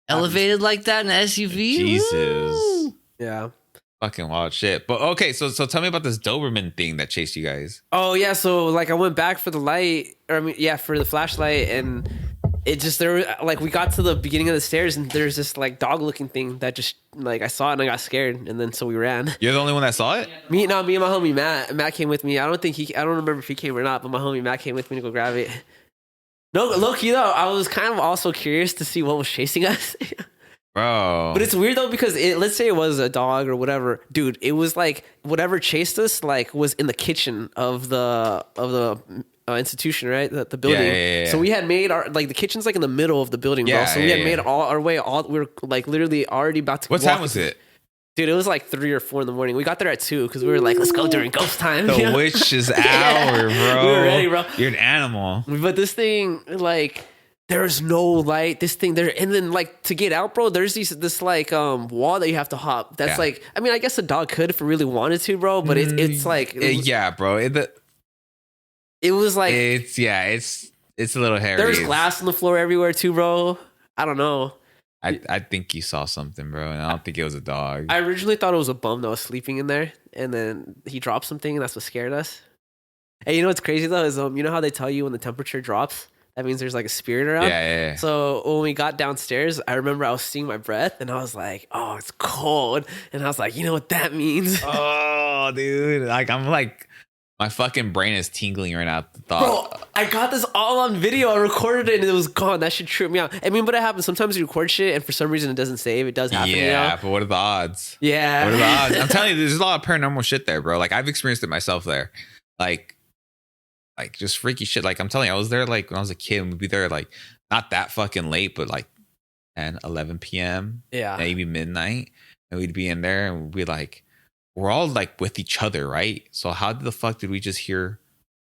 Elevated like that in an SUV. Jesus. Woo. Yeah. Fucking wild shit. But okay, so tell me about this Doberman thing that chased you guys. Oh yeah, so like I went back for the light, or I mean, yeah, for the flashlight, and it just there like we got to the beginning of the stairs, and there's this like dog looking thing that just like I saw it and I got scared, and then so we ran. You're the only one that saw it? Me and my homie Matt. Matt came with me. I don't remember if he came or not, but my homie Matt came with me to go grab it. No, low key though, I was kind of also curious to see what was chasing us. Bro. But it's weird though because let's say it was a dog or whatever, dude. It was like whatever chased us like was in the kitchen of the institution, right? The building. Yeah. So we had made our like the kitchen's like in the middle of the building, bro. Yeah, So we had yeah. made all our way. We were like literally already about to. What time was it? Dude, it was like 3 or 4 in the morning. We got there at 2 because we were like, let's go during ghost time. The you know? witch's hour, bro. We were ready, bro. You're an animal. But this thing, like, there's no light. This thing there, and then like to get out, bro. There's this like wall that you have to hop. That's Yeah. like, I mean, I guess a dog could if it really wanted to, bro. But it's like, Yeah, bro. it was like It's a little hairy. there's glass on the floor everywhere too, bro. I don't know. I think you saw something, bro, and I don't think it was a dog. I originally thought it was a bum that was sleeping in there, and then he dropped something, and that's what scared us. And you know what's crazy though is you know how they tell you when the temperature drops, that means there's like a spirit around. Yeah. So when we got downstairs, I remember I was seeing my breath, and I was like, "Oh, it's cold," and I was like, "You know what that means?" Oh, dude. Like, I'm like, my fucking brain is tingling right now at the thought. Bro, I got this all on video. I recorded it and it was gone. That shit tripped me out. I mean, but it happens. Sometimes you record shit and for some reason it doesn't save. It does happen, you know? But what are the odds? Yeah. What are the odds? I'm telling you, there's a lot of paranormal shit there, bro. Like, I've experienced it myself there. Like just freaky shit. Like, I'm telling you, I was there like when I was a kid, and we'd be there like not that fucking late, but like 10, 11 p.m. Yeah. Maybe midnight. And we'd be in there and we'd be like, we're all like with each other, right? So how the fuck did we just hear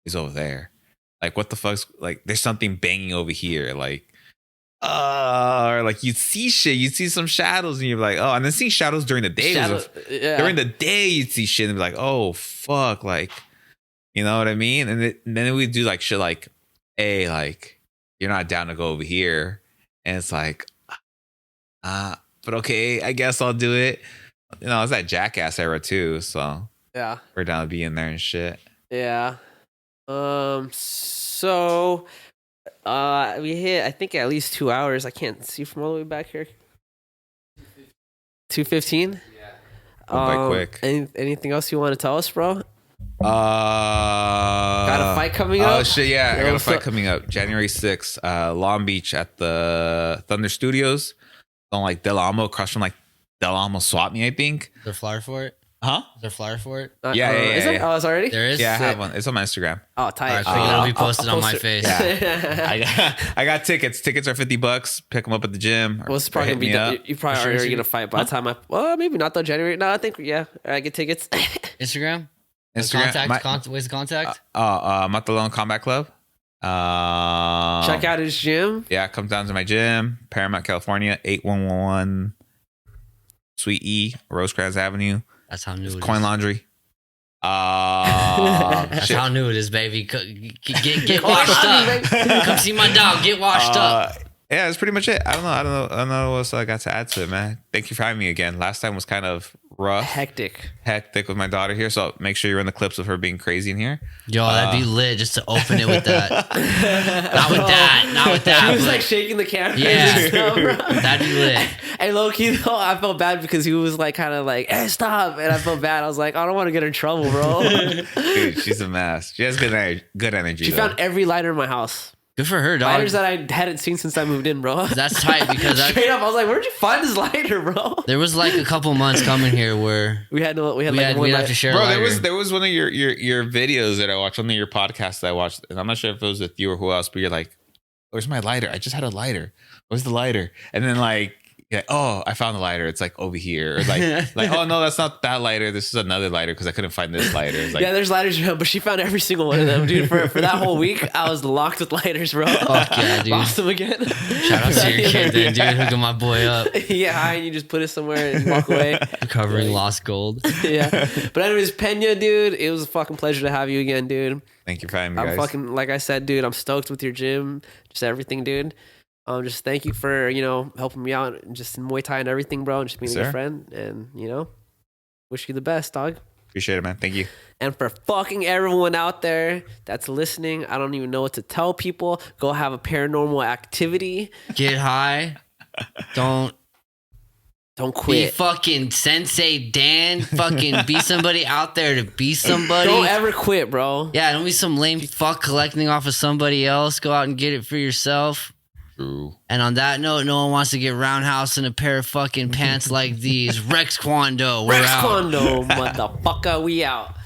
he's over there? Like, what the fuck's like, there's something banging over here. Like, or like you'd see shit, you'd see some shadows and you're like, oh, and then seeing shadows during the day. During the day, you'd see shit and be like, oh, fuck. Like, you know what I mean? And then we'd do like shit like, hey, like, you're not down to go over here. And it's like, but okay, I guess I'll do it. You know, it's that Jackass era too, so Yeah. we're down to be in there and shit. Yeah. So we hit I think at least 2 hours. I can't see from all the way back here. 2:15? Yeah. By quick. Anything else you want to tell us, bro? Got Got a fight coming up? Oh shit, yeah, I got a what's fight up? coming up January 6th, Long Beach at the Thunder Studios on like Del Amo, across from like Del Amo Swap Me, I think. Is there a flyer for it? Huh? Is there a flyer for it? Yeah, Is it? yeah. Oh, it's already? There is. Yeah, I Sick. have one. It's on my Instagram. Oh, tight. All right, so Uh, it'll be I'll posted on my post face. it. I got tickets. Tickets are $50. Pick them up at the gym. Well, it's probably Hit gonna be me done. up. You probably For sure, already so gonna fight by the time well, maybe not though. January. No, I think I get tickets. Instagram. Instagram. Ways to contact. Matalon Combat Club. Check out his gym. Yeah, come down to my gym, Paramount, California, 8111 Suite E, Rosecrans Avenue. That's how new it is. Coin Laundry. That's Shit. how new it is, baby. Get washed up. Come see my dog. Get washed up. Yeah, that's pretty much it. I don't know what else I got to add to it, man. Thank you for having me again. Last time was kind of rough, Hectic with my daughter here. So make sure you're in the clips of her being crazy in here. Yo, that'd be lit just to open it with that. Not with that. He was but like shaking the camera. Yeah. and stuff, bro. that'd be lit. And low key though, I felt bad because he was like kind of like, "Hey, stop!" And I felt bad. I was like, "I don't want to get her in trouble, bro." Dude, she's a mess. She has good energy. She though. found every lighter in my house. Good for her, dog. Lighters that I hadn't seen since I moved in, bro. That's tight because Straight up, I was like, "Where'd you find this lighter, bro?" there was like a couple months coming here where We had we'd one have to lighter. share. Bro, a lighter. there was one of your videos that I watched, one of your podcasts that I watched, and I'm not sure if it was with you or who else, but you're like, Where's my lighter? I just had a lighter. Where's the lighter? And then like, yeah, oh, I found the lighter. It's like over here. Or like, oh no, that's not that lighter. This is another lighter because I couldn't find this lighter. It's like, yeah, there's lighters around, but she found every single one of them, dude. For that whole week, I was locked with lighters, bro. Fuck yeah, dude. Lost them again. Shout out to your kid, then, dude. Hooking my boy up. Yeah, and you just put it somewhere and walk away. Recovering lost gold. Yeah. But anyways, Pena, dude, it was a fucking pleasure to have you again, dude. thank you for having me, I'm guys. fucking, like I said, dude, I'm stoked with your gym, just everything, dude. Just thank you for, helping me out and just in Muay Thai and everything, bro, and just being a good friend. And, wish you the best, dog. Appreciate it, man. Thank you. And for fucking everyone out there that's listening, I don't even know what to tell people. Go have a paranormal activity. Get high. Don't Don't be quit. fucking Sensei Dan. Fucking be somebody out there to be somebody. Don't ever quit, bro. Yeah, don't be some lame fuck collecting off of somebody else. Go out and get it for yourself. True. And on that note, no one wants to get roundhouse in a pair of fucking pants like these. Rex Kwando, we're Rex out. Kondo, motherfucker, we out.